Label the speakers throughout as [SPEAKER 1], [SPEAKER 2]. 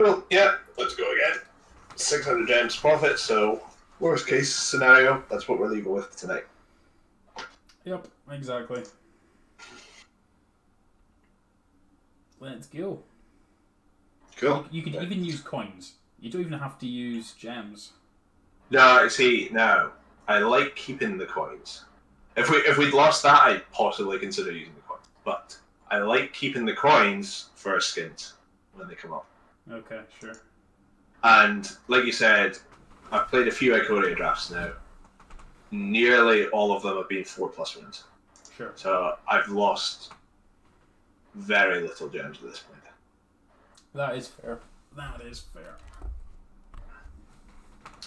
[SPEAKER 1] Well, yeah, let's go again. 600 gems profit, so worst case scenario, that's what we're leaving with tonight.
[SPEAKER 2] Yep, exactly. Let's go.
[SPEAKER 1] Cool.
[SPEAKER 2] You could even use coins. You don't even have to use gems.
[SPEAKER 1] No, see, now, I like keeping the coins. If we'd lost that, I'd possibly consider using the coins. But I like keeping the coins for our skins when they come up.
[SPEAKER 2] Okay, sure.
[SPEAKER 1] And like you said, I've played a few Ikoria drafts now. Nearly all of them have been 4+ wins.
[SPEAKER 2] Sure.
[SPEAKER 1] So I've lost very little gems at this point.
[SPEAKER 2] That is fair. That is fair.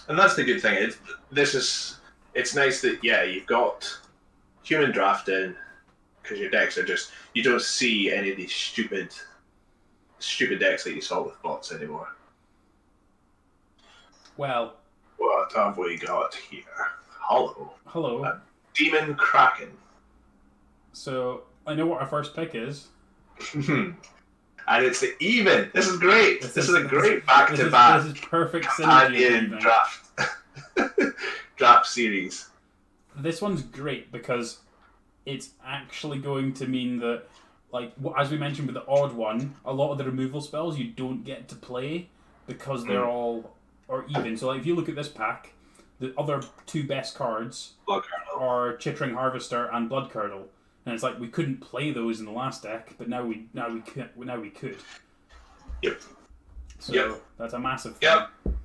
[SPEAKER 1] And that's the good thing. It's nice that, yeah, you've got human drafting, because your decks are just, you don't see any of these stupid decks that you saw with bots anymore.
[SPEAKER 2] Well,
[SPEAKER 1] What have we got here? Hello.
[SPEAKER 2] hello.
[SPEAKER 1] Demon Kraken.
[SPEAKER 2] So, I know what our first pick is.
[SPEAKER 1] And it's the even. This is great. This is a great back-to-back.
[SPEAKER 2] This is perfect synergy.
[SPEAKER 1] Draft series.
[SPEAKER 2] This one's great because it's actually going to mean that, like, as we mentioned with the odd one, a lot of the removal spells you don't get to play because they're all or even. So, like, if you look at this pack, the other two best cards are Chittering Harvester and Blood Curdle. And it's like we couldn't play those in the last deck, but now we could.
[SPEAKER 1] Yep.
[SPEAKER 2] So that's a massive thing.
[SPEAKER 1] Yep.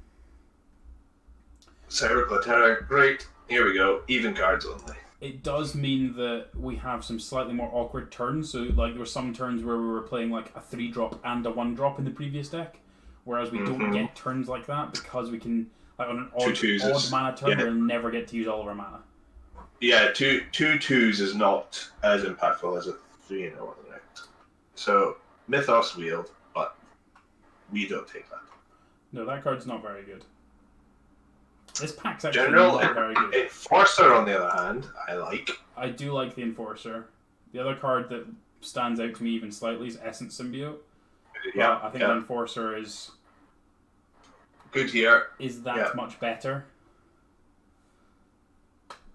[SPEAKER 1] Cyberclatera, great. Here we go. Even cards only.
[SPEAKER 2] It does mean that we have some slightly more awkward turns. So like there were some turns where we were playing like a 3-drop and a 1-drop in the previous deck, whereas we don't get turns like that because we can like on an odd mana turn we'll never get to use all of our mana.
[SPEAKER 1] Yeah, two twos is not as impactful as a 3 and a 1, right? So Mythos Wield, but we don't take that.
[SPEAKER 2] No, that card's not very good. This pack's actually not very good.
[SPEAKER 1] Enforcer, on the other hand, I like.
[SPEAKER 2] I do like the Enforcer. The other card that stands out to me even slightly is Essence Symbiote.
[SPEAKER 1] Yeah,
[SPEAKER 2] I think the Enforcer is
[SPEAKER 1] good here.
[SPEAKER 2] Is that much better?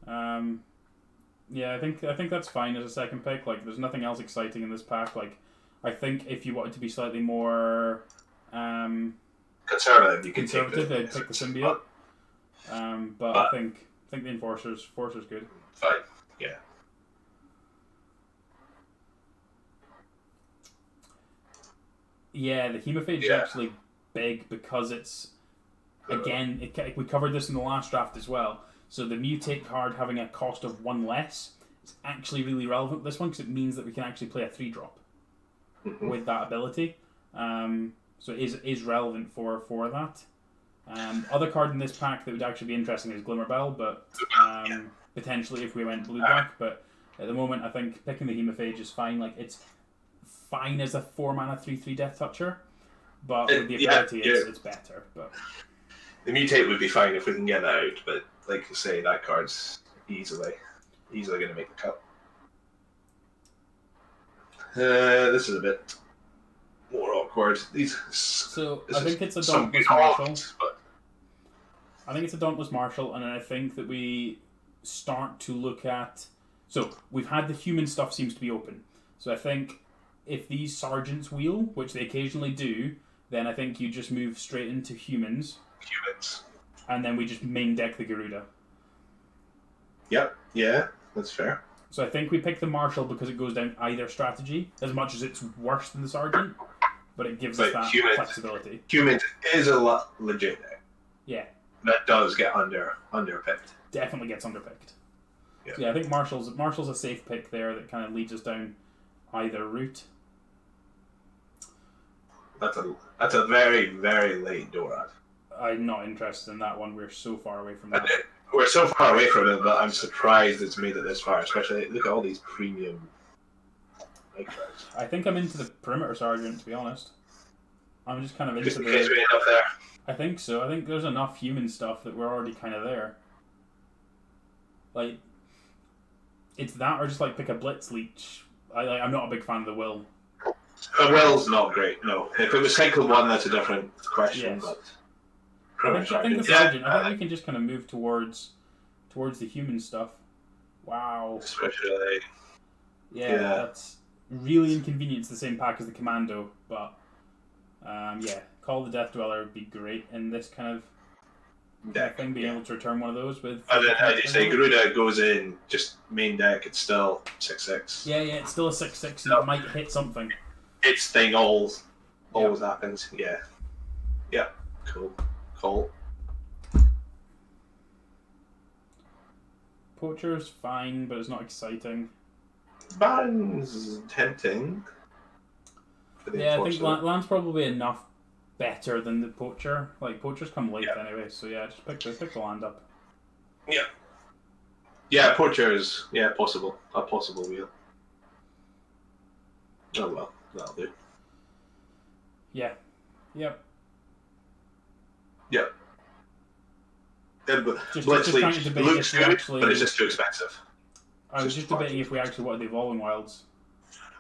[SPEAKER 2] Yeah, I think that's fine as a second pick. Like, there's nothing else exciting in this pack. Like, I think if you wanted to be slightly more
[SPEAKER 1] conservative,
[SPEAKER 2] I'd pick the Symbiote. But I think the Enforcer's good.
[SPEAKER 1] Fine. Yeah.
[SPEAKER 2] Yeah, the Hemophage is actually big because it's again. We covered this in the last draft as well. So the Mutate card having a cost of 1 less is actually really relevant with this one because it means that we can actually play a 3-drop with that ability. So it is relevant for that. Other card in this pack that would actually be interesting is Glimmerbell, but potentially if we went blue-black. But at the moment, I think picking the Hemophage is fine. Like it's fine as a 4-mana 3/3 Death Toucher, but with the ability, it's better. But
[SPEAKER 1] the Mutate would be fine if we can get that out, but like you say, that card's easily going to make the cut. This is a bit more awkward.
[SPEAKER 2] I think it's a Dauntless Marshal. I think it's a Dauntless Marshal, and I think that we start to look at. So we've had the human stuff seems to be open. So I think if these sergeants wheel, which they occasionally do, then I think you just move straight into humans. And then we just main deck the Garuda.
[SPEAKER 1] Yep, yeah, that's fair.
[SPEAKER 2] So I think we pick the Marshal because it goes down either strategy, as much as it's worse than the Sergeant, but it gives us that flexibility.
[SPEAKER 1] Humans is a lot legit now.
[SPEAKER 2] Yeah.
[SPEAKER 1] That does get underpicked.
[SPEAKER 2] Definitely gets underpicked.
[SPEAKER 1] Yeah.
[SPEAKER 2] So yeah, I think Marshall's a safe pick there that kind of leads us down either route.
[SPEAKER 1] That's a very, very late Dorad.
[SPEAKER 2] I'm not interested in that one. We're so far away from that.
[SPEAKER 1] We're so far away from it, but I'm surprised it's made it this far. Especially look at all these premium.
[SPEAKER 2] I think I'm into the Perimeter Sergeant, to be honest. I'm just kind of into
[SPEAKER 1] just in case we end up there.
[SPEAKER 2] I think so. I think there's enough human stuff that we're already kind of there. Like, it's that or just like pick a Blitz Leech. I'm not a big fan of the Will.
[SPEAKER 1] Will's not great. No, if it was cycle 1, that's a different question.
[SPEAKER 2] Yes.
[SPEAKER 1] But
[SPEAKER 2] I think the Sergeant. I think we can just kind of move towards the human stuff. Wow.
[SPEAKER 1] Especially.
[SPEAKER 2] Yeah, that's really inconvenient. It's the same pack as the Commando, but yeah, Call the Death Dweller would be great in this kind of thing, being able to return one of those with.
[SPEAKER 1] And then, as you say, Garuda goes in just main deck. It's still 6/6.
[SPEAKER 2] Yeah, it's still a 6/6. And it might hit something.
[SPEAKER 1] Its thing always happens. Yeah. Yeah. Cool.
[SPEAKER 2] Poacher's fine, but it's not exciting.
[SPEAKER 1] Baron's tempting.
[SPEAKER 2] Yeah, I think land's probably enough better than the Poacher. Like, Poacher's come late anyway, so yeah, just pick the land up.
[SPEAKER 1] Yeah. Yeah, Poacher's possible. A possible wheel. Oh well, that'll do.
[SPEAKER 2] Yeah. Yep.
[SPEAKER 1] Yep.
[SPEAKER 2] Just
[SPEAKER 1] looks
[SPEAKER 2] trying to debate
[SPEAKER 1] looks
[SPEAKER 2] if we
[SPEAKER 1] good,
[SPEAKER 2] actually.
[SPEAKER 1] but it's just too expensive.
[SPEAKER 2] I was just debating if we actually wanted the Evolving Wilds.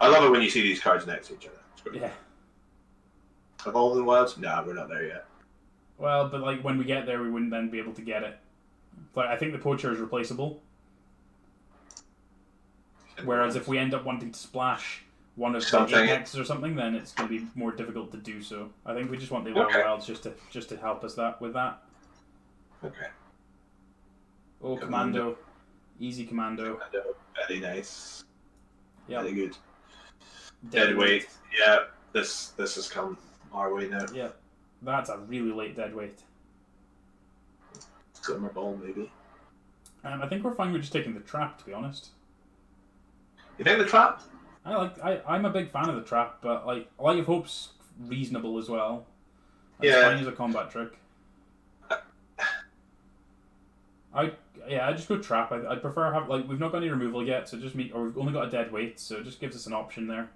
[SPEAKER 1] I love it when you see these cards next to each other. It's great.
[SPEAKER 2] Yeah.
[SPEAKER 1] Evolving Wilds? Nah, we're not there yet.
[SPEAKER 2] Well, but like when we get there, we wouldn't then be able to get it. Like, I think the Poacher is replaceable. Whereas if we end up wanting to splash one of the Apexes or something, then it's going to be more difficult to do so. I think we just want the Evolving Wilds just to help us with that.
[SPEAKER 1] Okay.
[SPEAKER 2] Oh, Commando. Easy Commando.
[SPEAKER 1] Very nice.
[SPEAKER 2] Yeah.
[SPEAKER 1] Very good. Deadweight. Yeah, this has come our way now.
[SPEAKER 2] Yeah. That's a really late Deadweight.
[SPEAKER 1] Glimmer Ball, maybe.
[SPEAKER 2] I think we're fine with just taking the Trap, to be honest.
[SPEAKER 1] You think the Trap?
[SPEAKER 2] I'm a big fan of the Trap, but like Light of Hope's reasonable as well.
[SPEAKER 1] It's
[SPEAKER 2] fine as a combat trick. I just go Trap. I'd prefer we've not got any removal yet, so we've only got a Deadweight, so it just gives us an option there.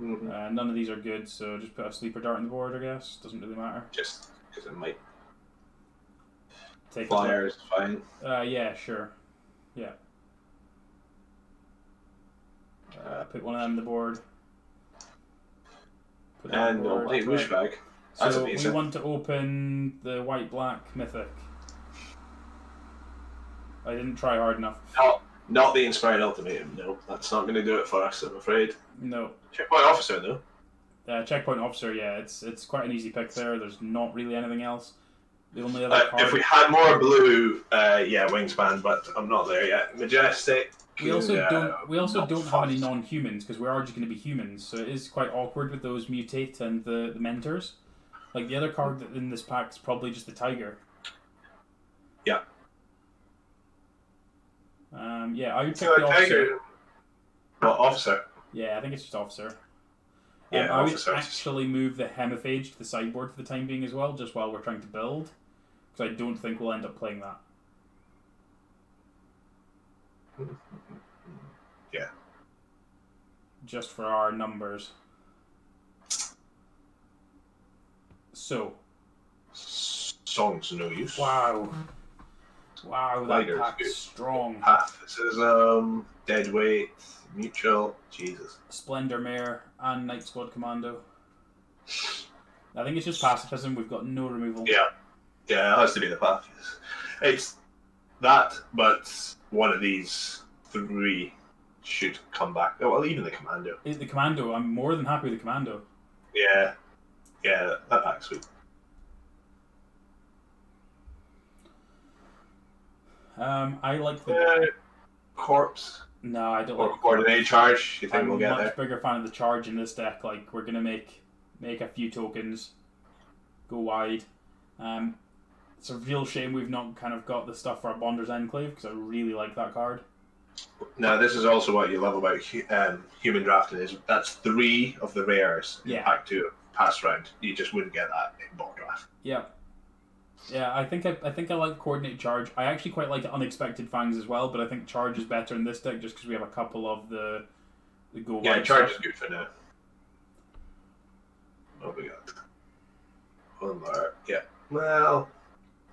[SPEAKER 1] Mm-hmm.
[SPEAKER 2] None of these are good, so just put a Sleeper Dart on the board, I guess. Doesn't really matter.
[SPEAKER 1] Just because it might.
[SPEAKER 2] Take
[SPEAKER 1] Flyer is fine.
[SPEAKER 2] Yeah, sure. Yeah. Put one of them on the board.
[SPEAKER 1] And Rouge Bag.
[SPEAKER 2] So we want to open the white-black Mythic. I didn't try hard enough.
[SPEAKER 1] Not the Inspired Ultimatum, no. That's not going to do it for us, I'm afraid.
[SPEAKER 2] No.
[SPEAKER 1] Checkpoint Officer, though.
[SPEAKER 2] Checkpoint Officer, yeah. It's quite an easy pick there. There's not really anything else. The only other card...
[SPEAKER 1] If we had more blue, Wingspan, but I'm not there yet. Majestic.
[SPEAKER 2] We also don't have any non-humans, because we are just going to be humans, so it is quite awkward with those Mutate and the Mentors. Like, the other card in this pack is probably just the Tiger.
[SPEAKER 1] Yeah.
[SPEAKER 2] I would pick the Officer.
[SPEAKER 1] What, Officer?
[SPEAKER 2] Yeah, I think it's just Officer.
[SPEAKER 1] Yeah,
[SPEAKER 2] I would
[SPEAKER 1] Officer.
[SPEAKER 2] actually move the Hemophage to the sideboard for the time being as well, just while we're trying to build, because I don't think we'll end up playing that.
[SPEAKER 1] Yeah.
[SPEAKER 2] Just for our numbers. So.
[SPEAKER 1] Song's no use.
[SPEAKER 2] Wow, that pack's strong.
[SPEAKER 1] Pathficism, Deadweight, Mutual, Jesus.
[SPEAKER 2] Splendor Mare and Night Squad Commando. I think it's just pacifism. We've got no removal.
[SPEAKER 1] Yeah, it has to be the path. It's that, but one of these three should come back. Oh, well, even the Commando.
[SPEAKER 2] The Commando. I'm more than happy with the Commando.
[SPEAKER 1] Yeah, that pack's sweet.
[SPEAKER 2] I like the
[SPEAKER 1] Corpse.
[SPEAKER 2] No, I don't.
[SPEAKER 1] Or
[SPEAKER 2] like
[SPEAKER 1] Coordinate Charge. You think
[SPEAKER 2] I'm
[SPEAKER 1] we'll get
[SPEAKER 2] a
[SPEAKER 1] there?
[SPEAKER 2] much bigger fan of the charge in this deck. Like, we're gonna make a few tokens, go wide. It's a real shame we've not kind of got the stuff for our Bonder's Enclave, because I really like that card.
[SPEAKER 1] Now, this is also what you love about human drafting, is that's 3 of the rares in pack 2 pass round. You just wouldn't get that in bulk draft.
[SPEAKER 2] Yeah. Yeah, I think I like Coordinate Charge. I actually quite like Unexpected Fangs as well, but I think Charge is better in this deck just because we have a couple of the go wide.
[SPEAKER 1] Yeah, Charge is good for now. What we got? One more. Yeah. Well.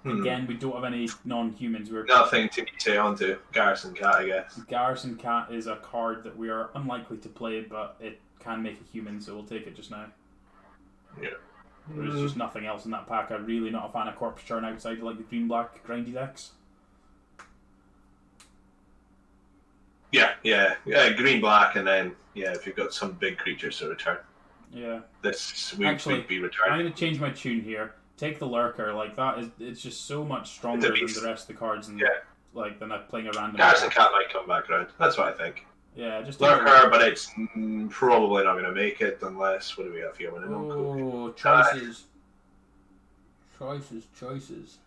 [SPEAKER 2] Again, we don't have any non-humans.
[SPEAKER 1] Nothing to say onto Garrison Cat, I guess.
[SPEAKER 2] Garrison Cat is a card that we are unlikely to play, but it can make a human, so we'll take it just now.
[SPEAKER 1] Yeah.
[SPEAKER 2] There's just nothing else in that pack. I'm really not a fan of Corpse Churn outside of like the green-black grindy decks.
[SPEAKER 1] Yeah. Green black, and then if you've got some big creatures to return.
[SPEAKER 2] Yeah.
[SPEAKER 1] This
[SPEAKER 2] Actually,
[SPEAKER 1] would be returned.
[SPEAKER 2] I'm going to change my tune here. Take the Lurker. Like that is, it's just so much stronger than the rest of the cards, and like than playing a random.
[SPEAKER 1] Garrison Cat might come back around. That's what I think.
[SPEAKER 2] Yeah, just
[SPEAKER 1] Lurker, but it's probably not going to make it unless. What do we have here?
[SPEAKER 2] Oh, choices. Choices.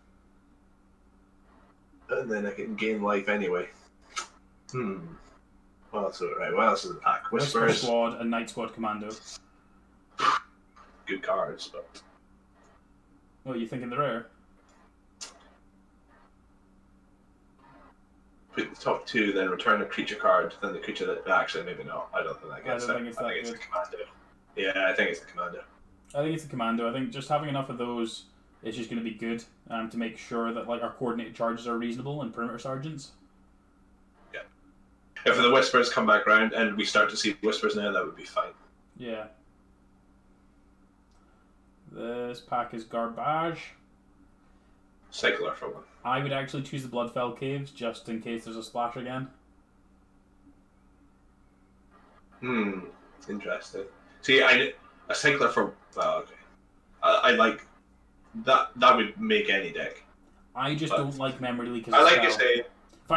[SPEAKER 1] And then I can gain life anyway. What else is right? What else is the pack?
[SPEAKER 2] Whisper Squad and Night Squad Commando.
[SPEAKER 1] Good cards, but.
[SPEAKER 2] What are you thinking? The rare?
[SPEAKER 1] Put the top two, then return a creature card, then the creature that. Actually, maybe not. I don't think that gets it. I think it's the Commando. Yeah, I think it's the Commando.
[SPEAKER 2] I think it's the Commando. I think just having enough of those is just going to be good to make sure that like our coordinated charges are reasonable and perimeter sergeants.
[SPEAKER 1] Yeah. If the Whispers come back round and we start to see Whispers now, that would be fine.
[SPEAKER 2] Yeah. This pack is garbage.
[SPEAKER 1] Cycler for one.
[SPEAKER 2] I would actually choose the Bloodfell Caves just in case there's a splash again.
[SPEAKER 1] Interesting. See, a Cycler for. Well, okay. I like that. That would make any deck.
[SPEAKER 2] I just don't like Memory Leak as
[SPEAKER 1] I
[SPEAKER 2] a
[SPEAKER 1] like
[SPEAKER 2] spell.
[SPEAKER 1] it saying.
[SPEAKER 2] If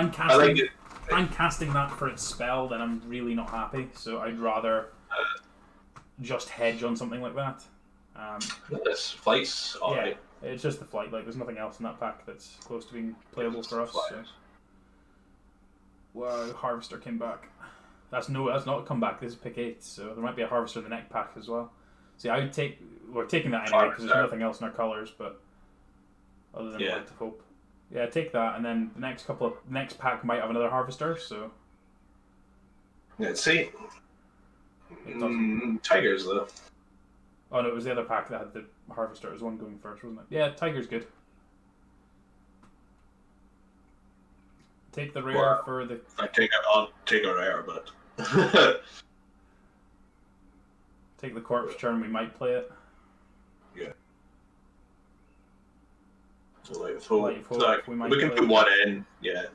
[SPEAKER 2] I'm casting that for its spell, then I'm really not happy. So I'd rather just hedge on something like that.
[SPEAKER 1] This flight's alright.
[SPEAKER 2] Yeah, it's just the flight. Like, there's nothing else in that pack that's close to being playable for us. So. Wow, Harvester came back. That's not a comeback. This is pick 8, so there might be a Harvester in the next pack as well. See, I would take. We're taking that anyway because there's nothing else in our colours, but other than Light of Hope. Yeah, take that, and then the next pack might have another Harvester. So.
[SPEAKER 1] Let's see. Tigers though.
[SPEAKER 2] Oh no, it was the other pack that had the Harvester. It was one going first, wasn't it? Yeah, Tiger's good. Take the rare for the.
[SPEAKER 1] I'll take a rare, but.
[SPEAKER 2] Take the Corpse Churn. We might play it.
[SPEAKER 1] Yeah. So Light of Hope.
[SPEAKER 2] We
[SPEAKER 1] can put one in. Yeah.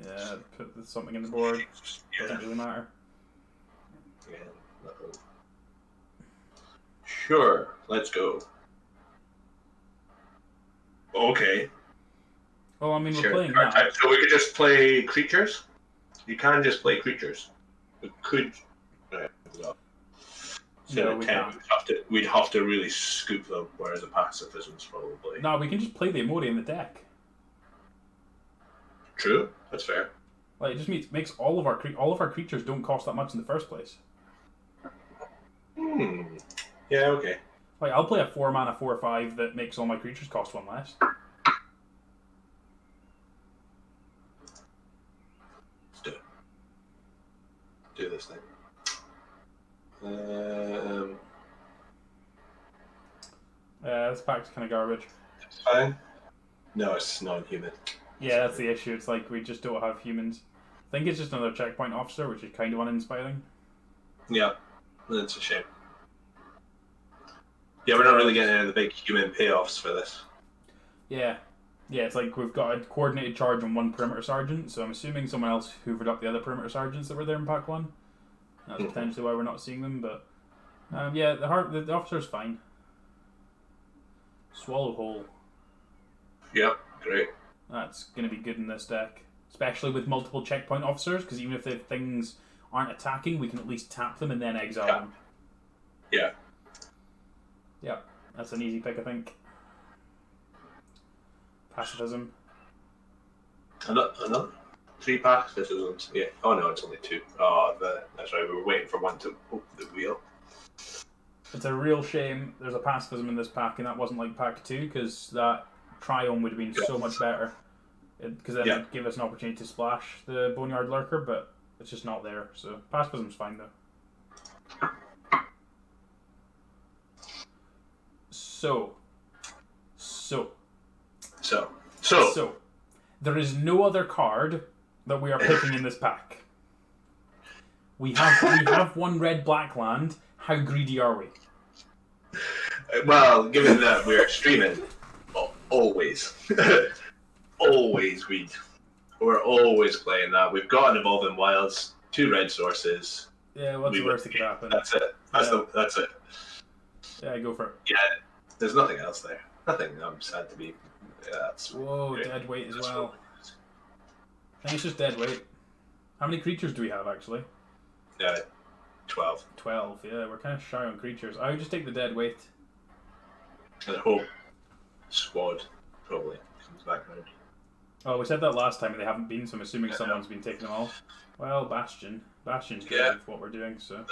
[SPEAKER 2] Yeah, put something in the board. Doesn't really matter.
[SPEAKER 1] Yeah. Sure, let's go. Okay.
[SPEAKER 2] Well, I mean, we're playing that.
[SPEAKER 1] So we could just play creatures? You can just play creatures. We could.
[SPEAKER 2] No, we can't.
[SPEAKER 1] We'd have to really scoop them, whereas a pacifism's probably.
[SPEAKER 2] No, we can just play the Emori in the deck.
[SPEAKER 1] True, that's fair.
[SPEAKER 2] Like, it just makes all of our creatures don't cost that much in the first place.
[SPEAKER 1] Yeah, okay.
[SPEAKER 2] Like, I'll play a 4-mana 4/5 that makes all my creatures cost 1 less.
[SPEAKER 1] Let's do it. Do this thing.
[SPEAKER 2] This pack's kind of garbage.
[SPEAKER 1] It's fine. No, it's non-human.
[SPEAKER 2] Yeah, that's the issue. It's like we just don't have humans. I think it's just another checkpoint officer, which is kind of uninspiring.
[SPEAKER 1] Yeah, that's a shame. Yeah, we're not really getting any of the big human payoffs for this.
[SPEAKER 2] Yeah. Yeah, it's like we've got a coordinated charge on one perimeter sergeant, so I'm assuming someone else hoovered up the other perimeter sergeants that were there in pack 1. That's potentially why we're not seeing them, but yeah, the officer's fine. Swallow Hole.
[SPEAKER 1] Yep, great.
[SPEAKER 2] That's going to be good in this deck, especially with multiple checkpoint officers, because even if the things aren't attacking, we can at least tap them and then exile them.
[SPEAKER 1] Yeah.
[SPEAKER 2] Yeah, that's an easy pick, I think. Pacifism.
[SPEAKER 1] Another 3 pacifisms. Yeah. Oh no, it's only 2. Oh, that's right. We were waiting for one to open the wheel.
[SPEAKER 2] It's a real shame there's a pacifism in this pack, and that wasn't like pack 2, because that Triome would have been so much better. Because then it would give us an opportunity to splash the Boneyard Lurker, but it's just not there. So pacifism's fine though. So, there is no other card that we are picking in this pack. We have one red-black land. How greedy are we?
[SPEAKER 1] Well, given that we're streaming, always, always greed. We're always playing that. We've got an Evolving Wilds, 2 red sources.
[SPEAKER 2] Yeah, what's the worst that could happen?
[SPEAKER 1] That's it. That's it.
[SPEAKER 2] Yeah, go for it.
[SPEAKER 1] Yeah, there's nothing else there. Nothing I'm sad to be. Yeah, that's
[SPEAKER 2] Whoa,
[SPEAKER 1] great.
[SPEAKER 2] dead weight as well. I think it's just dead weight. How many creatures do we have, actually?
[SPEAKER 1] 12.
[SPEAKER 2] 12, yeah, we're kind of shy on creatures. I would just take the dead weight.
[SPEAKER 1] And the whole squad probably comes back around.
[SPEAKER 2] Oh, we said that last time and they haven't been, so I'm assuming someone's been taking them all. Well, Bastion. Bastion's good with what we're doing, so...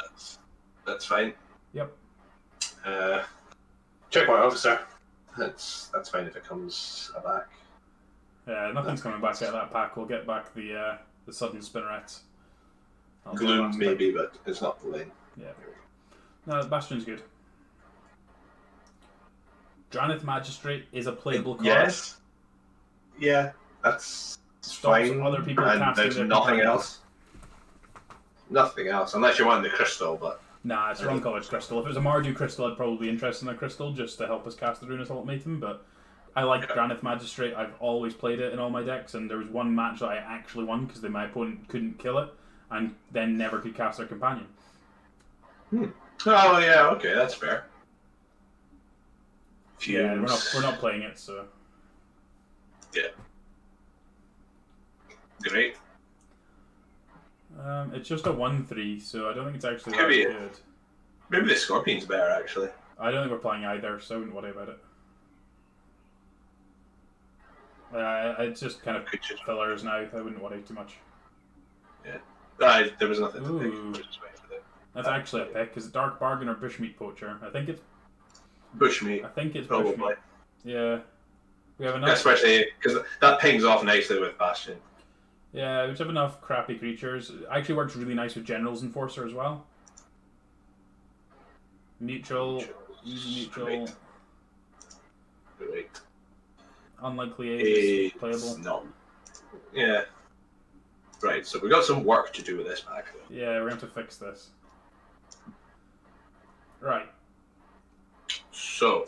[SPEAKER 1] That's fine.
[SPEAKER 2] Yep.
[SPEAKER 1] Checkpoint officer. That's fine if it comes back.
[SPEAKER 2] Yeah, nothing's coming back out of that pack. We'll get back the sudden spinnerets.
[SPEAKER 1] Gloom maybe, but it's not the lane.
[SPEAKER 2] Yeah. No, Bastion's good. Dranith Magistrate is a playable card.
[SPEAKER 1] Yes. Yeah, that's
[SPEAKER 2] Stops
[SPEAKER 1] fine.
[SPEAKER 2] other people
[SPEAKER 1] And
[SPEAKER 2] casting
[SPEAKER 1] there's
[SPEAKER 2] their
[SPEAKER 1] nothing
[SPEAKER 2] companions.
[SPEAKER 1] else. Nothing else, unless you want the crystal, but...
[SPEAKER 2] Nah, it's a wrong coloured crystal. If it was a Mardu crystal, I'd probably be interested in a crystal just to help us cast the Ruinous Ultimatum, but I like Dranith Magistrate. I've always played it in all my decks, and there was one match that I actually won because my opponent couldn't kill it, and then never could cast their companion.
[SPEAKER 1] Oh, yeah, okay, that's fair.
[SPEAKER 2] Yeah, we're not playing it, so...
[SPEAKER 1] Yeah. Great.
[SPEAKER 2] It's just a 1/3, so I don't think it's actually
[SPEAKER 1] Could
[SPEAKER 2] that
[SPEAKER 1] be.
[SPEAKER 2] good.
[SPEAKER 1] Maybe the Scorpion's better, actually.
[SPEAKER 2] I don't think we're playing either, so I wouldn't worry about it. It's just kind of fillers now. I wouldn't worry too much.
[SPEAKER 1] Yeah. There was nothing to
[SPEAKER 2] Ooh.
[SPEAKER 1] pick.
[SPEAKER 2] That's actually a pick. Is it Dark Bargain or Bushmeat Poacher? I think it's
[SPEAKER 1] Bushmeat,
[SPEAKER 2] Bushmeat.
[SPEAKER 1] probably.
[SPEAKER 2] Yeah. We have enough.
[SPEAKER 1] Especially because that pings off nicely with Bastion.
[SPEAKER 2] Yeah, we just have enough crappy creatures. It actually works really nice with General's Enforcer as well. Neutral, easy neutral.
[SPEAKER 1] Great.
[SPEAKER 2] Unlikely is playable.
[SPEAKER 1] No. Yeah. Right, so we got some work to do with this pack, though.
[SPEAKER 2] Yeah, we're going to fix this. Right.
[SPEAKER 1] So,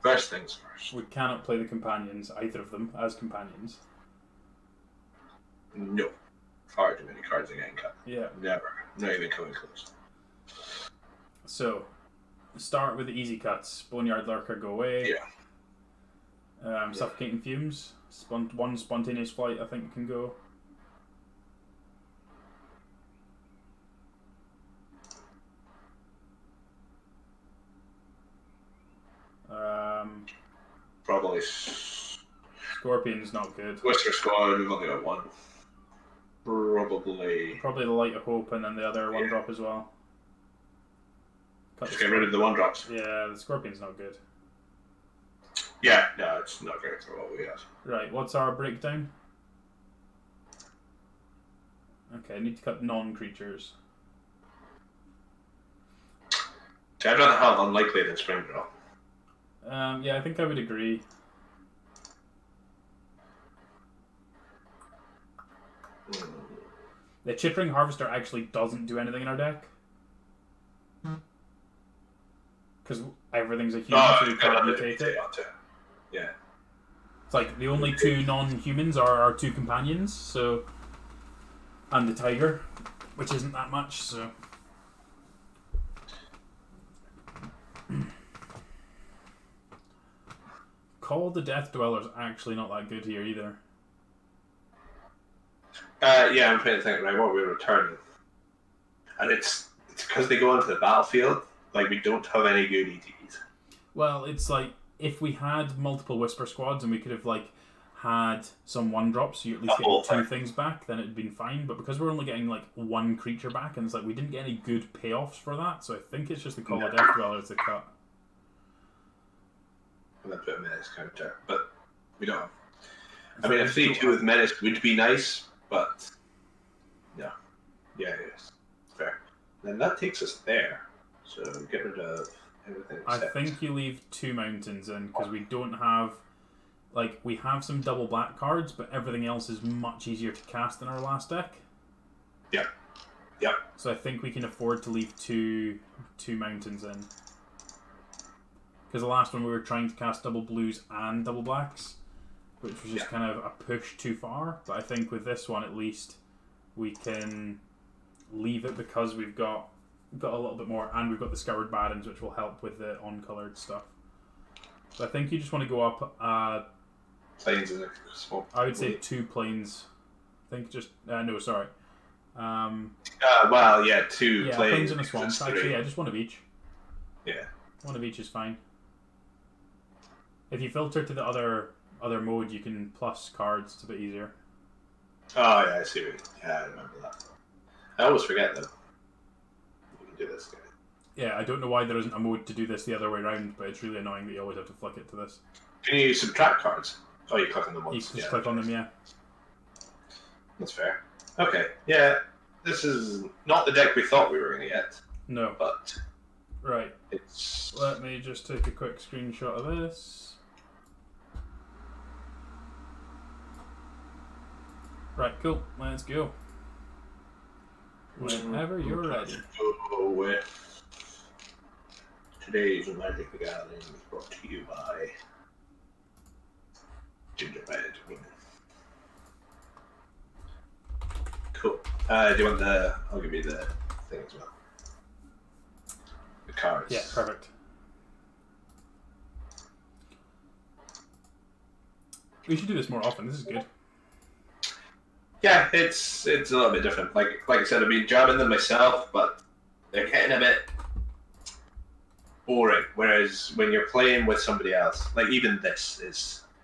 [SPEAKER 1] first things first.
[SPEAKER 2] We cannot play the companions, either of them, as companions.
[SPEAKER 1] No. Far too many cards again, cut.
[SPEAKER 2] Yeah.
[SPEAKER 1] Never. Not even coming close.
[SPEAKER 2] So, start with the easy cuts. Boneyard Lurker, go away.
[SPEAKER 1] Yeah.
[SPEAKER 2] Suffocating Fumes. One Spontaneous Flight, I think, can go.
[SPEAKER 1] Probably
[SPEAKER 2] Scorpion's not good.
[SPEAKER 1] Whisper Squad, we've only got one. Probably.
[SPEAKER 2] Probably the Light of Hope and then the other one drop as well.
[SPEAKER 1] Just get rid of the 1-drops.
[SPEAKER 2] Yeah, the Scorpion's not good.
[SPEAKER 1] Yeah, no, it's not great for what we have.
[SPEAKER 2] Right, what's our breakdown? Okay, I need to cut non-creatures.
[SPEAKER 1] See, I'd rather have Unlikely than Spring Draw.
[SPEAKER 2] Yeah, I think I would agree. The Chippering Harvester actually doesn't do anything in our deck. Because everything's a human, so we can't mutate it.
[SPEAKER 1] Yeah.
[SPEAKER 2] It's like the only two non-humans are our two companions, so... And the tiger, which isn't that much, so... Call the Death Dweller's actually not that good here either.
[SPEAKER 1] Yeah, I'm trying to think, right, what we're returning. And it's because they go into the battlefield, like, we don't have any good ETs.
[SPEAKER 2] Well, it's like, if we had multiple Whisper Squads and we could have, like, had some 1-drops, so you at least get two things back, then it'd been fine. But because we're only getting, like, one creature back, and it's like, we didn't get any good payoffs for that, so I think it's just the Call of Death Dweller to cut.
[SPEAKER 1] And then put a Menace counter, but we don't have. I mean, a 3-2 with Menace would be nice, but yeah. Yeah, yes. Fair. Then that takes us there. So get rid of everything except...
[SPEAKER 2] I think you leave 2 mountains in, because we don't have... Like, we have some double black cards, but everything else is much easier to cast than our last deck.
[SPEAKER 1] Yeah. Yep.
[SPEAKER 2] So I think we can afford to leave two mountains in. Because the last one we were trying to cast double blues and double blacks, which was just kind of a push too far. But I think with this one at least we can leave it because we've got a little bit more, and we've got the Scoured Barrens, which will help with the on-coloured stuff. So I think you just want to go up.
[SPEAKER 1] Plains is a small.
[SPEAKER 2] I would say 2 plains. I think just no, sorry.
[SPEAKER 1] Well, yeah, 2
[SPEAKER 2] Yeah,
[SPEAKER 1] plains
[SPEAKER 2] plains and a swamp. Actually, yeah, just one of each.
[SPEAKER 1] Yeah.
[SPEAKER 2] One of each is fine. If you filter to the other mode, you can plus cards. It's a bit easier.
[SPEAKER 1] Oh yeah, I see. Yeah, I remember that. I always forget that. You can do this guy.
[SPEAKER 2] Yeah, I don't know why there isn't a mode to do this the other way around, but it's really annoying that you always have to flick it to this.
[SPEAKER 1] Can you subtract cards? Oh, you click on them
[SPEAKER 2] You
[SPEAKER 1] once.
[SPEAKER 2] just click on them, yeah.
[SPEAKER 1] That's fair. Okay, yeah, this is not the deck we thought we were going to get.
[SPEAKER 2] No.
[SPEAKER 1] But
[SPEAKER 2] right.
[SPEAKER 1] It's...
[SPEAKER 2] Let me just take a quick screenshot of this. Right, cool. Let's go. Whenever you're ready.
[SPEAKER 1] Go with today's Magic the Gathering is brought to you by Gingerbread Women. Cool. Do you want the... I'll give you the thing as well. The cards.
[SPEAKER 2] Yeah, perfect. We should do this more often. This is good.
[SPEAKER 1] Yeah, it's a little bit different. Like I said, I've been jamming them myself, but they're getting a bit boring. Whereas when you're playing with somebody else, like even this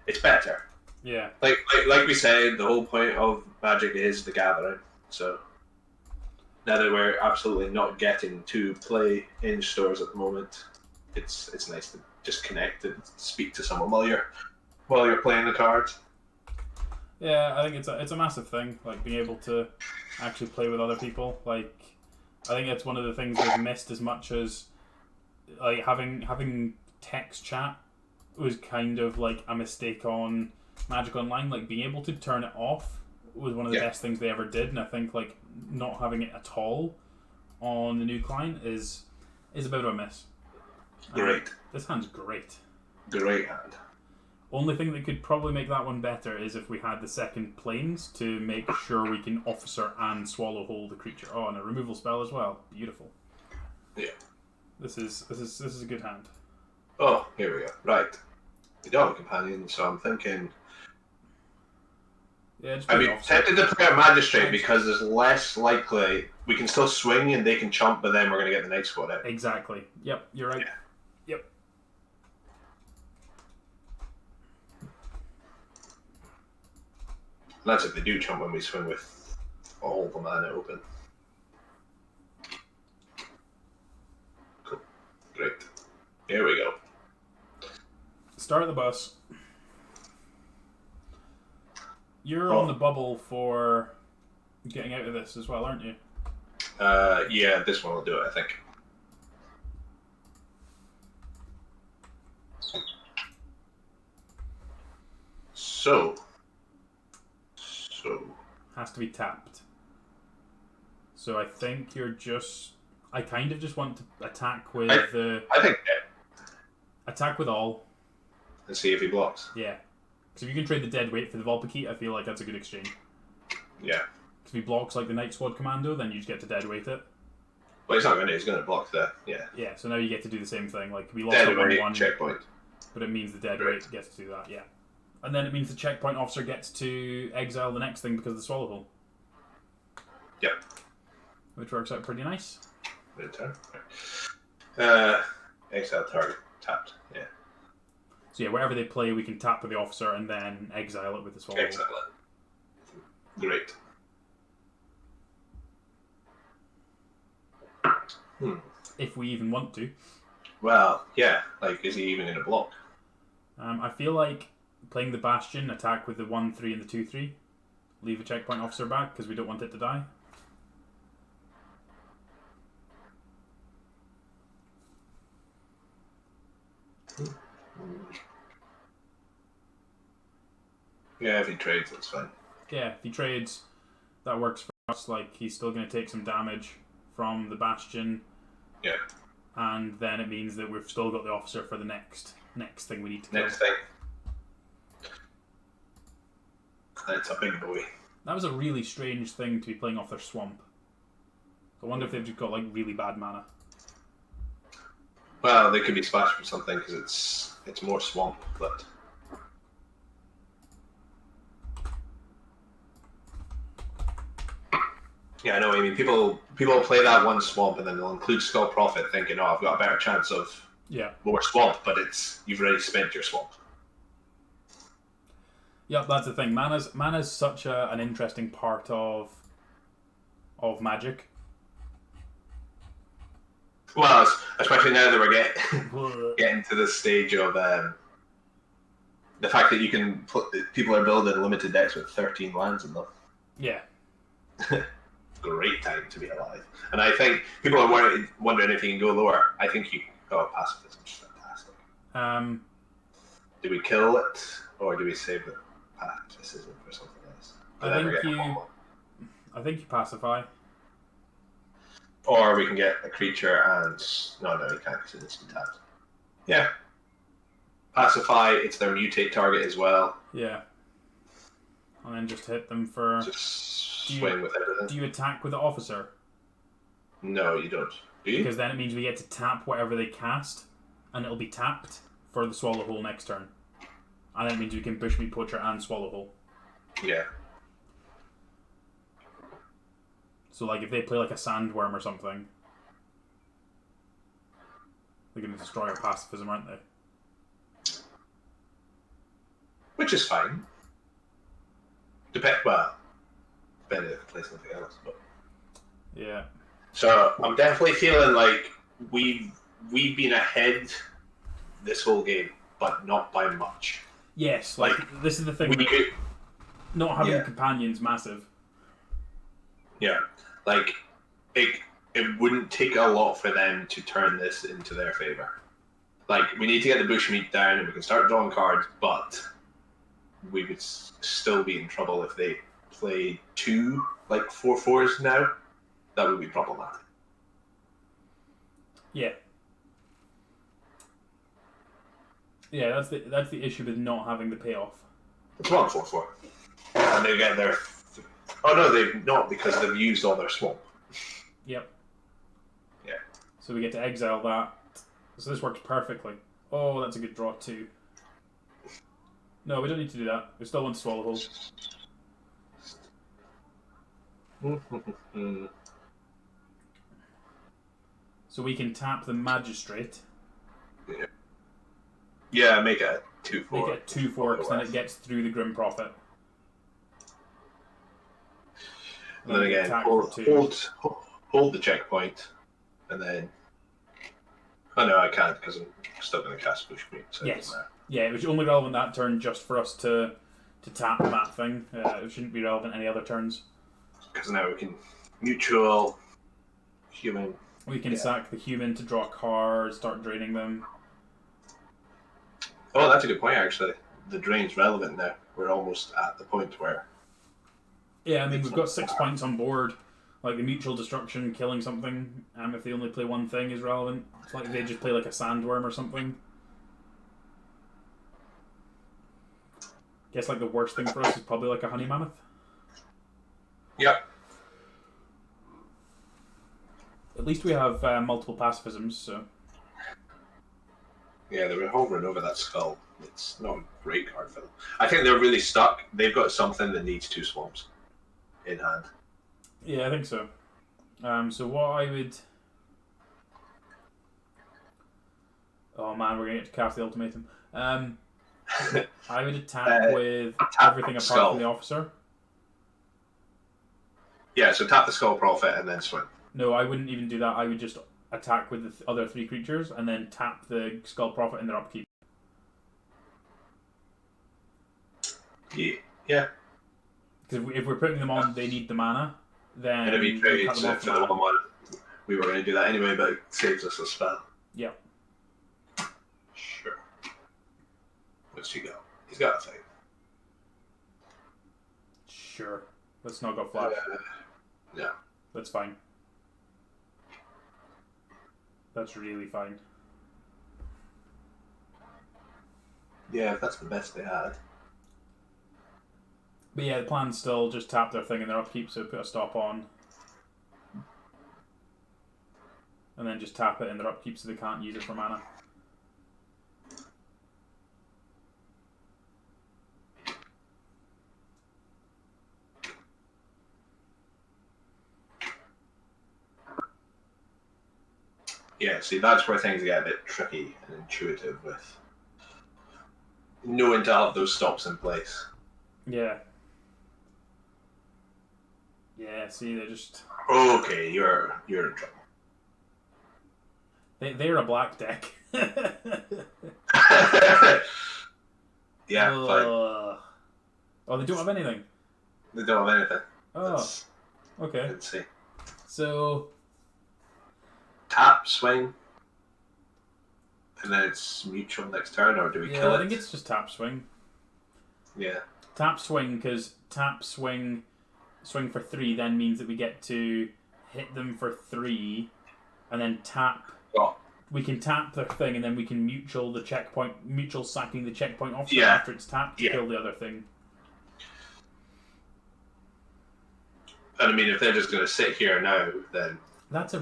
[SPEAKER 1] it's better.
[SPEAKER 2] Yeah.
[SPEAKER 1] Like we said, the whole point of Magic is the gathering. So now that we're absolutely not getting to play in stores at the moment, it's nice to just connect and speak to someone while you're playing the cards.
[SPEAKER 2] Yeah, I think it's a massive thing, like being able to actually play with other people. Like, I think it's one of the things we've missed as much as like having text chat was kind of like a mistake on Magic Online. Like being able to turn it off was one of the best things they ever did, and I think like not having it at all on the new client is a bit of a miss.
[SPEAKER 1] Great.
[SPEAKER 2] This hand's great.
[SPEAKER 1] Great hand.
[SPEAKER 2] Only thing that could probably make that one better is if we had the second planes to make sure we can officer and swallow whole the creature. Oh, and a removal spell as well. Beautiful.
[SPEAKER 1] Yeah.
[SPEAKER 2] This is a good hand.
[SPEAKER 1] Oh, here we go. Right. We don't have a companion, so I'm thinking.
[SPEAKER 2] Yeah, just
[SPEAKER 1] I'd be tempted to play a magistrate because there's less likely we can still swing and they can chomp, but then we're going to get the night squad out.
[SPEAKER 2] Exactly. Yep, you're right.
[SPEAKER 1] Yeah.
[SPEAKER 2] Yep.
[SPEAKER 1] That's if they do chomp when we swing with all the mana open. Cool. Great. Here we go.
[SPEAKER 2] Start the bus. You're on the bubble for getting out of this as well, aren't you?
[SPEAKER 1] Yeah, this one will do it, I think. So.
[SPEAKER 2] Has to be tapped. So I think you're just... I kind of just want to attack with the...
[SPEAKER 1] I think
[SPEAKER 2] Attack with all.
[SPEAKER 1] and see if he blocks.
[SPEAKER 2] Yeah. Because if you can trade the dead weight for the Volpakite, I feel like that's a good exchange.
[SPEAKER 1] Yeah.
[SPEAKER 2] Because if he blocks like the Night Squad Commando, then you just get to dead weight it.
[SPEAKER 1] Well, he's not going to. He's going to block that. Yeah.
[SPEAKER 2] Yeah, so now you get to do the same thing. Like, we lost
[SPEAKER 1] Dead
[SPEAKER 2] a
[SPEAKER 1] weight,
[SPEAKER 2] 1-1,
[SPEAKER 1] checkpoint.
[SPEAKER 2] but it means the dead
[SPEAKER 1] Right.
[SPEAKER 2] weight gets to do that, yeah. And then it means the checkpoint officer gets to exile the next thing because of the Swallow Hole.
[SPEAKER 1] Yep.
[SPEAKER 2] Which works out pretty nice.
[SPEAKER 1] Good turn. Exile target. Tapped. Yeah.
[SPEAKER 2] So yeah, wherever they play, we can tap with the officer and then exile it with the Swallow Hole.
[SPEAKER 1] Exile it. Great.
[SPEAKER 2] If we even want to.
[SPEAKER 1] Well, yeah. Like, is he even going to block?
[SPEAKER 2] I feel like playing the Bastion, attack with the 1-3 and the 2-3. Leave a checkpoint officer back because we don't want it to die.
[SPEAKER 1] Yeah, if he trades, that's fine.
[SPEAKER 2] Yeah, if he trades, that works for like he's still going to take some damage from the Bastion.
[SPEAKER 1] Yeah.
[SPEAKER 2] And then it means that we've still got the officer for the next thing we need to kill.
[SPEAKER 1] Next thing. That's a big boy.
[SPEAKER 2] That was a really strange thing to be playing off their swamp. I wonder if they've just got like really bad mana.
[SPEAKER 1] Well, they could be splashed from something because it's more swamp, but. Yeah, I know what I mean. People play that one swamp and then they'll include Skull Prophet thinking, oh, I've got a better chance of more swamp, but you've already spent your swamp.
[SPEAKER 2] Yep, that's the thing. Mana's such an interesting part of Magic.
[SPEAKER 1] Well, especially now that we're getting to this stage of the fact that you can people are building limited decks with 13 lands in them.
[SPEAKER 2] Yeah.
[SPEAKER 1] Great time to be alive. And I think people are wondering if you can go lower. I think you can go pacifism. Is fantastic. Do we kill it or do we save the pacifism for something else?
[SPEAKER 2] I think you pacify.
[SPEAKER 1] Or we can get a creature and no, you can't because it's tapped. Yeah. Pacify. It's their mutate target as well.
[SPEAKER 2] Yeah. And then just hit them for.
[SPEAKER 1] Swing with everything.
[SPEAKER 2] Do you attack with the officer?
[SPEAKER 1] No, you don't. Do you?
[SPEAKER 2] Because then it means we get to tap whatever they cast, and it'll be tapped for the Swallowhole next turn. And then it means we can Bushmeat Poacher and Swallowhole.
[SPEAKER 1] Yeah.
[SPEAKER 2] So, like, if they play like a Sandworm or something, they're going to destroy our pacifism, aren't they?
[SPEAKER 1] Which is fine. Depending if it plays something else, but
[SPEAKER 2] yeah.
[SPEAKER 1] So I'm definitely feeling like we've been ahead this whole game, but not by much.
[SPEAKER 2] Yes, like this is the thing. Not having companions massive.
[SPEAKER 1] Yeah, like it wouldn't take a lot for them to turn this into their favor. Like we need to get the Bushmeat down, and we can start drawing cards, but we would still be in trouble if they play 2 like 4/4s now. That would be problematic.
[SPEAKER 2] Yeah. Yeah, that's the issue with not having the payoff.
[SPEAKER 1] It's 1 4/4, and they get their. Oh no, they've not because they've used all their swamp.
[SPEAKER 2] Yep.
[SPEAKER 1] Yeah.
[SPEAKER 2] So we get to exile that. So this works perfectly. Oh, that's a good draw too. No, we don't need to do that. We still want to Swallowhole. So we can tap the Magistrate.
[SPEAKER 1] Yeah, make it a 2/4.
[SPEAKER 2] Make it a 2/4 because then it gets through the Grim Prophet.
[SPEAKER 1] And then again, hold the checkpoint, and then. Oh no, I can't because I'm still going to cast Bushmeat. So
[SPEAKER 2] yes. Yeah, it was only relevant that turn just for us to tap that thing. It shouldn't be relevant any other turns.
[SPEAKER 1] Because now we can neutral human.
[SPEAKER 2] We can sack the human to draw a card, start draining them.
[SPEAKER 1] Oh, that's a good point, actually. The drain's relevant now. We're almost at the point where...
[SPEAKER 2] Yeah, I mean, we've got 6 points on board. Like, the mutual destruction, killing something, if they only play one thing is relevant. It's like if they just play, like, a Sandworm or something. Guess, like, the worst thing for us is probably, like, a Honey Mammoth.
[SPEAKER 1] Yep.
[SPEAKER 2] At least we have multiple pacifisms, so...
[SPEAKER 1] Yeah, they were hovering over that skull. It's not a great card for them. I think they're really stuck. They've got something that needs 2 swamps in hand.
[SPEAKER 2] Yeah, I think so. So what I would... Oh man, we're going to get to cast the ultimatum. I would attack with everything apart
[SPEAKER 1] skull.
[SPEAKER 2] from the officer.
[SPEAKER 1] Yeah, so tap the Skull Prophet and then swing.
[SPEAKER 2] No, I wouldn't even do that. I would just attack with the other 3 creatures and then tap the Skull Prophet in their upkeep.
[SPEAKER 1] Yeah.
[SPEAKER 2] Because if we're putting them on, they need the mana. Then
[SPEAKER 1] And if you trade
[SPEAKER 2] cut them off
[SPEAKER 1] for the 1/1, we were going to do that anyway, but it saves us a spell.
[SPEAKER 2] Yep.
[SPEAKER 1] Sure. What's he got? He's got a thing.
[SPEAKER 2] Sure. Let's not go flash.
[SPEAKER 1] Yeah.
[SPEAKER 2] That's fine. That's really fine.
[SPEAKER 1] Yeah, that's the best they had.
[SPEAKER 2] But yeah, the plan's still just tap their thing in their upkeep, so put a stop on. And then just tap it in their upkeep so they can't use it for mana.
[SPEAKER 1] Yeah, see, that's where things get a bit tricky and intuitive with knowing to have those stops in place.
[SPEAKER 2] Yeah. Yeah, see, they're just...
[SPEAKER 1] Okay, you're in trouble.
[SPEAKER 2] They're a black deck.
[SPEAKER 1] Yeah, fine.
[SPEAKER 2] Oh, they don't have anything?
[SPEAKER 1] They don't have anything.
[SPEAKER 2] Oh, okay.
[SPEAKER 1] Let's see.
[SPEAKER 2] So...
[SPEAKER 1] Tap, swing, and then it's mutual next turn, or do we kill it?
[SPEAKER 2] I think it's just tap, swing.
[SPEAKER 1] Yeah.
[SPEAKER 2] Tap, swing, because tap, swing for 3 then means that we get to hit them for 3, and then tap...
[SPEAKER 1] Oh.
[SPEAKER 2] We can tap their thing, and then we can mutual sacking the checkpoint off after it's tapped to kill the other thing.
[SPEAKER 1] And I mean, if they're just going to sit here now, then...
[SPEAKER 2] That's a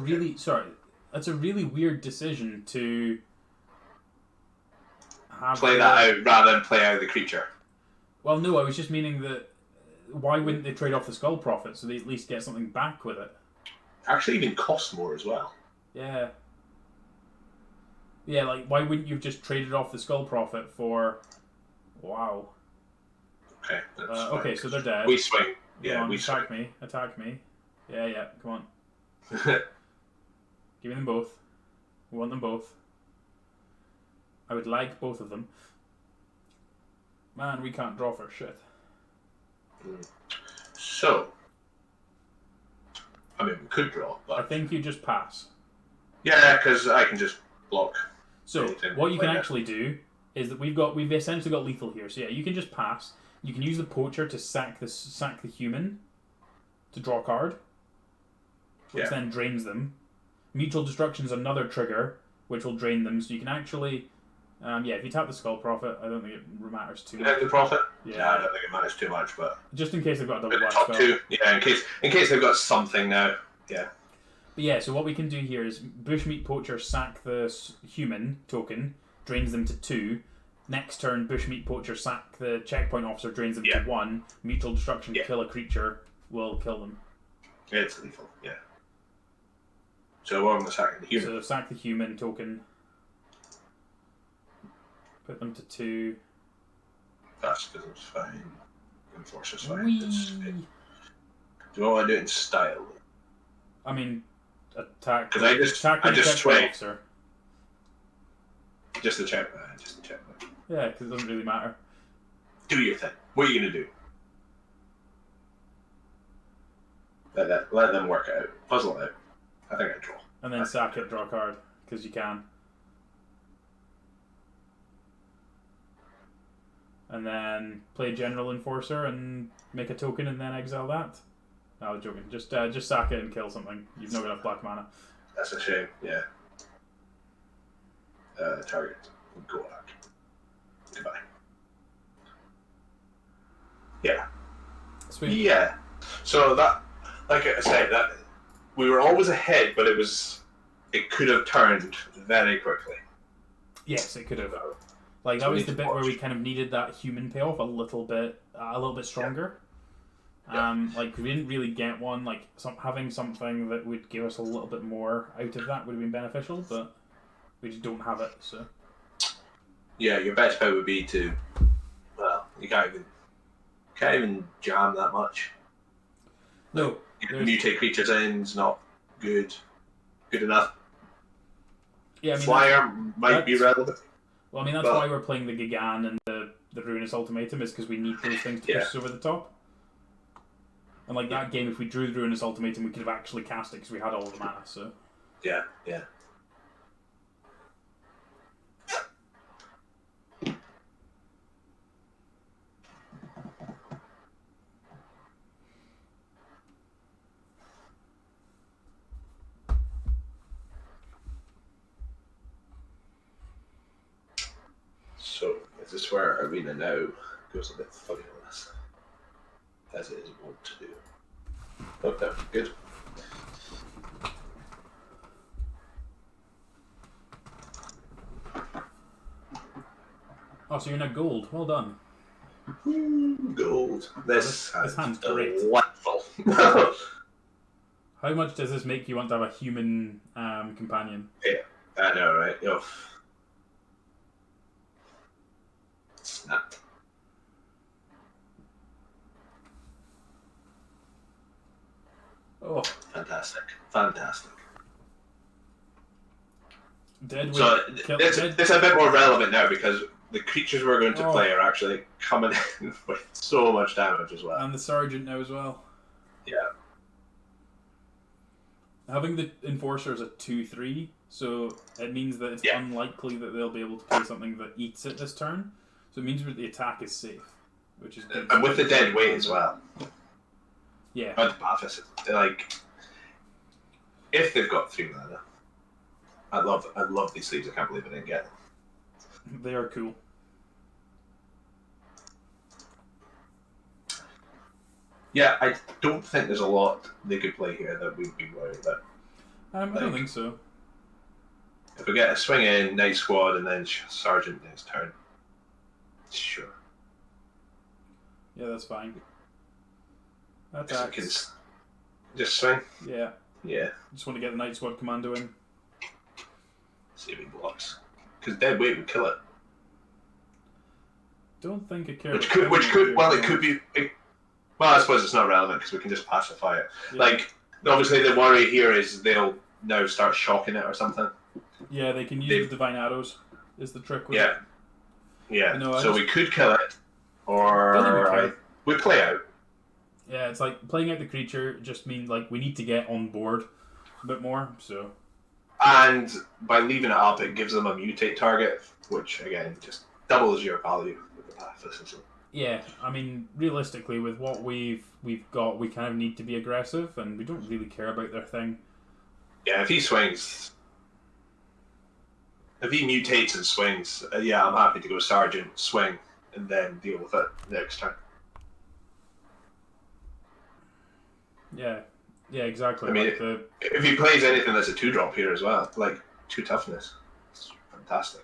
[SPEAKER 2] really weird decision to have...
[SPEAKER 1] Play that out rather than play out the creature.
[SPEAKER 2] Well, no, I was just meaning that why wouldn't they trade off the Skull Prophet so they at least get something back with it?
[SPEAKER 1] Actually, even costs more as well.
[SPEAKER 2] Yeah. Yeah, like, why wouldn't you have just traded off the Skull Prophet for... Wow.
[SPEAKER 1] Okay, that's
[SPEAKER 2] okay, so they're dead.
[SPEAKER 1] We swing. Yeah,
[SPEAKER 2] on,
[SPEAKER 1] we
[SPEAKER 2] attack
[SPEAKER 1] swing.
[SPEAKER 2] me. Attack me. Yeah, come on. Give me them both. We want them both. I would like both of them. Man, we can't draw for shit.
[SPEAKER 1] So, I mean, we could draw, but...
[SPEAKER 2] I think you just pass.
[SPEAKER 1] Yeah, because I can just block.
[SPEAKER 2] So, what you can actually do is that we've essentially got lethal here. So yeah, you can just pass. You can use the poacher to sack the human to draw a card, which then drains them. Mutual Destruction is another trigger, which will drain them. So you can actually... if you tap the Skull Prophet, I don't think it matters too much.
[SPEAKER 1] The Prophet?
[SPEAKER 2] Yeah,
[SPEAKER 1] I don't think it matters too much, but...
[SPEAKER 2] Just in case they've got a double black
[SPEAKER 1] top
[SPEAKER 2] spell.
[SPEAKER 1] 2, in case they've got something now, yeah.
[SPEAKER 2] But yeah, so what we can do here is Bushmeat Poacher sack the human token, drains them to 2. Next turn, Bushmeat Poacher sack the checkpoint officer, drains them to 1. Mutual Destruction, kill a creature, will kill them.
[SPEAKER 1] It's lethal, yeah. So what am I sacking? The human?
[SPEAKER 2] So sack the human token. Put them to 2.
[SPEAKER 1] Fast because it's fine. Enforcer's fine.
[SPEAKER 2] Whee!
[SPEAKER 1] Do I want to do it in style?
[SPEAKER 2] I mean, attack.
[SPEAKER 1] Because I just swing.
[SPEAKER 2] Officer.
[SPEAKER 1] Just the check. Just the check.
[SPEAKER 2] Yeah, because it doesn't really matter.
[SPEAKER 1] Do your thing. What are you gonna do? Let them work it out. Puzzle it out. I think I draw.
[SPEAKER 2] And then sack it, draw a card, because you can. And then play General Enforcer and make a token and then exile that. No, I'm joking. Just sack it and kill something. You've not got enough black mana.
[SPEAKER 1] That's a shame, yeah. Target. Go back. Goodbye. Yeah.
[SPEAKER 2] Sweet.
[SPEAKER 1] Yeah. So that, like I said, that we were always ahead, but it could have turned very quickly.
[SPEAKER 2] Yes, it could have. Like that was the bit where we kind of needed that human payoff a little bit stronger. Yeah. Like we didn't really get one. Like having something that would give us a little bit more out of that would have been beneficial, but we just don't have it. So
[SPEAKER 1] yeah, your best bet would be to, well, you can't even jam that much.
[SPEAKER 2] No,
[SPEAKER 1] mutate creatures in is not good enough.
[SPEAKER 2] Yeah, I mean,
[SPEAKER 1] Flyer might be relevant.
[SPEAKER 2] Well, I mean that's why we're playing the Gigan and the Ruinous Ultimatum is because we need those things to push us over the top. And like that game, if we drew the Ruinous Ultimatum, we could have actually cast it because we had all the mana. So
[SPEAKER 1] yeah. So, is this where Arena now goes a bit funny on this? As it is wont to do. Oh, no, good.
[SPEAKER 2] Oh, so you're now gold. Well done.
[SPEAKER 1] Gold. This
[SPEAKER 2] hand's great.
[SPEAKER 1] delightful.
[SPEAKER 2] How much does this make you want to have a human companion?
[SPEAKER 1] Yeah, I know, right? Yo. Snap.
[SPEAKER 2] Oh,
[SPEAKER 1] Fantastic. Fantastic.
[SPEAKER 2] Dead weight.
[SPEAKER 1] So it's a bit more relevant now because the creatures we're going to play are actually coming in with so much damage as well.
[SPEAKER 2] And the Sergeant now as well.
[SPEAKER 1] Yeah.
[SPEAKER 2] Having the Enforcer is a 2/3, so it means that it's unlikely that they'll be able to play something that eats it this turn. So it means that the attack is safe, which is good.
[SPEAKER 1] And with the dead weight as well.
[SPEAKER 2] Yeah.
[SPEAKER 1] And Pathos, like, if they've got 3 mana, I love these sleeves. I can't believe I didn't get them.
[SPEAKER 2] They are cool.
[SPEAKER 1] Yeah, I don't think there's a lot they could play here that we'd be worried about.
[SPEAKER 2] I don't think so.
[SPEAKER 1] If we get a swing in, Night Squad, and then Sergeant next turn, sure.
[SPEAKER 2] Yeah, that's fine.
[SPEAKER 1] Just swing?
[SPEAKER 2] Yeah.
[SPEAKER 1] Yeah.
[SPEAKER 2] Just want to get the Night Squad commando in.
[SPEAKER 1] See if he blocks. Because dead weight would kill it.
[SPEAKER 2] Don't think it
[SPEAKER 1] Which could, it could be. Well, I suppose it's not relevant because we can just pacify it. Yeah. Like, obviously the worry here is they'll now start shocking it or something.
[SPEAKER 2] Yeah, they can use Divine Arrows, is the trick with
[SPEAKER 1] it. Yeah. So we could kill it, or we play out.
[SPEAKER 2] Yeah, it's like playing out the creature just means like we need to get on board a bit more, so.
[SPEAKER 1] And by leaving it up, it gives them a mutate target, which again just doubles your value with the Pathos.
[SPEAKER 2] Yeah, I mean, realistically, with what we've got, we kind of need to be aggressive, and we don't really care about their thing.
[SPEAKER 1] Yeah, if he swings, if he mutates and swings, I'm happy to go Sergeant, swing, and then deal with it next turn.
[SPEAKER 2] Yeah, exactly.
[SPEAKER 1] I mean, if he plays anything that's a 2-drop here as well, like 2 toughness, it's fantastic.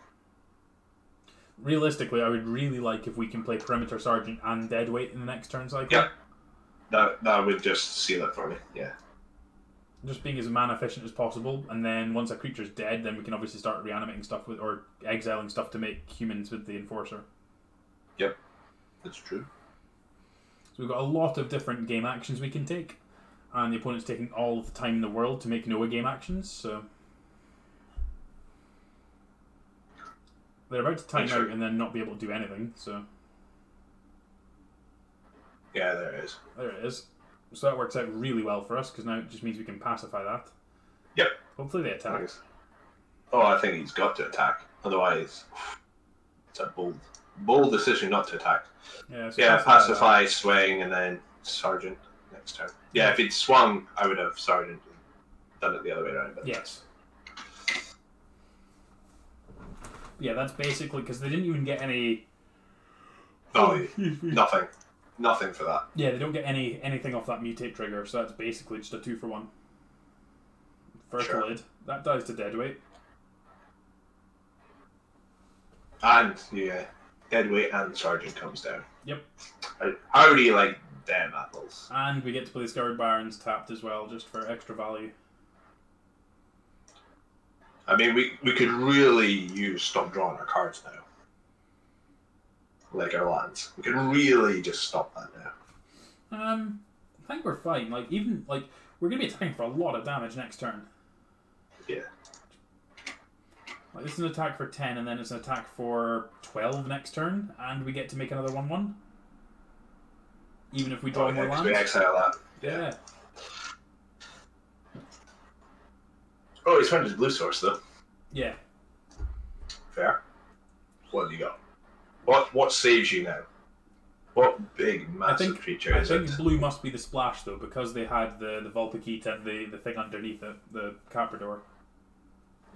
[SPEAKER 2] Realistically, I would really like if we can play Perimeter Sergeant and Deadweight in the next turn cycle.
[SPEAKER 1] Yeah, that would just seal it for me, yeah.
[SPEAKER 2] Just being as mana efficient as possible, and then once a creature's dead, then we can obviously start reanimating stuff with, or exiling stuff to make humans with the Enforcer.
[SPEAKER 1] Yep, that's true.
[SPEAKER 2] So we've got a lot of different game actions we can take, and the opponent's taking all of the time in the world to make no game actions, so... They're about to time out and then not be able to do anything, so...
[SPEAKER 1] Yeah, there it is.
[SPEAKER 2] There it is. So that works out really well for us, because now it just means we can pacify that.
[SPEAKER 1] Yep.
[SPEAKER 2] Hopefully they attack.
[SPEAKER 1] Nice. Oh, I think he's got to attack. Otherwise, it's a bold decision not to attack.
[SPEAKER 2] Yeah, so
[SPEAKER 1] pacify, swing, and then Sergeant next turn. Yeah, if he'd swung, I would have Sergeant done it the other way around. But...
[SPEAKER 2] Yes. Yeah, that's basically because they didn't even get any.
[SPEAKER 1] No, nothing for that.
[SPEAKER 2] Yeah, they don't get anything off that mutate trigger, so that's basically just a 2-for-1. Fertilid. That dies to Deadweight.
[SPEAKER 1] And Deadweight and Sergeant comes down.
[SPEAKER 2] Yep.
[SPEAKER 1] How do you like them apples?
[SPEAKER 2] And we get to play Scoured Barons tapped as well, just for extra value.
[SPEAKER 1] I mean, we could really stop drawing our cards now. Like our lands. We could really just stop that now.
[SPEAKER 2] I think we're fine. Like, even, like, we're going to be attacking for a lot of damage next turn.
[SPEAKER 1] Yeah.
[SPEAKER 2] Like, this is an attack for 10, and then it's an attack for 12 next turn, and we get to make another 1/1. Even if we draw more lands.
[SPEAKER 1] We exile that.
[SPEAKER 2] Yeah.
[SPEAKER 1] Oh, he's found his blue source, though.
[SPEAKER 2] Yeah.
[SPEAKER 1] Fair. What have you got? What saves you now? What big, massive creature is it?
[SPEAKER 2] I think blue must be the splash, though, because they had the Vulpikeet and the thing underneath it, the Caprador.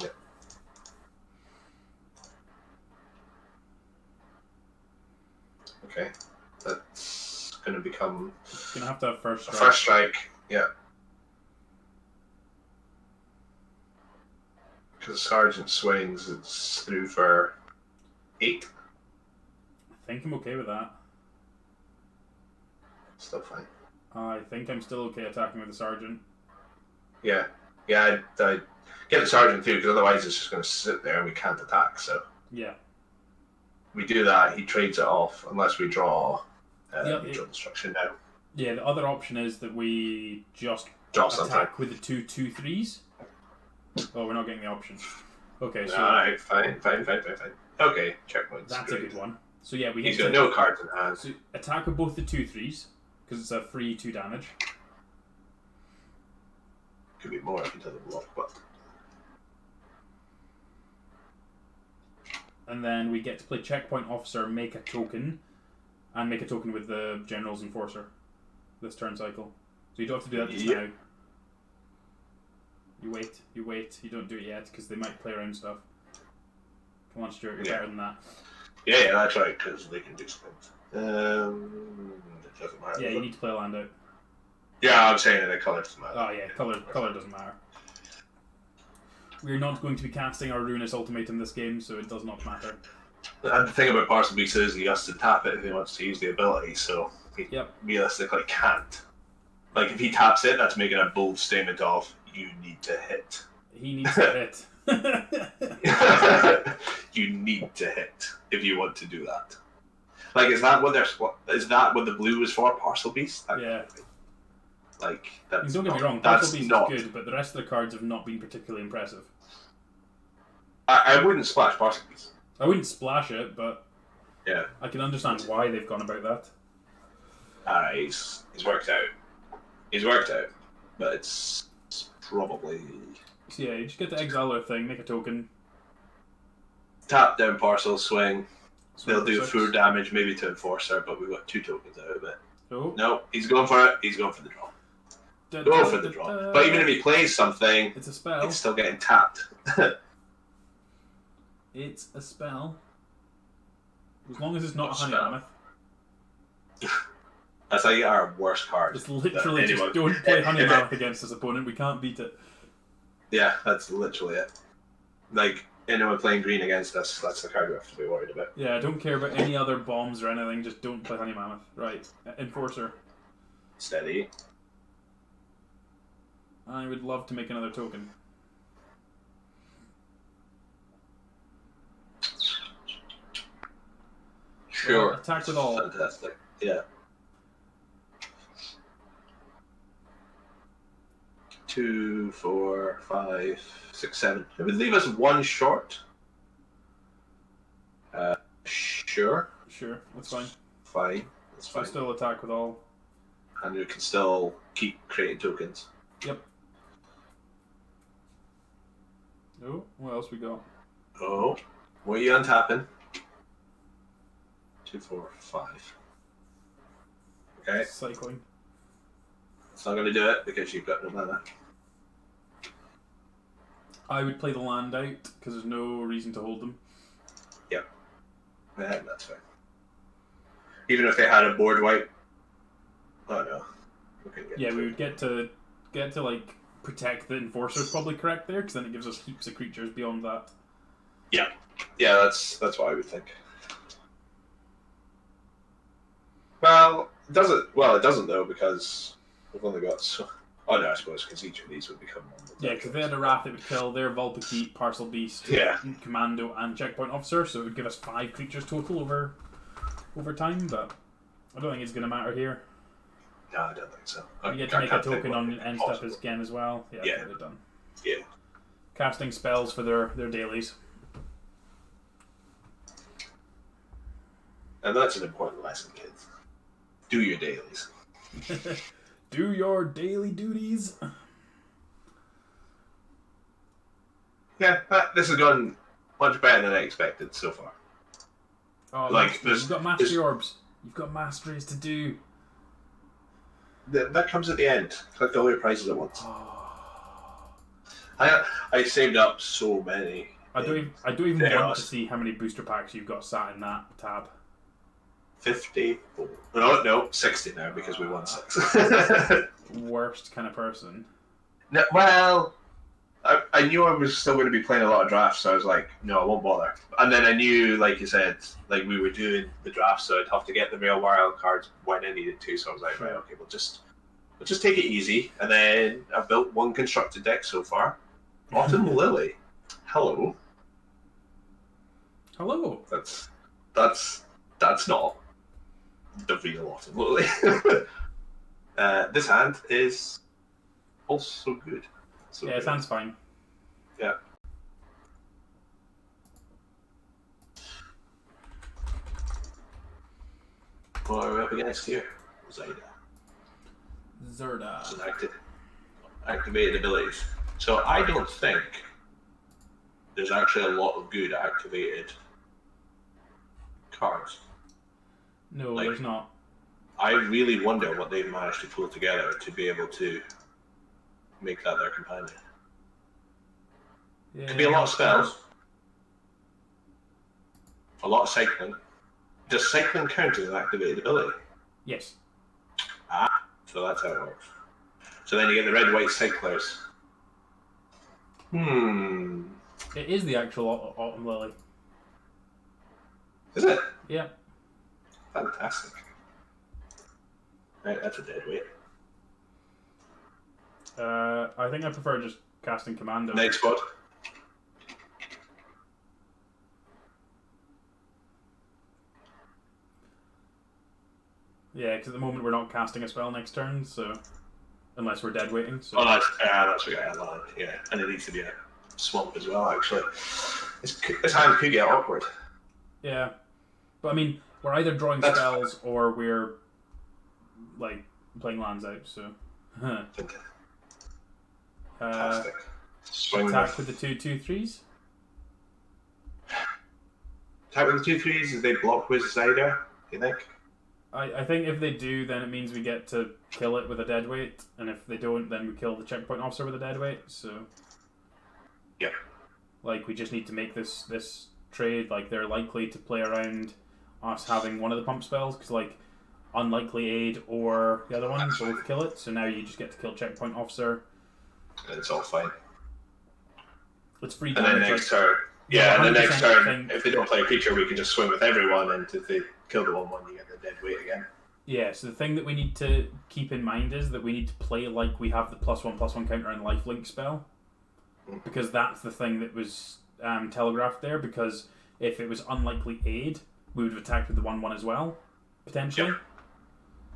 [SPEAKER 1] Yeah. Okay. That's going to become
[SPEAKER 2] Gonna have to have first strike.
[SPEAKER 1] first strike. Yeah. Because Sergeant swings, it's through for 8.
[SPEAKER 2] I think I'm okay with that.
[SPEAKER 1] Still fine.
[SPEAKER 2] I think I'm still okay attacking with the sergeant.
[SPEAKER 1] Yeah. Yeah, I get the sergeant through, because otherwise it's just going to sit there and we can't attack, so.
[SPEAKER 2] Yeah.
[SPEAKER 1] We do that, he trades it off, unless we draw
[SPEAKER 2] Yep,
[SPEAKER 1] neutral destruction now.
[SPEAKER 2] Yeah, the other option is that we just
[SPEAKER 1] Draw
[SPEAKER 2] attack
[SPEAKER 1] something.
[SPEAKER 2] with the 2/2/3s. Oh, we're not getting the option. Okay, so
[SPEAKER 1] Alright, fine. Okay, checkpoints.
[SPEAKER 2] that's
[SPEAKER 1] great.
[SPEAKER 2] a good one. So yeah, we
[SPEAKER 1] He's
[SPEAKER 2] get
[SPEAKER 1] got
[SPEAKER 2] to
[SPEAKER 1] no cards in hand.
[SPEAKER 2] so attack with both the 2/3s, because it's a free 2 damage.
[SPEAKER 1] Could be more if he doesn't block, but.
[SPEAKER 2] And then we get to play checkpoint officer, make a token, and make a token with the general's enforcer this turn cycle. So you don't have to do that just now. You wait, you don't do it yet because they might play around stuff. Come on, Stuart, you're better than that.
[SPEAKER 1] Yeah, that's right, because they can do things. It doesn't matter.
[SPEAKER 2] Yeah, you need to play a land out.
[SPEAKER 1] Yeah, I'm saying that the colour doesn't matter.
[SPEAKER 2] Oh yeah, color doesn't matter. We're not going to be casting our Ruinous Ultimatum this game, so it does not matter.
[SPEAKER 1] And the thing about Parcel Beast is he has to tap it if he wants to use the ability, so he realistically can't. Like, if he taps it, that's making a bold statement of, you need to hit.
[SPEAKER 2] He needs to hit.
[SPEAKER 1] You need to hit if you want to do that. Like, is that what the blue is for, Parcel Beast?
[SPEAKER 2] Yeah.
[SPEAKER 1] Like, that's
[SPEAKER 2] Don't get me wrong, Parcel Beast is good, but the rest of the cards have not been particularly impressive.
[SPEAKER 1] I wouldn't splash Parcel Beast.
[SPEAKER 2] I wouldn't splash it, but
[SPEAKER 1] yeah,
[SPEAKER 2] I can understand why they've gone about that.
[SPEAKER 1] He's worked out. He's worked out, but it's probably.
[SPEAKER 2] So yeah, you just get to exile their thing, make a token.
[SPEAKER 1] Tap down Parcel, swing. They'll do
[SPEAKER 2] 6.
[SPEAKER 1] 4 damage, maybe to Enforcer, but we've got 2 tokens out of it.
[SPEAKER 2] Oh.
[SPEAKER 1] No, he's going for it. He's going for the draw. Go for the draw. But even if he plays something,
[SPEAKER 2] it's a spell.
[SPEAKER 1] It's still getting tapped.
[SPEAKER 2] It's a spell. As long as it's not a honey
[SPEAKER 1] spell.
[SPEAKER 2] mammoth.
[SPEAKER 1] That's like our worst card.
[SPEAKER 2] It's literally just don't play honey mammoth against his opponent. We can't beat it.
[SPEAKER 1] Yeah, that's literally it. Like, anyone playing green against us, that's the card we have to be worried about.
[SPEAKER 2] Yeah, I don't care about any other bombs or anything, just don't play honey mammoth. Right, Enforcer.
[SPEAKER 1] Steady.
[SPEAKER 2] I would love to make another token.
[SPEAKER 1] Sure.
[SPEAKER 2] Attack with all.
[SPEAKER 1] Fantastic. Yeah. 2, 4, 5, 6, 7. It would leave us 1 short. Sure.
[SPEAKER 2] Sure, that's fine.
[SPEAKER 1] Fine. That's
[SPEAKER 2] So
[SPEAKER 1] fine.
[SPEAKER 2] still attack with all.
[SPEAKER 1] And we can still keep creating tokens.
[SPEAKER 2] Yep. Oh, what else we got?
[SPEAKER 1] Oh, what are you untapping? 2, 4, 5. Okay,
[SPEAKER 2] Cycling.
[SPEAKER 1] it's not going to do it because you've got no mana.
[SPEAKER 2] I would play the land out because there's no reason to hold them.
[SPEAKER 1] Yep. Yeah, that's fine. Even if they had a board wipe. Oh no.
[SPEAKER 2] Yeah, we would get to like protect the enforcer's probably correct there because then it gives us heaps of creatures beyond that.
[SPEAKER 1] Yeah. Yeah, that's what I would think. Well, it doesn't though because we've only got so. Oh no, I suppose because each of these would become one.
[SPEAKER 2] Yeah, because they had a Wrath that would kill their Vulpikeet, Parcel Beast, Commando, and Checkpoint Officer, so it would give us 5 creatures total over time, but I don't think it's going to matter here.
[SPEAKER 1] No, I don't think so.
[SPEAKER 2] You get to make a token on end step again as well. Yeah, they're done.
[SPEAKER 1] Yeah.
[SPEAKER 2] Casting spells for their dailies.
[SPEAKER 1] And that's an important lesson, kids. Do your dailies.
[SPEAKER 2] Do your daily duties.
[SPEAKER 1] Yeah, this has gone much better than I expected so far.
[SPEAKER 2] Oh,
[SPEAKER 1] like
[SPEAKER 2] you've got mastery orbs. You've got masteries to do.
[SPEAKER 1] That comes at the end. Collect all your prizes at once.
[SPEAKER 2] Oh.
[SPEAKER 1] I saved up so many.
[SPEAKER 2] I don't even want to see how many booster packs you've got sat in that tab.
[SPEAKER 1] 54. No, 60 now because we won 6.
[SPEAKER 2] Worst kind of person.
[SPEAKER 1] No, well, I knew I was still going to be playing a lot of drafts, so I was like, no, I won't bother. And then I knew, like you said, like we were doing the draft, so I'd have to get the real wild cards when I needed to. So I was like, right, okay, we'll just take it easy. And then I've built one constructed deck so far. Autumn Lily. Hello.
[SPEAKER 2] Hello.
[SPEAKER 1] That's not the real Autumn Lily. This hand is also good. So
[SPEAKER 2] yeah, it sounds fine.
[SPEAKER 1] Yeah. What are we up against here?
[SPEAKER 2] Zerda.
[SPEAKER 1] So activated abilities. So I don't think there's actually a lot of good activated cards.
[SPEAKER 2] No, there's not.
[SPEAKER 1] I really wonder what they've managed to pull together to be able to make that their companion.
[SPEAKER 2] Yeah,
[SPEAKER 1] Could be a lot of spells, a lot of cycling. Does cycling count as an activated ability?
[SPEAKER 2] Yes.
[SPEAKER 1] So that's how it works. So then you get the red-white cyclers.
[SPEAKER 2] It is the actual Autumn Lily.
[SPEAKER 1] Is it?
[SPEAKER 2] Yeah.
[SPEAKER 1] Fantastic. Right, that's a dead weight.
[SPEAKER 2] I think I prefer just casting Commando.
[SPEAKER 1] Next spot.
[SPEAKER 2] Yeah, because at the moment we're not casting a spell next turn, so unless we're dead waiting. So.
[SPEAKER 1] Oh, that's what I had land. Yeah, and it needs to be a swamp as well. Actually, this hand could get awkward.
[SPEAKER 2] Yeah, but I mean, we're either drawing spells or we're like playing lands out. So.
[SPEAKER 1] Fantastic. Swing
[SPEAKER 2] attack with the 2/2/3s.
[SPEAKER 1] Attack with the 2/3s. Is they block with Zyder? Do you think?
[SPEAKER 2] I think if they do, then it means we get to kill it with a deadweight, and if they don't, then we kill the checkpoint officer with a deadweight. So,
[SPEAKER 1] yeah,
[SPEAKER 2] like we just need to make this trade. Like they're likely to play around us having one of the pump spells because like unlikely aid or the other one both kill it. So now you just get to kill checkpoint officer.
[SPEAKER 1] And it's all fine.
[SPEAKER 2] It's free
[SPEAKER 1] damage. And then next turn, and then next turn, if they don't play a creature, we can just swing with everyone, and if they kill the 1/1, you get the dead weight again.
[SPEAKER 2] Yeah, so the thing that we need to keep in mind is that we need to play like we have the +1/+1 counter and lifelink spell. Because that's the thing that was telegraphed there, because if it was unlikely aid, we would have attacked with the 1/1 as well, potentially.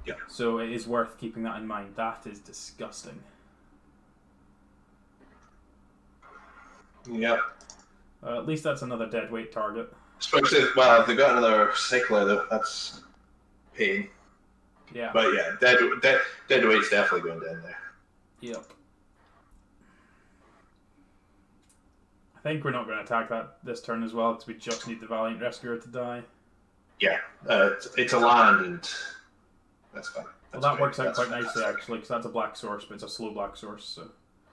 [SPEAKER 1] Yeah.
[SPEAKER 2] So it is worth keeping that in mind. That is disgusting.
[SPEAKER 1] Yep.
[SPEAKER 2] At least that's another deadweight target.
[SPEAKER 1] Especially, well, if they've got another cycler, though, that's pain.
[SPEAKER 2] Yeah.
[SPEAKER 1] But yeah, deadweight's definitely going down there.
[SPEAKER 2] Yep. I think we're not going to attack that this turn as well, because we just need the Valiant Rescuer to die.
[SPEAKER 1] Yeah, it's a land, and that's fine.
[SPEAKER 2] Well, that works out quite nicely, actually, because that's a black source, but it's a slow black source, so...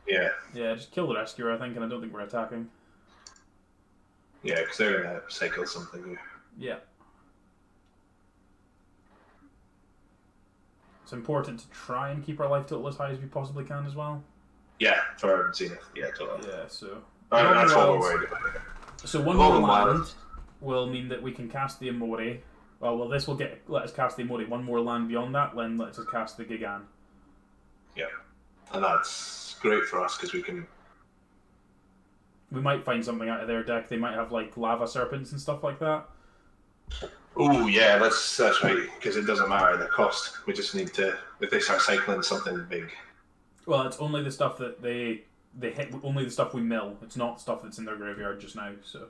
[SPEAKER 1] Yeah.
[SPEAKER 2] Yeah, just kill the Rescuer, I think, and I don't think we're attacking.
[SPEAKER 1] Yeah, because they're going to cycle something here.
[SPEAKER 2] Yeah. It's important to try and keep our life total as high as we possibly can as well.
[SPEAKER 1] Yeah, for Zenith. Yeah, totally.
[SPEAKER 2] Yeah, so...
[SPEAKER 1] that's what we're worried about.
[SPEAKER 2] So one more land will mean that we can cast the Amori. Well, this will let us cast the Amori. One more land beyond that, then lets us cast the Gigan.
[SPEAKER 1] Yeah. And that's great for us, because we can...
[SPEAKER 2] We might find something out of their deck. They might have, like, lava serpents and stuff like that.
[SPEAKER 1] Oh yeah, that's right, because it doesn't matter the cost. We just need to, if they start cycling something big.
[SPEAKER 2] Well, it's only the stuff that they hit, only the stuff we mill. It's not stuff that's in their graveyard just now, so...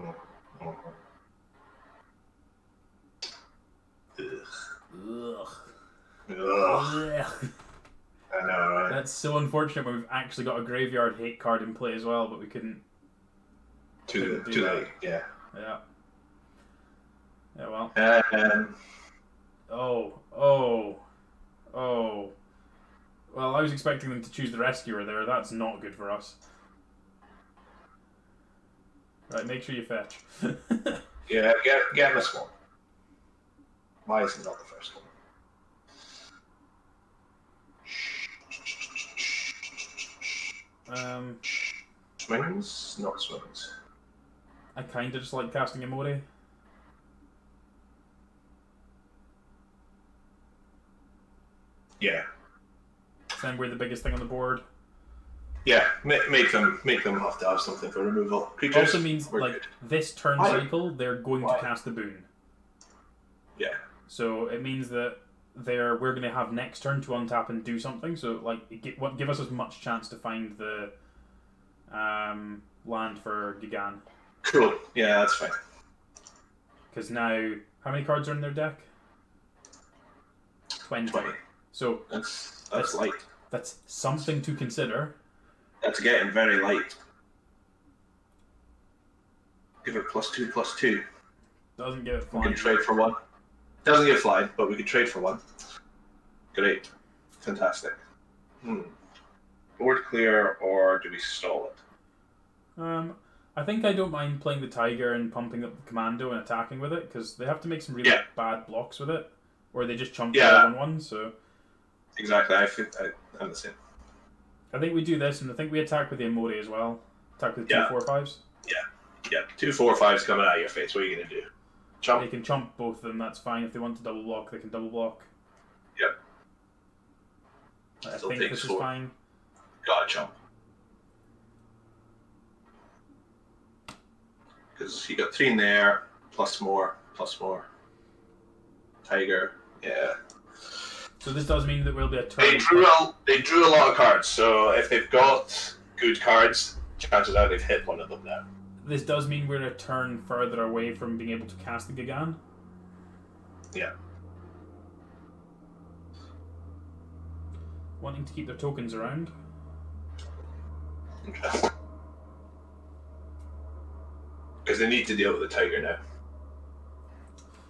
[SPEAKER 1] Oh.
[SPEAKER 2] Ugh.
[SPEAKER 1] Ugh. I know, right?
[SPEAKER 2] That's so unfortunate when we've actually got a graveyard hate card in play as well, but we couldn't...
[SPEAKER 1] Too late, yeah.
[SPEAKER 2] Yeah. Yeah, well. Well, I was expecting them to choose the Rescuer there. That's not good for us. Right, make sure you fetch.
[SPEAKER 1] Yeah, get him a swamp. Why is it not the first one? Swings? Not swings.
[SPEAKER 2] I kind of just like casting Ikoria.
[SPEAKER 1] Yeah.
[SPEAKER 2] Then we're the biggest thing on the board.
[SPEAKER 1] Yeah, make them have to have something for removal. Creatures.
[SPEAKER 2] Also means like
[SPEAKER 1] good.
[SPEAKER 2] this turn cycle, they're going to cast the boon.
[SPEAKER 1] Yeah.
[SPEAKER 2] So it means that we're going to have next turn to untap and do something. So like give us as much chance to find the land for Gigan.
[SPEAKER 1] Cool. Yeah, that's fine.
[SPEAKER 2] Because now, how many cards are in their deck? 20. So
[SPEAKER 1] that's light.
[SPEAKER 2] That's something to consider.
[SPEAKER 1] That's getting very light. Give it +2/+2.
[SPEAKER 2] Doesn't give it flying.
[SPEAKER 1] We can trade for one. Doesn't get flying, but we can trade for one. Great. Fantastic. Board clear, or do we stall it?
[SPEAKER 2] I think I don't mind playing the Tiger and pumping up the Commando and attacking with it, because they have to make some really bad blocks with it, or they just chump the 1/1, so...
[SPEAKER 1] Exactly, I'm the same.
[SPEAKER 2] I think we do this, and I think we attack with the Ikoria as well. Attack with 2/4/5s.
[SPEAKER 1] Yeah. 2/4/5s coming out of your face. What are you going to do? Chump?
[SPEAKER 2] They can chump both of them, that's fine. If they want to double block, they can double block.
[SPEAKER 1] Yep.
[SPEAKER 2] I think this is fine.
[SPEAKER 1] Gotta chump. Because you got 3 in there, plus more. Tiger, yeah.
[SPEAKER 2] So this does mean that we'll be a turn.
[SPEAKER 1] They drew a lot of cards, so if they've got good cards, chances are they've hit one of them now.
[SPEAKER 2] This does mean we're a turn further away from being able to cast the Gigan.
[SPEAKER 1] Yeah.
[SPEAKER 2] Wanting to keep their tokens around.
[SPEAKER 1] Interesting. Because they need to deal with the Tiger now.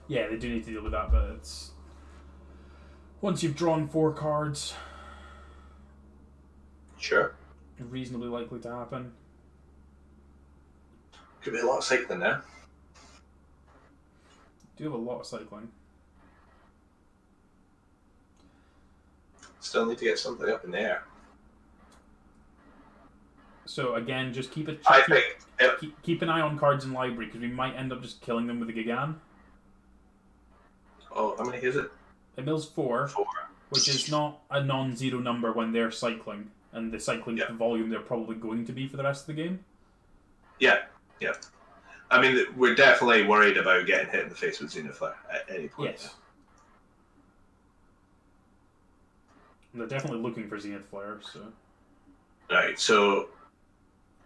[SPEAKER 2] Yeah, they do need to deal with that, but it's... Once you've drawn 4 cards...
[SPEAKER 1] Sure.
[SPEAKER 2] Reasonably likely to happen.
[SPEAKER 1] Could be a lot of cycling now.
[SPEAKER 2] Do have a lot of cycling.
[SPEAKER 1] Still need to get something up in the air.
[SPEAKER 2] So again, just keep it. Keep an eye on cards in library, because we might end up just killing them with a Gigan.
[SPEAKER 1] Oh, how many is it?
[SPEAKER 2] It mills 4.
[SPEAKER 1] 4.
[SPEAKER 2] Which is not a non-zero number when they're cycling, and the cycling is the volume they're probably going to be for the rest of the game.
[SPEAKER 1] Yeah. I mean, we're definitely worried about getting hit in the face with Xenoflare at any point.
[SPEAKER 2] Yes. They're definitely looking for Zenith Flare, so...
[SPEAKER 1] Right, so...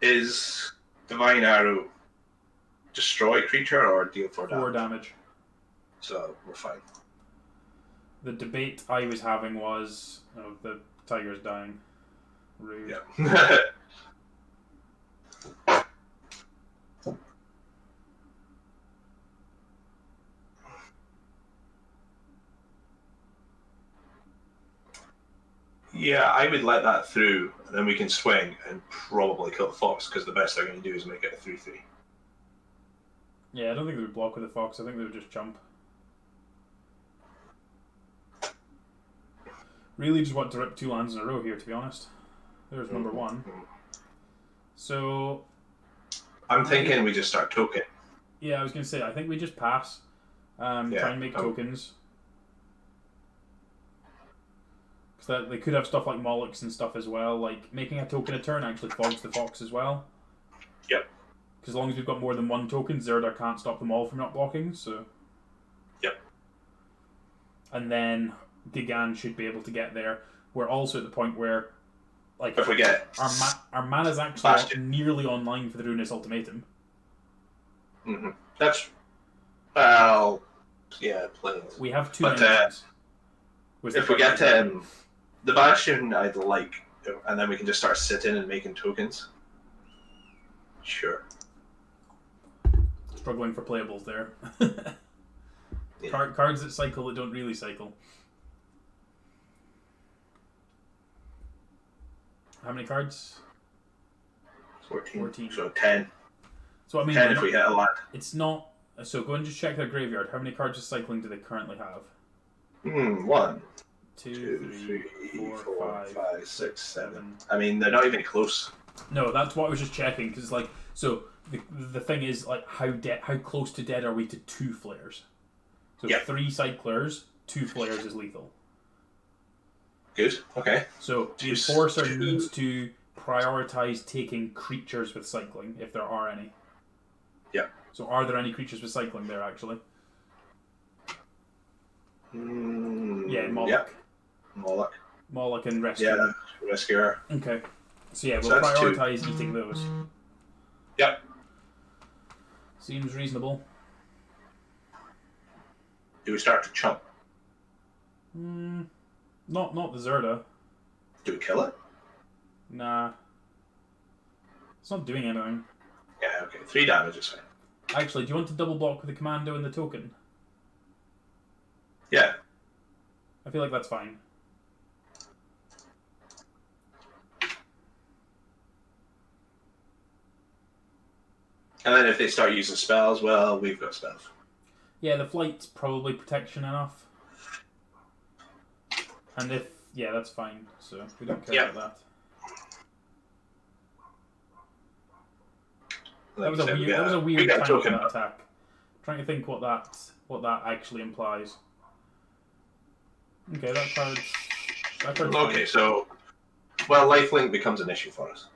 [SPEAKER 1] Is Divine Arrow destroy creature or deal 4 damage?
[SPEAKER 2] 4 damage.
[SPEAKER 1] So, we're fine.
[SPEAKER 2] The debate I was having was... Oh, the Tiger's dying. Rude.
[SPEAKER 1] Yeah. Yeah, I would let that through, and then we can swing and probably kill the fox, because the best they're going to do is make it a 3/3.
[SPEAKER 2] Yeah, I don't think they would block with the fox. I think they would just jump. Really just want to rip 2 lands in a row here, to be honest. There's number 1. So...
[SPEAKER 1] I'm thinking we just start token.
[SPEAKER 2] Yeah, I was going to say, I think we just pass. Try and make tokens. That they could have stuff like Molochs and stuff as well. Like making a token a turn actually fogs the fox as well.
[SPEAKER 1] Yep.
[SPEAKER 2] Because as long as we've got more than 1 token, Zerdar can't stop them all from not blocking. So.
[SPEAKER 1] Yep.
[SPEAKER 2] And then Gigan should be able to get there. We're also at the point where, like,
[SPEAKER 1] if we get
[SPEAKER 2] our mana's actually nearly online for the Ruinous Ultimatum.
[SPEAKER 1] Mm-hmm. That's well, yeah, planes.
[SPEAKER 2] We have 2 engines.
[SPEAKER 1] If we get the Bastion, I'd like, and then we can just start sitting and making tokens. Sure.
[SPEAKER 2] Struggling for playables there.
[SPEAKER 1] Yeah.
[SPEAKER 2] Cards that cycle that don't really cycle. How many cards?
[SPEAKER 1] 14. So 10.
[SPEAKER 2] So I mean,
[SPEAKER 1] 10 if we hit a land.
[SPEAKER 2] It's not So go and just check their graveyard. How many cards of cycling do they currently have?
[SPEAKER 1] 1,
[SPEAKER 2] 2, 3, 4, 5, 6, 7.
[SPEAKER 1] I mean, they're not even close.
[SPEAKER 2] No, that's what I was just checking because like so the thing is like how close to dead are we to 2 flares? So 3 cyclers, 2 flares is lethal.
[SPEAKER 1] Good. Okay.
[SPEAKER 2] So the enforcer needs to prioritize taking creatures with cycling if there are any.
[SPEAKER 1] Yeah.
[SPEAKER 2] So are there any creatures with cycling there actually? Yeah, Moloch.
[SPEAKER 1] Yep.
[SPEAKER 2] Moloch and Rescue.
[SPEAKER 1] Yeah, Rescuer.
[SPEAKER 2] Okay. So yeah, we'll prioritize eating those.
[SPEAKER 1] Yep.
[SPEAKER 2] Seems reasonable.
[SPEAKER 1] Do we start to chump?
[SPEAKER 2] Not the Zerda.
[SPEAKER 1] Do we kill it?
[SPEAKER 2] Nah. It's not doing anything.
[SPEAKER 1] Yeah, okay. 3 damage is fine.
[SPEAKER 2] Actually, do you want to double block with the commando and the token?
[SPEAKER 1] Yeah.
[SPEAKER 2] I feel like that's fine.
[SPEAKER 1] And then if they start using spells, well, we've got spells.
[SPEAKER 2] Yeah, the flight's probably protection enough. And if... Yeah, that's fine. So, we don't care about that.
[SPEAKER 1] Like
[SPEAKER 2] That was a weird time for that attack. I'm trying to think what that actually implies. Okay, that card's
[SPEAKER 1] okay,
[SPEAKER 2] fine.
[SPEAKER 1] so... Well, lifelink becomes an issue for us.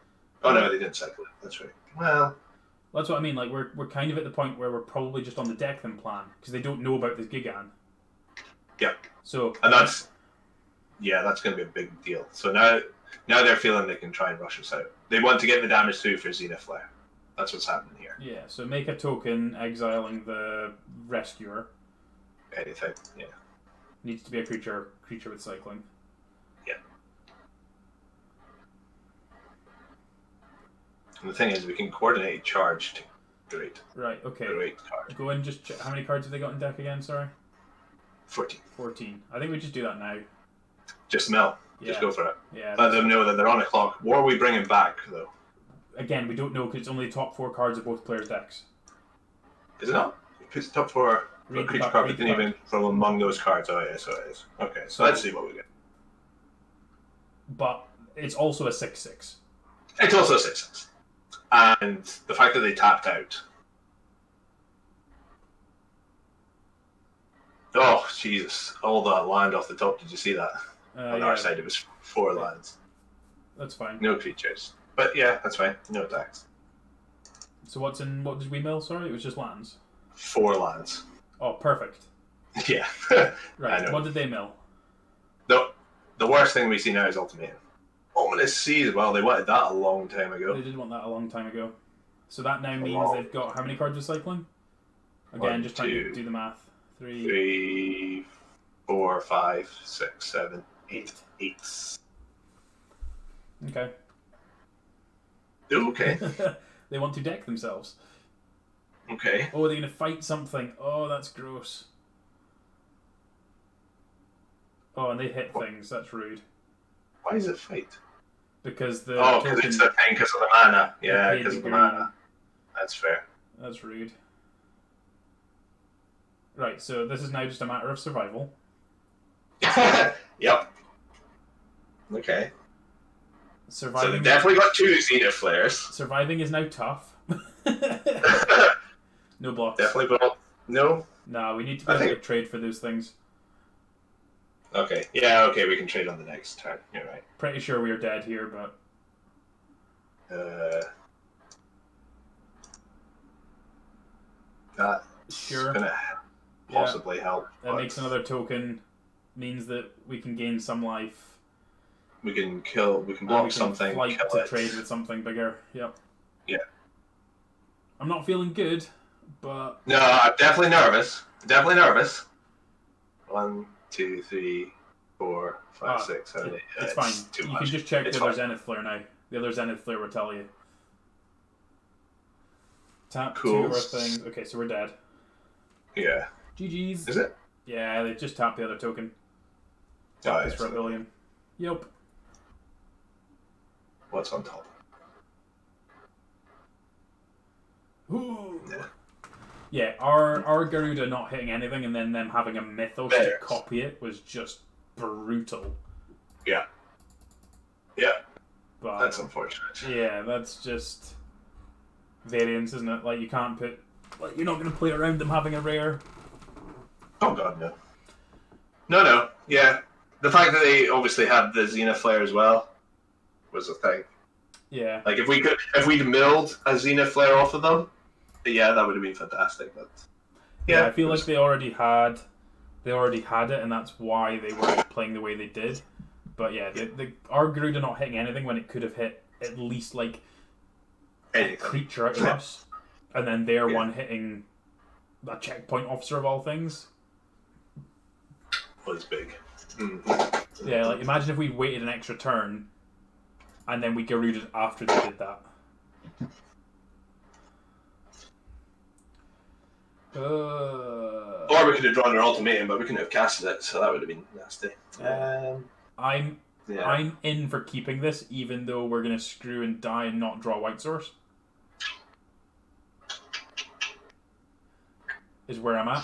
[SPEAKER 1] Oh, no, they didn't cycle it. That's right. Well...
[SPEAKER 2] That's what I mean, like, we're kind of at the point where we're probably just on the deck them plan, because they don't know about this Gigan.
[SPEAKER 1] Yeah.
[SPEAKER 2] So...
[SPEAKER 1] And that's... Yeah, that's going to be a big deal. So now they're feeling they can try and rush us out. They want to get the damage through for Zenith Flare. That's what's happening here.
[SPEAKER 2] Yeah, so make a token exiling the Rescuer.
[SPEAKER 1] Anything, yeah.
[SPEAKER 2] Needs to be a creature with cycling.
[SPEAKER 1] Yeah. And the thing is, we can coordinate charge to great.
[SPEAKER 2] Right, okay.
[SPEAKER 1] Great card.
[SPEAKER 2] Go and just check. How many cards have they got in deck again, sorry?
[SPEAKER 1] 14.
[SPEAKER 2] 14. I think we just do that now.
[SPEAKER 1] Just mill.
[SPEAKER 2] Yeah.
[SPEAKER 1] Just go for it.
[SPEAKER 2] Yeah.
[SPEAKER 1] Let them know that they're on a clock. What are we bringing back, though?
[SPEAKER 2] Again, we don't know because it's only the top 4 cards of both players' decks.
[SPEAKER 1] Is it not? It puts the top 4 creature card, but didn't even from among those cards. Oh, yeah, so it is. Okay, so let's see what we get.
[SPEAKER 2] But it's also a 6/6.
[SPEAKER 1] It's also a 6/6. And the fact that they tapped out. Oh, Jesus. All that land off the top, did you see that? On our side, it was 4 lands.
[SPEAKER 2] That's fine.
[SPEAKER 1] No creatures. But yeah, that's fine. No attacks.
[SPEAKER 2] So what did we mill? Sorry, it was just lands.
[SPEAKER 1] 4 lands.
[SPEAKER 2] Oh, perfect.
[SPEAKER 1] Yeah.
[SPEAKER 2] Right. What did they mill?
[SPEAKER 1] The worst thing we see now is Ultimatum. Ominous Sea as well. They wanted that a long time ago.
[SPEAKER 2] They did want that a long time ago. So that now means they've got how many cards of cycling? Again,
[SPEAKER 1] 1,
[SPEAKER 2] just trying to do the math.
[SPEAKER 1] 3, 4, 5, 6, 7, 8. 8.
[SPEAKER 2] Okay.
[SPEAKER 1] Okay.
[SPEAKER 2] They want to deck themselves.
[SPEAKER 1] Okay.
[SPEAKER 2] Oh, they're going to fight something. Oh, that's gross. Oh, and they hit things. That's rude.
[SPEAKER 1] Why is it fight?
[SPEAKER 2] Because the
[SPEAKER 1] because it's the thing, because of the mana. Yeah, because of the mana. That's fair.
[SPEAKER 2] That's rude. Right, so this is now just a matter of survival.
[SPEAKER 1] Yep. Okay.
[SPEAKER 2] Surviving.
[SPEAKER 1] So they definitely got 2 Zenith Flares.
[SPEAKER 2] Surviving is now tough. No blocks.
[SPEAKER 1] Definitely block. No?
[SPEAKER 2] Nah, we need to be able to trade for those things.
[SPEAKER 1] Okay. Yeah, okay, we can trade on the next turn. You're right.
[SPEAKER 2] Pretty sure we are dead here, but...
[SPEAKER 1] That's gonna possibly help.
[SPEAKER 2] That makes another token, means that we can gain some life.
[SPEAKER 1] We can block something,
[SPEAKER 2] flight
[SPEAKER 1] kill
[SPEAKER 2] to
[SPEAKER 1] it.
[SPEAKER 2] trade with something bigger. Yep.
[SPEAKER 1] Yeah.
[SPEAKER 2] I'm not feeling good, but...
[SPEAKER 1] No, I'm definitely nervous. 1, 2, 3, 4, 5, 6, 7, 8.
[SPEAKER 2] It's fine. You can just check the other Zenith Flare now. The other Zenith Flare will tell you. Tap 2 of our things. Okay, so we're dead.
[SPEAKER 1] Yeah.
[SPEAKER 2] GG's.
[SPEAKER 1] Is it?
[SPEAKER 2] Yeah, they just tapped the other token.
[SPEAKER 1] Oh,
[SPEAKER 2] this for a billion. Yep.
[SPEAKER 1] What's on top?
[SPEAKER 2] Ooh.
[SPEAKER 1] Yeah.
[SPEAKER 2] Yeah, our Garuda not hitting anything and then them having a Mythos to copy it was just brutal.
[SPEAKER 1] Yeah. Yeah.
[SPEAKER 2] But
[SPEAKER 1] That's unfortunate.
[SPEAKER 2] yeah, that's just variance, isn't it? Like, you can't put... Like, you're not going to play around them having a rare.
[SPEAKER 1] Oh god, no. No. Yeah. The fact that they obviously had the Xena Flare as well was a thing.
[SPEAKER 2] Yeah.
[SPEAKER 1] Like, if we'd milled a Xena Flare off of them, yeah, that would have been fantastic. But
[SPEAKER 2] yeah, I feel like they already had it, and that's why they were playing the way they did. But yeah, our Garuda not hitting anything when it could have hit at least like a creature out of us, and then their one hitting a checkpoint officer of all things
[SPEAKER 1] was big.
[SPEAKER 2] Yeah, like imagine if we waited an extra turn and then we Garuda'd after they did that.
[SPEAKER 1] Or we could have drawn our ultimatum, but we couldn't have casted it, so that would have been nasty.
[SPEAKER 2] I'm in for keeping this, even though we're gonna screw and die and not draw white source. Is where I'm at.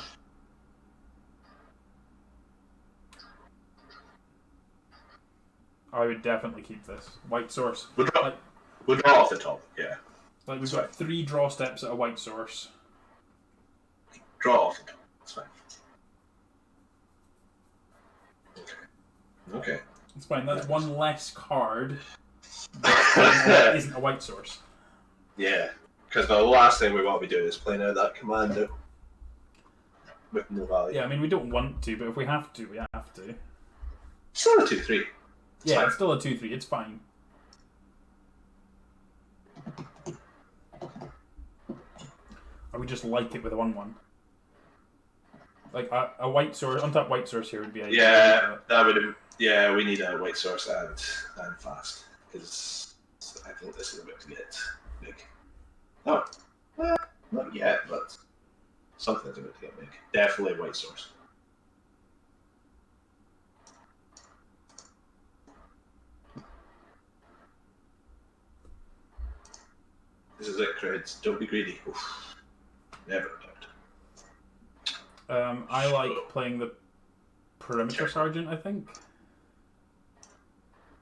[SPEAKER 2] I would definitely keep this. White source.
[SPEAKER 1] We'll draw off the top, yeah.
[SPEAKER 2] Like, we've got 3 draw steps at a white source.
[SPEAKER 1] Draw off the top. That's fine. Okay.
[SPEAKER 2] It's fine. That's one less card that isn't a white source.
[SPEAKER 1] Yeah. Because the last thing we want to be doing is playing out that commander with no value.
[SPEAKER 2] Yeah, I mean, we don't want to, but if we have to, we have to.
[SPEAKER 1] Still a 2-3.
[SPEAKER 2] Yeah, it's still a 2-3. It's fine. Or we just like it with a 1-1. Like a white source, untap white source here would be ideal.
[SPEAKER 1] Yeah, that would have. Yeah, we need a white source and fast, because I think this is about to get big. No, not yet, but something's about to get big. Definitely a white source. This is it, Creds. Don't be greedy. Oof. Never doubt.
[SPEAKER 2] I like playing the Perimeter Sergeant, I think.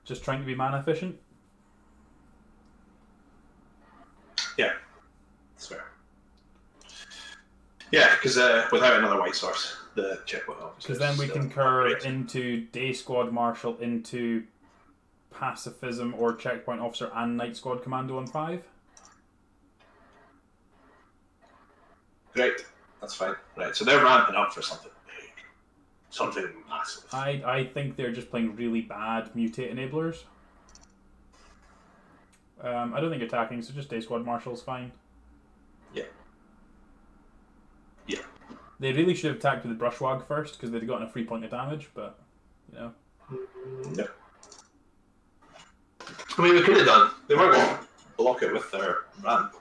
[SPEAKER 2] Just trying to be mana efficient.
[SPEAKER 1] Yeah, that's fair. Yeah, because without another white source, the checkpoint officer.
[SPEAKER 2] Because then we can curve into Day Squad Marshal into Pacifism or Checkpoint Officer and Night Squad Commando on 5.
[SPEAKER 1] Great, that's fine. Right, so they're ramping up for something big. Something massive.
[SPEAKER 2] I think they're just playing really bad Mutate Enablers. I don't think attacking, so just Day Squad Marshal's fine.
[SPEAKER 1] Yeah. Yeah.
[SPEAKER 2] They really should have attacked with the Brushwag first, because they'd gotten a free point of damage, but, you know.
[SPEAKER 1] No. I mean, we could have done. They weren't going to block it with their ramp.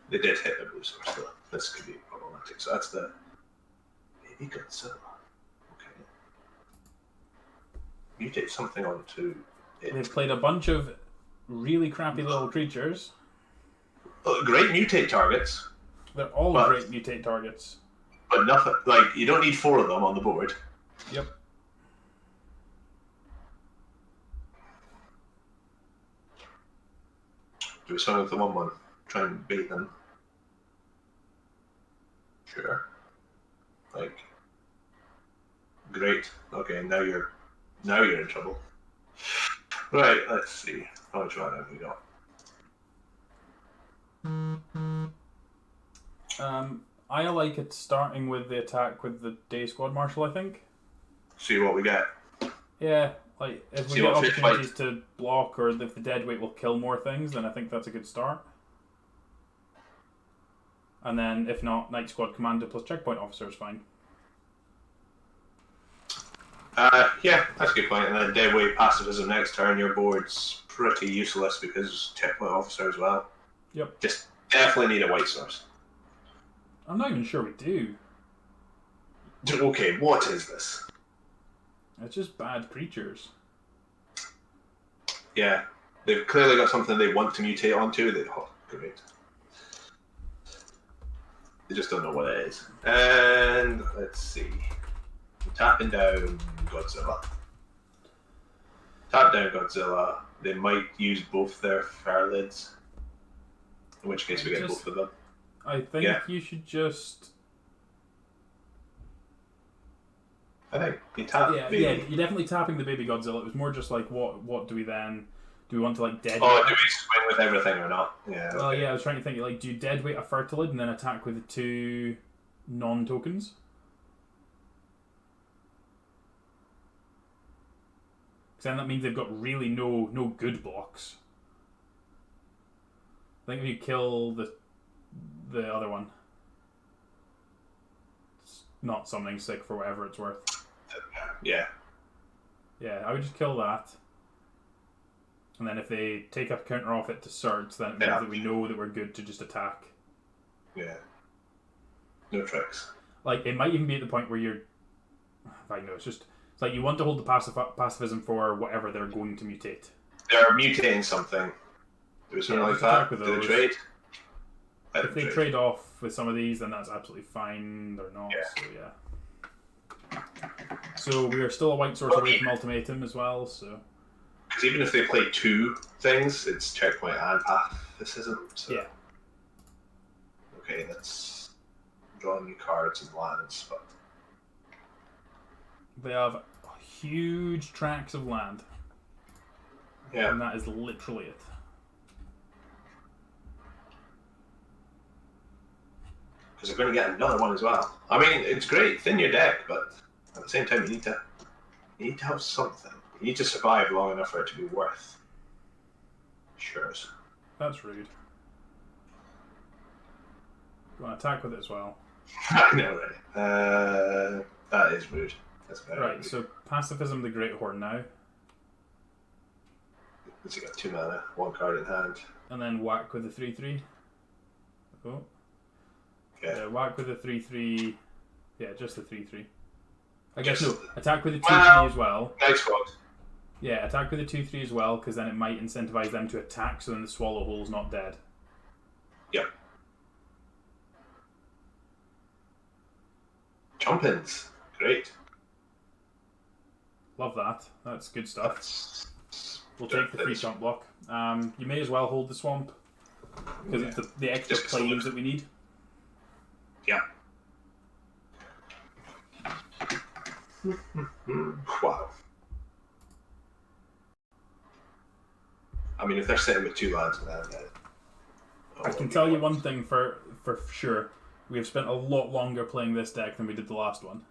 [SPEAKER 1] They did hit the blue source, though. This could be problematic. So that's the... Maybe Godzilla. Okay. Mutate something onto it.
[SPEAKER 2] They've played a bunch of really crappy little creatures.
[SPEAKER 1] Great mutate targets.
[SPEAKER 2] They're all great mutate targets.
[SPEAKER 1] But nothing... Like, you don't need 4 of them on the board.
[SPEAKER 2] Yep.
[SPEAKER 1] Do something with the 1-1. Try and bait them. Sure. Like, great. Okay, now you're in trouble. Right, let's see. How much mana have we got?
[SPEAKER 2] I like it starting with the attack with the Day Squad Marshal, I think.
[SPEAKER 1] See what we get.
[SPEAKER 2] Yeah, like, if we get opportunities to block or if the deadweight will kill more things, then I think that's a good start. And then, if not, Night Squad Commander plus Checkpoint Officer is fine.
[SPEAKER 1] Yeah, that's a good point. And then deadweight pacifism next turn, your board's pretty useless because Checkpoint Officer as well.
[SPEAKER 2] Yep.
[SPEAKER 1] Just definitely need a white source.
[SPEAKER 2] I'm not even sure we do.
[SPEAKER 1] Okay, what is this?
[SPEAKER 2] It's just bad creatures.
[SPEAKER 1] Yeah, they've clearly got something they want to mutate onto. Oh, great. They just don't know what it is. And let's see. Tapping down Godzilla. Tap down Godzilla. They might use both their fire lids. In which case we get both of them.
[SPEAKER 2] I think you should just...
[SPEAKER 1] I think you tap.
[SPEAKER 2] Yeah, you're definitely tapping the baby Godzilla. It was more just like, what do we then... Do we want to like dead?
[SPEAKER 1] Oh, do we swing with everything or not? Yeah. Okay.
[SPEAKER 2] Oh yeah, I was trying to think. Like, do you dead weight a Fertilid and then attack with the 2 non-tokens? Because then that means they've got really no good blocks. I think if you kill the other one, it's not summoning sick for whatever it's worth.
[SPEAKER 1] Yeah.
[SPEAKER 2] Yeah, I would just kill that. And then if they take a counter off it to surge, then it means that we know that we're good to just attack.
[SPEAKER 1] Yeah. No tricks.
[SPEAKER 2] Like, it might even be at the point where you're... I know, it's like you want to hold the pacifism for whatever they're going to mutate.
[SPEAKER 1] They're mutating something. Do something like that. Do they trade?
[SPEAKER 2] If they trade off with some of these, then that's absolutely fine. They're not, so yeah. So we are still a white source away from ultimatum as well, so...
[SPEAKER 1] Because even if they play 2 things, it's checkpoint and pacifism. So. Yeah. Okay, let's draw new cards and lands. But
[SPEAKER 2] they have huge tracts of land.
[SPEAKER 1] Yeah.
[SPEAKER 2] And that is literally it.
[SPEAKER 1] Because they're going to get another one as well. I mean, it's great, thin your deck, but at the same time, you need to have something. You need to survive long enough for it to be worth. Sure.
[SPEAKER 2] That's rude. You want to attack with it as well?
[SPEAKER 1] I know, right? That is rude. That's very
[SPEAKER 2] right,
[SPEAKER 1] rude.
[SPEAKER 2] so Pacifism the Great Horn now.
[SPEAKER 1] He's got 2 mana, 1 card in hand.
[SPEAKER 2] And then whack with the 3/3. Oh.
[SPEAKER 1] Okay.
[SPEAKER 2] Yeah, whack with the 3/3. Yeah, just the 3/3. I guess
[SPEAKER 1] Just,
[SPEAKER 2] no. Attack with the 2/3 as well.
[SPEAKER 1] Nice one.
[SPEAKER 2] Yeah, attack with the 2/3 as well, because then it might incentivize them to attack, so then the Swallow Hole's not dead.
[SPEAKER 1] Yep. Jump-ins. Great.
[SPEAKER 2] Love that. That's good stuff. We'll take the free jump block. You may as well hold the swamp, because it's the extra planes that we need.
[SPEAKER 1] Yeah. Wow. I mean, if they're sitting with 2 lands in hand,
[SPEAKER 2] I can tell you one thing for sure. We have spent a lot longer playing this deck than we did the last one.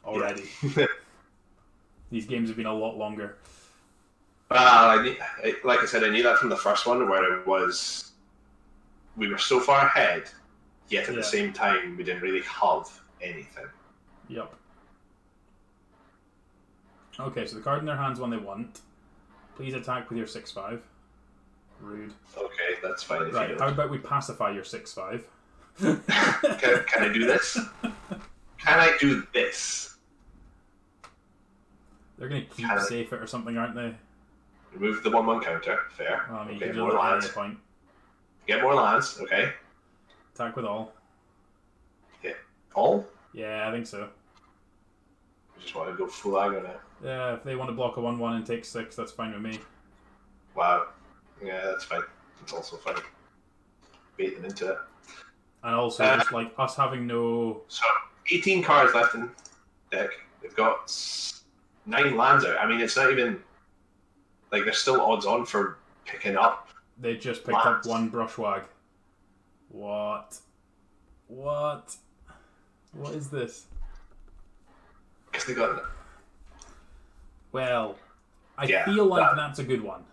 [SPEAKER 2] Already. Yeah. These games have been a lot longer.
[SPEAKER 1] Like I said, I knew that from the first one, where it was... We were so far ahead, yet at the same time, we didn't really have anything.
[SPEAKER 2] Yep. Okay, so the card in their hand's one they want. Please attack with your 6/5. Rude.
[SPEAKER 1] Okay, that's fine.
[SPEAKER 2] Right, how about we pacify your 6/5?
[SPEAKER 1] Can I do this? Can I do this?
[SPEAKER 2] They're going to keep safe it or something, aren't they?
[SPEAKER 1] Remove the 1/1 counter. Fair.
[SPEAKER 2] Well, I mean,
[SPEAKER 1] okay,
[SPEAKER 2] you can
[SPEAKER 1] more
[SPEAKER 2] do
[SPEAKER 1] lands.
[SPEAKER 2] point.
[SPEAKER 1] Get more lands. Okay.
[SPEAKER 2] Attack with all.
[SPEAKER 1] Yeah. All?
[SPEAKER 2] Yeah, I think so.
[SPEAKER 1] I just want to go full aggro now.
[SPEAKER 2] Yeah, if they want to block a 1/1 and take 6, that's fine with me.
[SPEAKER 1] Wow. Yeah, that's fine. It's also fine. Bait them into it.
[SPEAKER 2] And also, just like us having no...
[SPEAKER 1] So, 18 cards left in deck. They've got 9 lands out. I mean, it's not even... Like, they're still odds on for picking up.
[SPEAKER 2] They just picked up 1 Brushwag. What? What? What is this?
[SPEAKER 1] Because they got...
[SPEAKER 2] Well, I feel like that's a good one.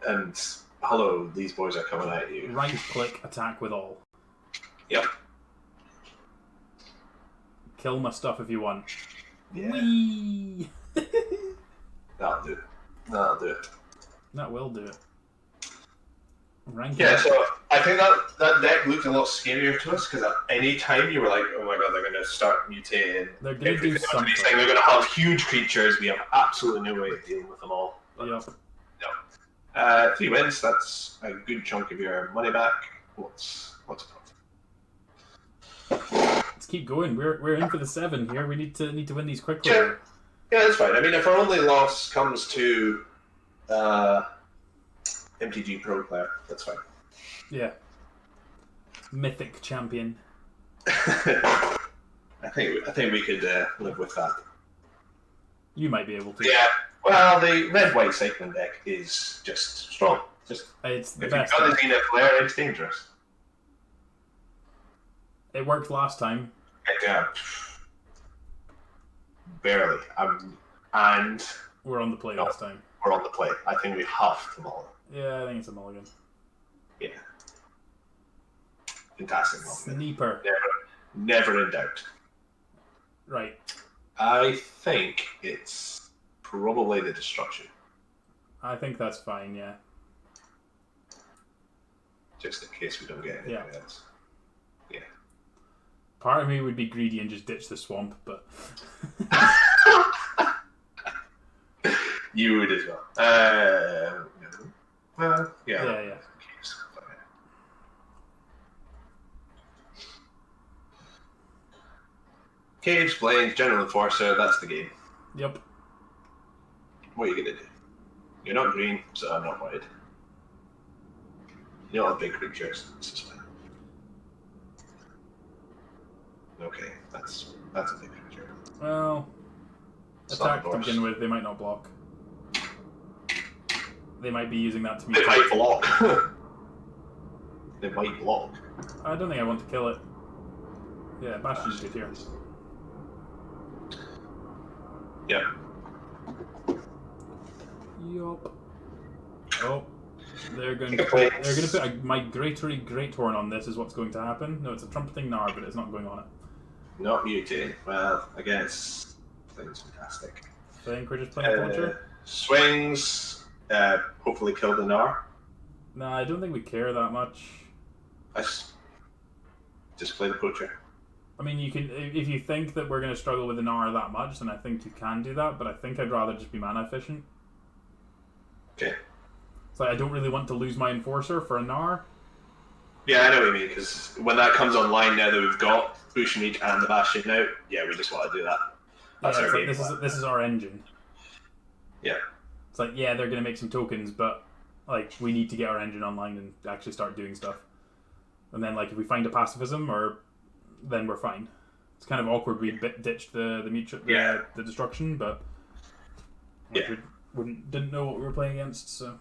[SPEAKER 1] And, hello, these boys are coming at you.
[SPEAKER 2] Right click, attack with all.
[SPEAKER 1] Yep.
[SPEAKER 2] Kill my stuff if you want.
[SPEAKER 1] Yeah.
[SPEAKER 2] Whee!
[SPEAKER 1] That'll do it. That'll do it.
[SPEAKER 2] That will do it. Rank
[SPEAKER 1] yeah, so I think that deck looked a lot scarier to us, because at any time you were like, oh my god, they're going to start mutating.
[SPEAKER 2] They're going to do something.
[SPEAKER 1] They're going to have huge creatures. We have absolutely no way of dealing with them all. But,
[SPEAKER 2] yep.
[SPEAKER 1] No. 3 wins, that's a good chunk of your money back. What's a
[SPEAKER 2] Let's keep going. We're in for the 7 here. We need to win these quickly.
[SPEAKER 1] Yeah, that's fine. I mean, if our only loss comes to MTG Pro player, that's fine.
[SPEAKER 2] Yeah. Mythic champion.
[SPEAKER 1] I think we could live with that.
[SPEAKER 2] You might be able to.
[SPEAKER 1] Yeah. Well, the red-white cycling deck is just strong.
[SPEAKER 2] It's the
[SPEAKER 1] if
[SPEAKER 2] best.
[SPEAKER 1] you've got a Zenith Lair, it's dangerous.
[SPEAKER 2] It worked last time.
[SPEAKER 1] Yeah. Barely. And
[SPEAKER 2] We're on the play this time.
[SPEAKER 1] we're on the play. I think we have to mulligan.
[SPEAKER 2] Yeah, I think it's a mulligan.
[SPEAKER 1] Yeah. Fantastic mulligan.
[SPEAKER 2] Sneaper.
[SPEAKER 1] Never in doubt.
[SPEAKER 2] Right.
[SPEAKER 1] I think it's probably the destruction.
[SPEAKER 2] I think that's fine, yeah.
[SPEAKER 1] Just in case we don't get anything else. Yeah.
[SPEAKER 2] Part of me would be greedy and just ditch the swamp, but...
[SPEAKER 1] You would as well. No.
[SPEAKER 2] Yeah.
[SPEAKER 1] Cage, Blaine, General Enforcer, that's the game.
[SPEAKER 2] Yep.
[SPEAKER 1] What are you going to do? You're not green, so I'm not worried. You don't have big creatures, this is fine. Okay, that's a big creature.
[SPEAKER 2] Well,
[SPEAKER 1] It's
[SPEAKER 2] attack
[SPEAKER 1] not
[SPEAKER 2] to
[SPEAKER 1] worse.
[SPEAKER 2] begin with, they might not block. They might be using that to
[SPEAKER 1] They
[SPEAKER 2] mutate.
[SPEAKER 1] might block. They might block.
[SPEAKER 2] I don't think I want to kill it. Yeah, Bastion's good here.
[SPEAKER 1] Yeah.
[SPEAKER 2] Yup. Oh, they're going to put a migratory great horn on this. Is what's going to happen? No, it's a trumpeting gnar, but it's not going on it.
[SPEAKER 1] Not mutate. Well, I guess things fantastic.
[SPEAKER 2] I think we're just playing Poacher.
[SPEAKER 1] Swings. Hopefully kill the Gnar.
[SPEAKER 2] No, I don't think we care that much.
[SPEAKER 1] Just play the Poacher.
[SPEAKER 2] I mean, you can if you think that we're going to struggle with the Gnar that much, then I think you can do that. But I think I'd rather just be mana efficient.
[SPEAKER 1] Okay.
[SPEAKER 2] It's like I don't really want to lose my Enforcer for a Gnar.
[SPEAKER 1] Yeah, I know what you mean, because when that comes online now that we've got Bushmeat and the Bastion out, yeah, we just want to do that. That's
[SPEAKER 2] Yeah,
[SPEAKER 1] our
[SPEAKER 2] it's
[SPEAKER 1] game
[SPEAKER 2] like, this is our engine.
[SPEAKER 1] Yeah.
[SPEAKER 2] It's like, yeah, they're going to make some tokens, but like we need to get our engine online and actually start doing stuff. And then like if we find a pacifism, then we're fine. It's kind of awkward we ditched the destruction, but like, we didn't know what we were playing against, so.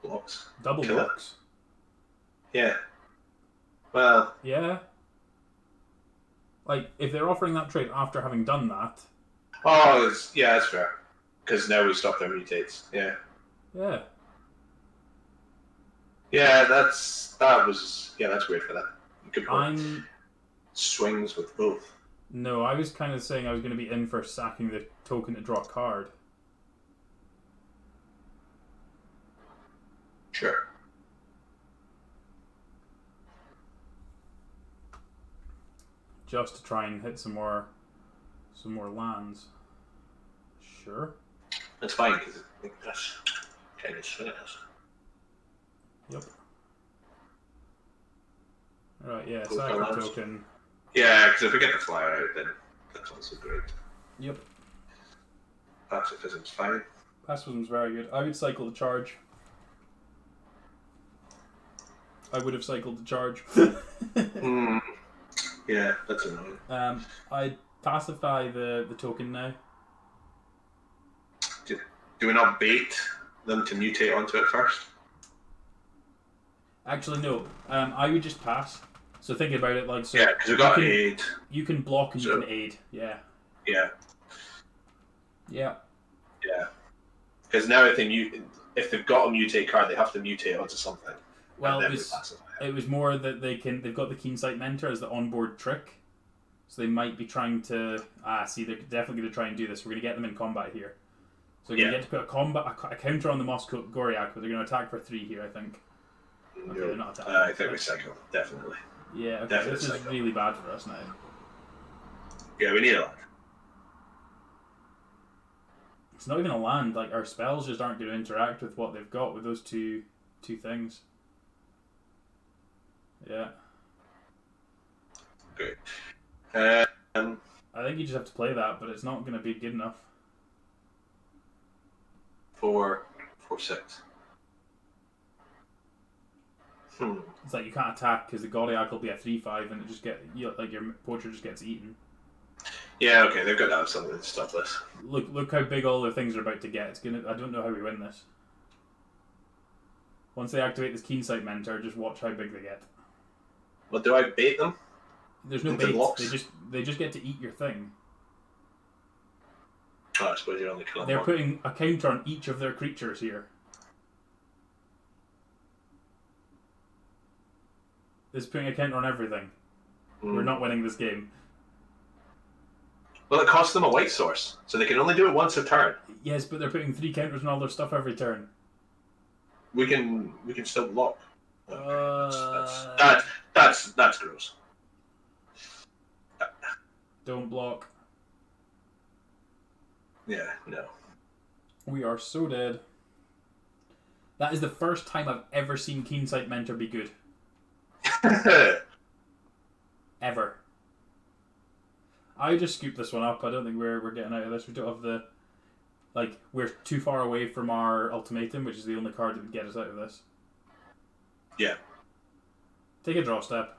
[SPEAKER 1] Blocks.
[SPEAKER 2] Double
[SPEAKER 1] Kill it.
[SPEAKER 2] blocks.
[SPEAKER 1] Yeah. Well.
[SPEAKER 2] Yeah. Like, if they're offering that trade after having done that...
[SPEAKER 1] Oh, that's fair. Because now we stop their mutates. Yeah.
[SPEAKER 2] Yeah.
[SPEAKER 1] Yeah, that's weird for that. Good point. Swings with both.
[SPEAKER 2] No, I was kind of saying I was going to be in for sacking the token to draw a card.
[SPEAKER 1] Sure.
[SPEAKER 2] Just to try and hit some more lands. Sure.
[SPEAKER 1] That's fine, because that's kind of swing us.
[SPEAKER 2] Yep. Right, yeah,
[SPEAKER 1] Go
[SPEAKER 2] sack
[SPEAKER 1] for
[SPEAKER 2] the
[SPEAKER 1] lands.
[SPEAKER 2] token.
[SPEAKER 1] Yeah, because if we get the flyer out, then that's also great.
[SPEAKER 2] Yep.
[SPEAKER 1] Pacifism's fine.
[SPEAKER 2] Pacifism's very good. I would cycle the charge. I would have cycled the charge.
[SPEAKER 1] Yeah, that's annoying.
[SPEAKER 2] I'd pacify the token now.
[SPEAKER 1] Do we not bait them to mutate onto it first?
[SPEAKER 2] Actually, no. I would just pass. So think about it like so.
[SPEAKER 1] Yeah, because we've got aid.
[SPEAKER 2] You can block and you can aid. Yeah.
[SPEAKER 1] Yeah.
[SPEAKER 2] Yeah.
[SPEAKER 1] Yeah. Because now if they've got a mutate card, they have to mutate onto something.
[SPEAKER 2] Well, it was more that they've got the Keen Sight Mentor as the onboard trick. So they might be trying to... see, they're definitely going to try and do this. We're going to get them in combat here. So we're going to get to put a counter on the Moss Goriak, but they're going to attack for 3 here, I think. Okay, they're not attacking.
[SPEAKER 1] I think we cycle, definitely.
[SPEAKER 2] Yeah, okay,
[SPEAKER 1] Definitely
[SPEAKER 2] this is
[SPEAKER 1] cycle.
[SPEAKER 2] really bad for us now.
[SPEAKER 1] Yeah, we need a land.
[SPEAKER 2] It's not even a land. Like, our spells just aren't going to interact with what they've got with those two 2 things. Yeah.
[SPEAKER 1] Great.
[SPEAKER 2] I think you just have to play that, but it's not going to be good enough.
[SPEAKER 1] 4, 4, 6.
[SPEAKER 2] It's like you can't attack because the Goliath will be a 3/5 and it just your poacher just gets eaten.
[SPEAKER 1] Yeah, okay, they've got to have something to stop this.
[SPEAKER 2] Look how big all their things are about to get. It's gonna. I don't know how we win this. Once they activate this Keensight Mentor, just watch how big they get.
[SPEAKER 1] Well, do I bait them?
[SPEAKER 2] There's no bait. They just get to eat your thing.
[SPEAKER 1] Oh, I suppose you're only killing
[SPEAKER 2] They're
[SPEAKER 1] one.
[SPEAKER 2] putting a counter on each of their creatures here. It's putting a counter on everything. We're not winning this game.
[SPEAKER 1] Well, it costs them a white source, so they can only do it once a turn.
[SPEAKER 2] Yes, but they're putting 3 counters on all their stuff every turn.
[SPEAKER 1] We can still block. That's gross.
[SPEAKER 2] Don't block.
[SPEAKER 1] Yeah, no.
[SPEAKER 2] We are so dead. That is the first time I've ever seen Keensight Mentor be good. Ever. I just scooped this one up. I don't think we're getting out of this. We don't have the... Like, we're too far away from our ultimatum, which is the only card that would get us out of this.
[SPEAKER 1] Yeah.
[SPEAKER 2] Take a draw step.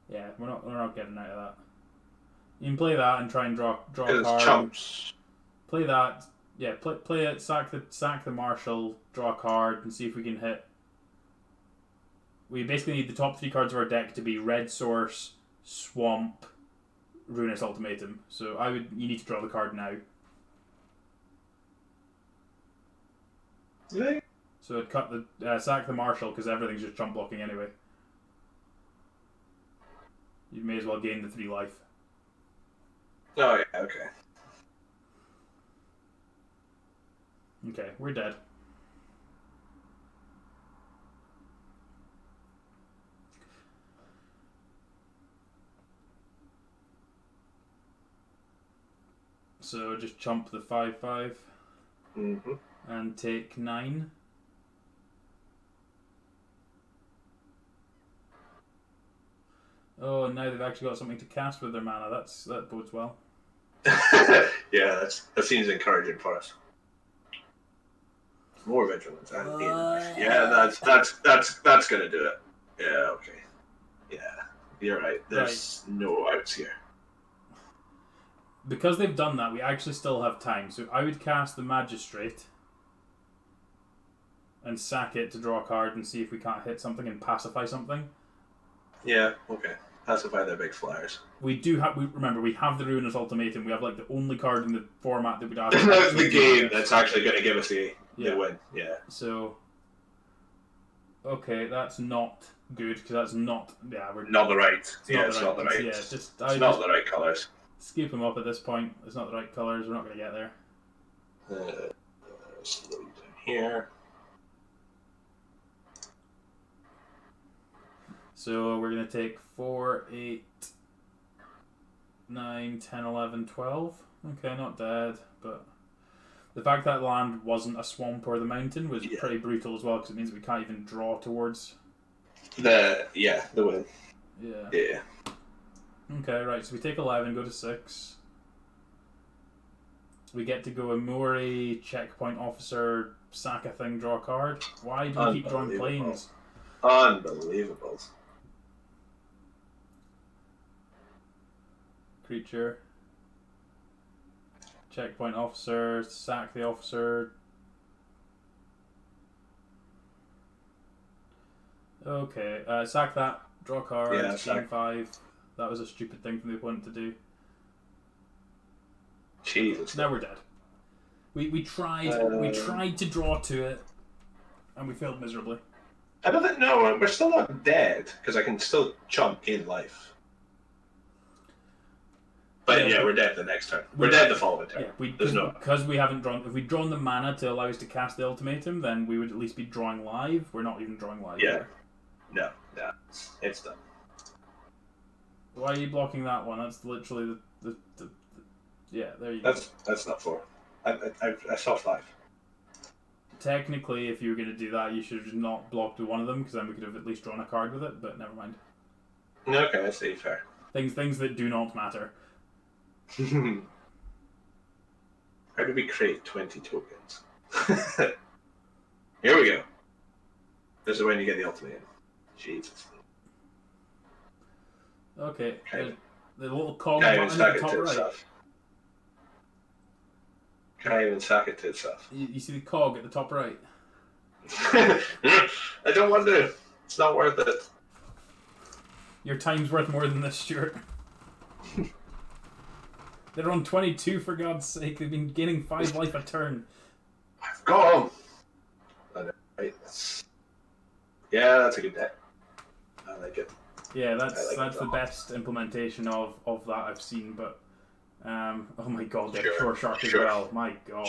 [SPEAKER 2] Yeah, we're not getting out of that. You can play that and try and draw a card.
[SPEAKER 1] Chumps.
[SPEAKER 2] Play that. Yeah, play it. Sack the marshal. Draw a card and see if we can hit. We basically need the top 3 cards of our deck to be Red Source, Swamp, Ruinous Ultimatum. So you need to draw the card now.
[SPEAKER 1] Really?
[SPEAKER 2] So I'd cut the sack the marshal because everything's just jump blocking anyway. You may as well gain the 3 life.
[SPEAKER 1] Oh yeah, okay.
[SPEAKER 2] Okay, we're dead. So just chump the 5/5 and take 9. Oh, now they've actually got something to cast with their mana. That bodes well.
[SPEAKER 1] Yeah, that seems encouraging for us. More vigilance. Yeah, that's gonna do it. Yeah, okay. Yeah, you're right. There's no outs here.
[SPEAKER 2] Because they've done that, we actually still have time. So I would cast the Magistrate and sack it to draw a card and see if we can't hit something and pacify something.
[SPEAKER 1] Yeah, okay. Pacify their big flyers.
[SPEAKER 2] We do have. Remember, we have the Ruinous Ultimatum. We have like the only card in the format that would
[SPEAKER 1] That's the game that's actually going to give us the win. Yeah.
[SPEAKER 2] So. Okay, that's not good because that's not. Yeah, we're
[SPEAKER 1] not the right.
[SPEAKER 2] It's
[SPEAKER 1] not the right.
[SPEAKER 2] Yeah, it's
[SPEAKER 1] not the right colours.
[SPEAKER 2] Scoop them up at this point. It's not the right colours. We're not going to get there.
[SPEAKER 1] Slow down here.
[SPEAKER 2] So we're going to take 4, 8, 9, 10, 11, 12. Okay, not dead, but the fact that land wasn't a swamp or the mountain was pretty brutal as well because it means we can't even draw towards
[SPEAKER 1] the win. Yeah.
[SPEAKER 2] Okay, right, so we take 11, go to 6. We get to go Amori, checkpoint officer, sack a thing, draw a card. Why do we keep drawing planes?
[SPEAKER 1] Unbelievable.
[SPEAKER 2] Creature. Checkpoint officer, sack the officer. Okay, sack that, draw a card, gain 5. That was a stupid thing from the opponent to do.
[SPEAKER 1] Jesus.
[SPEAKER 2] Now we're dead. We tried to draw to it, and we failed miserably.
[SPEAKER 1] I don't think, no, we're still not dead, because I can still chump in life. But yeah, we're dead the next turn. We're dead the following turn.
[SPEAKER 2] Yeah, because we haven't drawn. If we'd drawn the mana to allow us to cast the ultimatum, then we would at least be drawing live. We're not even drawing live.
[SPEAKER 1] Yeah. No, it's done.
[SPEAKER 2] Why are you blocking that one? That's literally the yeah. There you go.
[SPEAKER 1] That's not 4. I saw 5.
[SPEAKER 2] technically, if you were going to do that, you should have just not blocked with one of them, because then we could have at least drawn a card with it, but never mind.
[SPEAKER 1] Okay, I see, fair.
[SPEAKER 2] Things that do not matter.
[SPEAKER 1] How do we create 20 tokens? Here we go. This is when you get the ultimate in. Jesus.
[SPEAKER 2] Okay, the little cog
[SPEAKER 1] Can't
[SPEAKER 2] button
[SPEAKER 1] even
[SPEAKER 2] at
[SPEAKER 1] sack
[SPEAKER 2] the
[SPEAKER 1] it
[SPEAKER 2] top
[SPEAKER 1] to
[SPEAKER 2] right.
[SPEAKER 1] itself. Can't even sack it to itself.
[SPEAKER 2] You see the cog at the top right?
[SPEAKER 1] I don't want to. It's not worth it.
[SPEAKER 2] Your time's worth more than this, Stuart. They're on 22, for God's sake. They've been gaining 5 life a turn.
[SPEAKER 1] I've got them. Right. Yeah, that's a good deck. I like it.
[SPEAKER 2] Yeah, that's
[SPEAKER 1] it
[SPEAKER 2] the best implementation of that I've seen, but oh my god, they're Shore Shark as well. My god.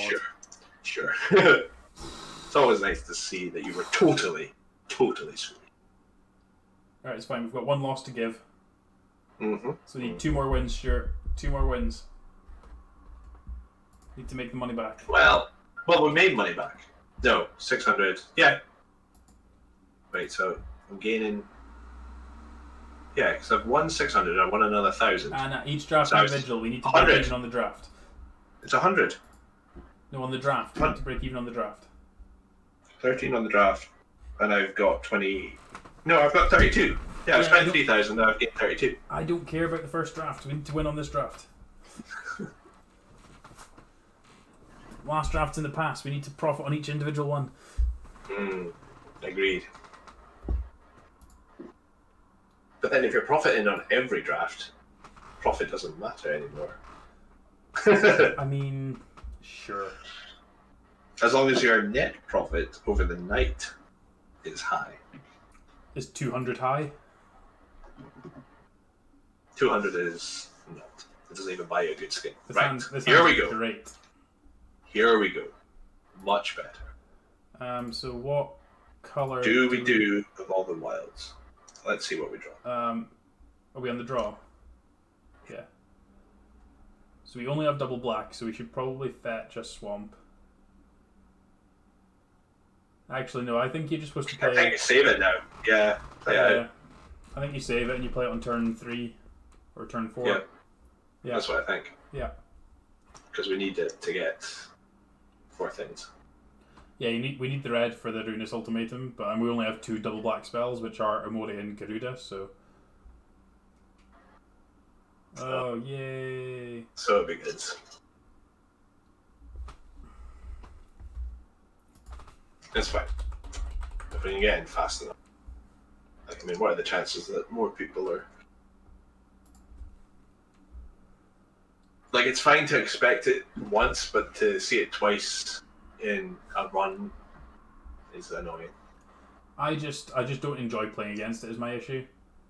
[SPEAKER 1] Sure. It's always nice to see that you were totally screwed.
[SPEAKER 2] Alright, it's fine. We've got 1 loss to give.
[SPEAKER 1] Mm-hmm.
[SPEAKER 2] So we need 2 more wins, Stuart. 2 more wins. Need to make the money back.
[SPEAKER 1] Well, we made money back. No, 600. Yeah. Wait, so I'm gaining. Yeah, because I've won 600. I won another 1,000.
[SPEAKER 2] And at each draft
[SPEAKER 1] So
[SPEAKER 2] individual, we need to break
[SPEAKER 1] 100.
[SPEAKER 2] even on the draft.
[SPEAKER 1] It's 100.
[SPEAKER 2] No, on the draft. We need to break even on the draft.
[SPEAKER 1] 13 on the draft, and I've got 20. No, I've got 32. Yeah, I spent 3,000. Now I've gained 32.
[SPEAKER 2] I don't care about the first draft. We need to win on this draft. Last draft's in the past. We need to profit on each individual one.
[SPEAKER 1] Agreed. But then if you're profiting on every draft, profit doesn't matter anymore.
[SPEAKER 2] I mean, sure.
[SPEAKER 1] As long as your net profit over the night is high.
[SPEAKER 2] Is 200 high?
[SPEAKER 1] 200 is not. It doesn't even buy you a good skin.
[SPEAKER 2] This
[SPEAKER 1] Here we go.
[SPEAKER 2] Great.
[SPEAKER 1] Here we go. Much better.
[SPEAKER 2] So what color
[SPEAKER 1] do we do with all the wilds? Let's see what we draw.
[SPEAKER 2] Are we on the draw? Yeah. So we only have double black, so we should probably fetch a swamp. Actually, no, I think you're just supposed to play.
[SPEAKER 1] I think you save it now. Yeah, play out.
[SPEAKER 2] I think you save it and you play it on turn 3 or turn 4.
[SPEAKER 1] Yeah. That's what I think.
[SPEAKER 2] Yeah.
[SPEAKER 1] Because we need it to get 4 things.
[SPEAKER 2] Yeah, we need the red for the Ruinous Ultimatum, but we only have 2 double black spells, which are Amori and Garuda, so... Oh, yay!
[SPEAKER 1] So it begins. It's fine. If we can get in fast enough. Like, I mean, what are the chances that more people are... Like, it's fine to expect it once, but to see it twice in a run is annoying.
[SPEAKER 2] I just don't enjoy playing against it is my issue,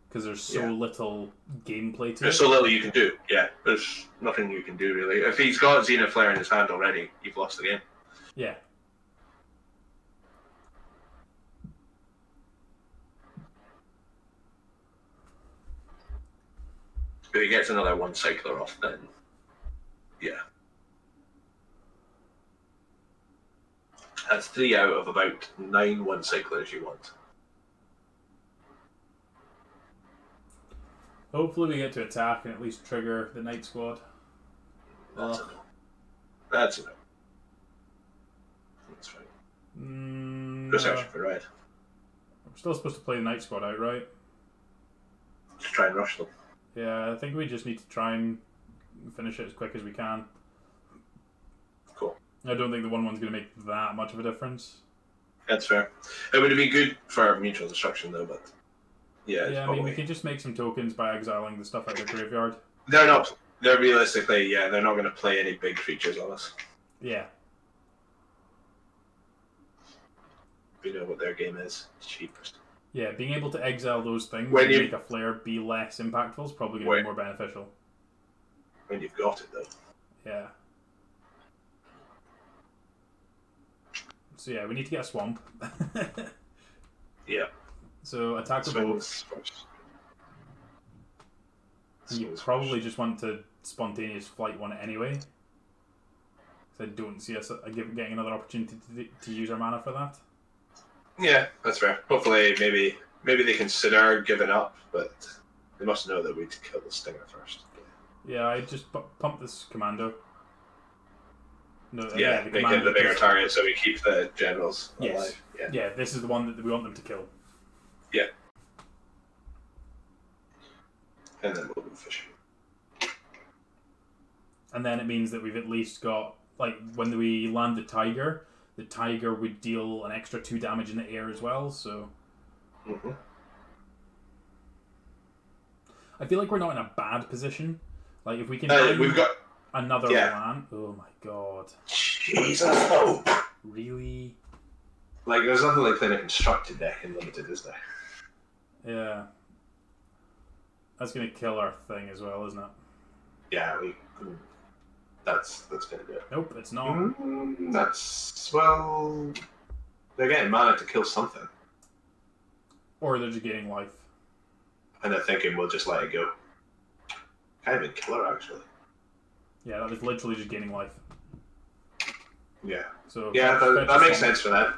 [SPEAKER 2] because there's so little gameplay to it.
[SPEAKER 1] There's so little you can do. Yeah, there's nothing you can do really. If he's got Xena Flare in his hand already, you've lost the game.
[SPEAKER 2] Yeah.
[SPEAKER 1] If he gets another 1 cycler off, then yeah. That's 3 out of about 9 1 cyclers you want.
[SPEAKER 2] Hopefully we get to attack and at least trigger the Night Squad.
[SPEAKER 1] That's enough. That's enough. That's fine. Go searching for red.
[SPEAKER 2] We're still supposed to play the Night Squad out, right?
[SPEAKER 1] Just try and rush them.
[SPEAKER 2] Yeah, I think we just need to try and finish it as quick as we can.
[SPEAKER 1] Cool.
[SPEAKER 2] I don't think the 1-1's going to make that much of a difference.
[SPEAKER 1] That's fair. It would be good for mutual destruction though, but yeah.
[SPEAKER 2] Yeah, I mean, we can just make some tokens by exiling the stuff out of the graveyard.
[SPEAKER 1] They're not. They're realistically, yeah, they're not going to play any big creatures on us.
[SPEAKER 2] Yeah.
[SPEAKER 1] We know what their game is. It's cheapest.
[SPEAKER 2] Yeah, being able to exile those things
[SPEAKER 1] When
[SPEAKER 2] and
[SPEAKER 1] you-
[SPEAKER 2] make a flare be less impactful is probably going to be more beneficial.
[SPEAKER 1] When you've got it though.
[SPEAKER 2] Yeah. So yeah, we need to get a swamp.
[SPEAKER 1] Yeah.
[SPEAKER 2] So attack the both. You probably just want to spontaneous flight one anyway. So I don't see us getting another opportunity to use our mana for that.
[SPEAKER 1] Yeah, that's fair. Hopefully, maybe they consider giving up, but they must know that we need to kill the Stinger first.
[SPEAKER 2] Yeah, I just pump this Commando. No,
[SPEAKER 1] Yeah,
[SPEAKER 2] the
[SPEAKER 1] make
[SPEAKER 2] Commando
[SPEAKER 1] him the bigger
[SPEAKER 2] is-
[SPEAKER 1] target so we keep the generals
[SPEAKER 2] Yes.
[SPEAKER 1] alive. Yeah.
[SPEAKER 2] Yeah, this is the one that we want them to kill.
[SPEAKER 1] Yeah. And then we'll go fishing.
[SPEAKER 2] And then it means that we've at least got, like, when we land the Tiger would deal an extra 2 damage in the air as well, so...
[SPEAKER 1] Mm-hmm.
[SPEAKER 2] I feel like we're not in a bad position. Like, if we can
[SPEAKER 1] We've got
[SPEAKER 2] another land... Oh my god.
[SPEAKER 1] Jesus. Oh.
[SPEAKER 2] Really?
[SPEAKER 1] Like, there's nothing like playing a constructed deck in Limited, is there?
[SPEAKER 2] Yeah. That's going to kill our thing as well, isn't it?
[SPEAKER 1] Yeah, that's gonna do it.
[SPEAKER 2] Nope, it's not.
[SPEAKER 1] Well, they're getting mana to kill something,
[SPEAKER 2] Or they're just gaining life.
[SPEAKER 1] and they're thinking we'll just let it go. Can't even kill her actually.
[SPEAKER 2] Yeah, that was literally just gaining life.
[SPEAKER 1] Yeah.
[SPEAKER 2] So
[SPEAKER 1] Yeah,
[SPEAKER 2] fetch
[SPEAKER 1] that makes
[SPEAKER 2] something.
[SPEAKER 1] sense for them.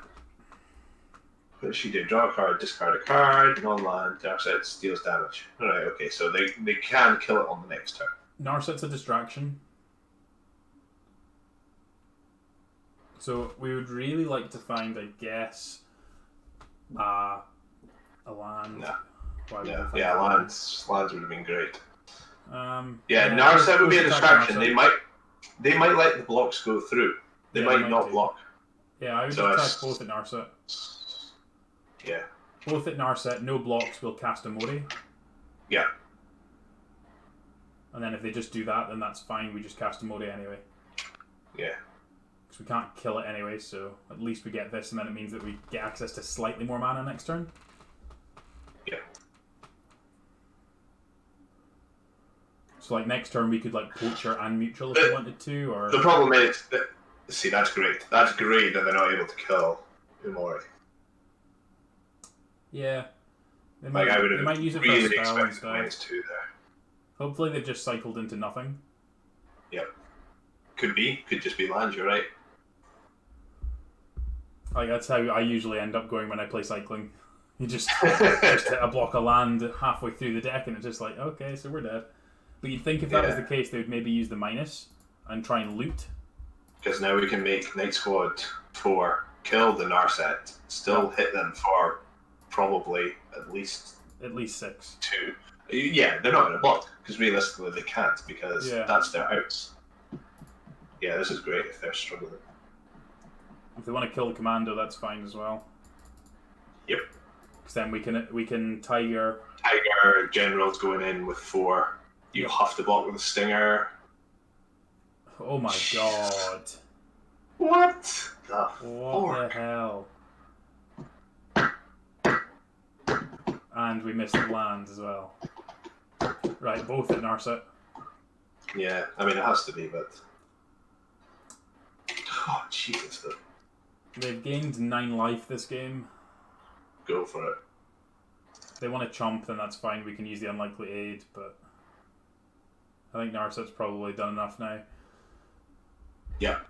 [SPEAKER 1] What does she do? Draw a card, discard a card, non-land, dark side deals damage. Alright, okay, so they can kill it on the next turn.
[SPEAKER 2] Narset's a distraction. So we would really like to find, I guess, a land.
[SPEAKER 1] No.
[SPEAKER 2] Why would we
[SPEAKER 1] Yeah,
[SPEAKER 2] find
[SPEAKER 1] yeah,
[SPEAKER 2] a land?
[SPEAKER 1] lands would have been great.
[SPEAKER 2] Yeah,
[SPEAKER 1] Narset would be a
[SPEAKER 2] attack
[SPEAKER 1] distraction.
[SPEAKER 2] Narset.
[SPEAKER 1] They might let the blocks go through. They
[SPEAKER 2] Yeah,
[SPEAKER 1] might
[SPEAKER 2] they might
[SPEAKER 1] not
[SPEAKER 2] do.
[SPEAKER 1] block.
[SPEAKER 2] Yeah, I would
[SPEAKER 1] So
[SPEAKER 2] attack
[SPEAKER 1] it's-
[SPEAKER 2] both at Narset.
[SPEAKER 1] Yeah.
[SPEAKER 2] Both at Narset, no blocks, we'll cast a Mori.
[SPEAKER 1] Yeah.
[SPEAKER 2] And then if they just do that, then that's fine, we just cast a Mori anyway.
[SPEAKER 1] Yeah.
[SPEAKER 2] Because we can't kill it anyway, so at least we get this, and then it means that we get access to slightly more mana next turn.
[SPEAKER 1] Yeah.
[SPEAKER 2] So like next turn we could like Poacher and Mutual if we wanted to, or...
[SPEAKER 1] The problem is that, see, that's great. That's great that they're not able to kill Umori.
[SPEAKER 2] Yeah. They might,
[SPEAKER 1] Like, I would
[SPEAKER 2] they
[SPEAKER 1] have
[SPEAKER 2] might use it for a
[SPEAKER 1] really
[SPEAKER 2] spell
[SPEAKER 1] expected
[SPEAKER 2] instead.
[SPEAKER 1] -2 there.
[SPEAKER 2] Hopefully they've just cycled into nothing.
[SPEAKER 1] Yep. Could just be land, you're right.
[SPEAKER 2] Like that's how I usually end up going when I play cycling. You just hit a block of land halfway through the deck and it's just like, okay, so we're dead. But you'd think if that was the case, they would maybe use the minus and try and loot.
[SPEAKER 1] Because now we can make Night Squad 4 kill the Narset, still hit them for probably at least
[SPEAKER 2] 6.
[SPEAKER 1] 2. Yeah, they're not going to block, because realistically they can't, because
[SPEAKER 2] Yeah.
[SPEAKER 1] that's their outs. Yeah, this is great if they're struggling.
[SPEAKER 2] If they want to kill the commando, that's fine as well.
[SPEAKER 1] Yep.
[SPEAKER 2] Because then we can Tiger.
[SPEAKER 1] Tiger, General's going in with 4. You have to block with a Stinger.
[SPEAKER 2] Oh my god!
[SPEAKER 1] What? The
[SPEAKER 2] What the hell? And we missed the land as well. Right, both at Narset.
[SPEAKER 1] Yeah, I mean it has to be, but oh Jesus, though.
[SPEAKER 2] They've gained 9 life this game.
[SPEAKER 1] Go for it.
[SPEAKER 2] If they want to chomp, then that's fine. We can use the unlikely aid, but I think Narset's probably done enough now.
[SPEAKER 1] Yeah.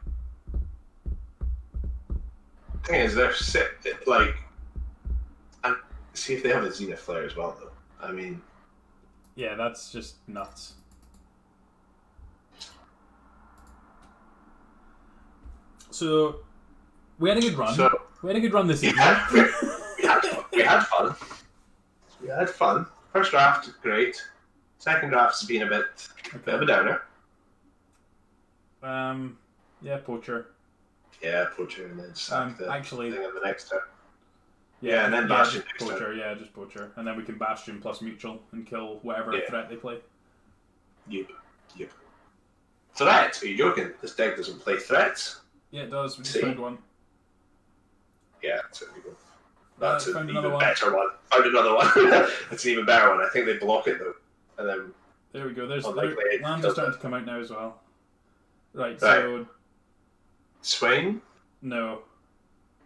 [SPEAKER 1] Thing is, they're like, and see if they have a Zenith Flare as well, though. I mean,
[SPEAKER 2] Yeah, that's just nuts. So we had a good run. We had a good run this evening.
[SPEAKER 1] we had fun. We had fun. First draft, great. Second draft's been a bit of a downer.
[SPEAKER 2] Yeah, Poacher.
[SPEAKER 1] Yeah, Poacher, and then sack the
[SPEAKER 2] actually,
[SPEAKER 1] thing on the next turn.
[SPEAKER 2] Yeah,
[SPEAKER 1] and then Bastion
[SPEAKER 2] just
[SPEAKER 1] next
[SPEAKER 2] Poacher.
[SPEAKER 1] turn.
[SPEAKER 2] Yeah, just Poacher, and then we can Bastion plus Mutual and kill whatever threat they play.
[SPEAKER 1] Yep. Threat? Are you joking? This deck doesn't play threats.
[SPEAKER 2] Yeah, it does. We just
[SPEAKER 1] See?
[SPEAKER 2] found one.
[SPEAKER 1] Yeah, that's an even, that's an
[SPEAKER 2] found
[SPEAKER 1] even
[SPEAKER 2] another one.
[SPEAKER 1] better one. Found another one. That's an even better one. I think they block it though, and then
[SPEAKER 2] There we go. There's
[SPEAKER 1] unlikely it
[SPEAKER 2] land is
[SPEAKER 1] kills
[SPEAKER 2] starting
[SPEAKER 1] it.
[SPEAKER 2] to come out now as well. Right. So
[SPEAKER 1] swing.
[SPEAKER 2] no.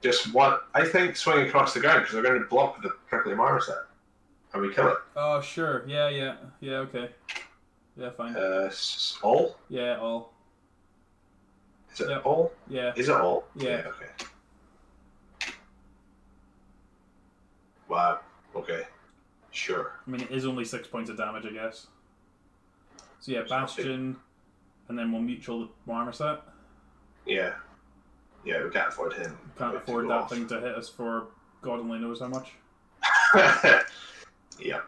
[SPEAKER 1] Just what I think swing across the ground because they're going to block the prickly armor set, and we kill it.
[SPEAKER 2] Oh sure. Yeah. Okay. Yeah, fine.
[SPEAKER 1] All.
[SPEAKER 2] Yeah, all.
[SPEAKER 1] Is it
[SPEAKER 2] Yep.
[SPEAKER 1] all?
[SPEAKER 2] Yeah.
[SPEAKER 1] Is it all?
[SPEAKER 2] Yeah.
[SPEAKER 1] Okay. Wow. Okay. Sure.
[SPEAKER 2] I mean, it is only 6 points of damage, I guess. So yeah, Bastion, and then we'll mutual the Marmoset.
[SPEAKER 1] Yeah. Yeah, we can't afford him.
[SPEAKER 2] Can't afford that thing to hit us for God only knows how much.
[SPEAKER 1] Yeah.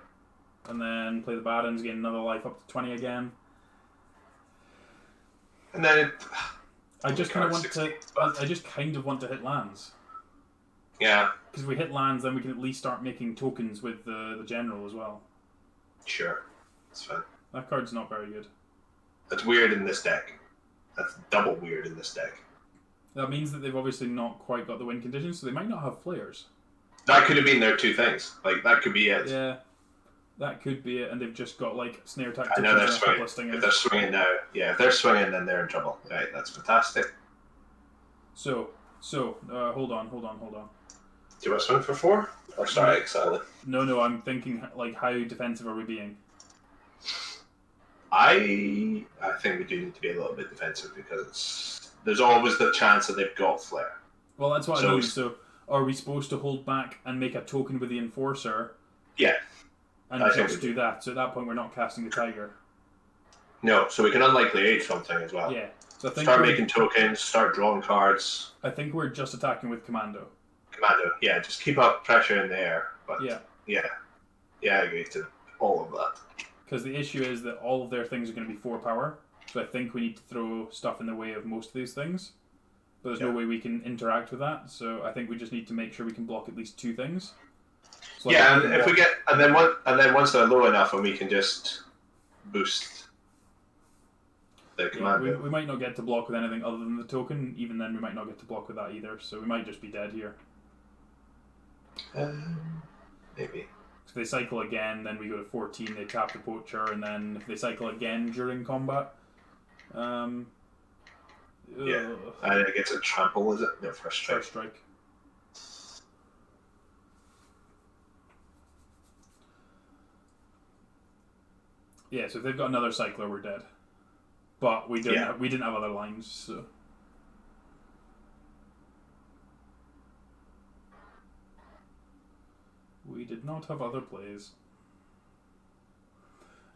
[SPEAKER 2] And then play the Barons, gain another life up to 20 again.
[SPEAKER 1] And then
[SPEAKER 2] I just kind of want to hit lands.
[SPEAKER 1] Yeah.
[SPEAKER 2] Because if we hit lands, then we can at least start making tokens with the general as well.
[SPEAKER 1] Sure. That's fine.
[SPEAKER 2] That card's not very good.
[SPEAKER 1] That's weird in this deck. That's double weird in this deck.
[SPEAKER 2] That means that they've obviously not quite got the win conditions, so they might not have flares.
[SPEAKER 1] That could have been their two things. Like, that could be it.
[SPEAKER 2] Yeah, that could be it, and they've just got, like, snare
[SPEAKER 1] I
[SPEAKER 2] tactics
[SPEAKER 1] know they're
[SPEAKER 2] and a couple
[SPEAKER 1] swinging.
[SPEAKER 2] of stingers.
[SPEAKER 1] If they're swinging now, yeah, if they're swinging, then they're in trouble. Right, that's fantastic.
[SPEAKER 2] So, hold on.
[SPEAKER 1] Do you want to swing for 4? Or start exiling?
[SPEAKER 2] No, I'm thinking, like, how defensive are we being?
[SPEAKER 1] I think we do need to be a little bit defensive because there's always the chance that they've got flare.
[SPEAKER 2] Well, that's what I mean. So, are we supposed to hold back and make a token with the Enforcer?
[SPEAKER 1] Yeah.
[SPEAKER 2] And just do that. So at that point, we're not casting the Tiger.
[SPEAKER 1] No, so we can unlikely age something as well.
[SPEAKER 2] Yeah. So I think
[SPEAKER 1] start making tokens, start drawing cards.
[SPEAKER 2] I think we're just attacking with Commando.
[SPEAKER 1] Yeah, just keep up pressure in the air. But yeah, I agree to all of that.
[SPEAKER 2] Because the issue is that all of their things are going to be 4 power. So I think we need to throw stuff in the way of most of these things. But there's no way we can interact with that. So I think we just need to make sure we can block at least 2 things. So
[SPEAKER 1] yeah, and if we get and then once they're low enough, and we can just boost the Commando.
[SPEAKER 2] Yeah, we might not get to block with anything other than the token. Even then, we might not get to block with that either. So we might just be dead here.
[SPEAKER 1] Maybe.
[SPEAKER 2] If they cycle again, then we go to 14, they tap the Poacher, and then if they cycle again during combat...
[SPEAKER 1] yeah, and it gets a trample, is it? No, first strike.
[SPEAKER 2] First strike. Yeah, so if they've got another cycler, we're dead. But we didn't have other lines, so... We did not have other plays.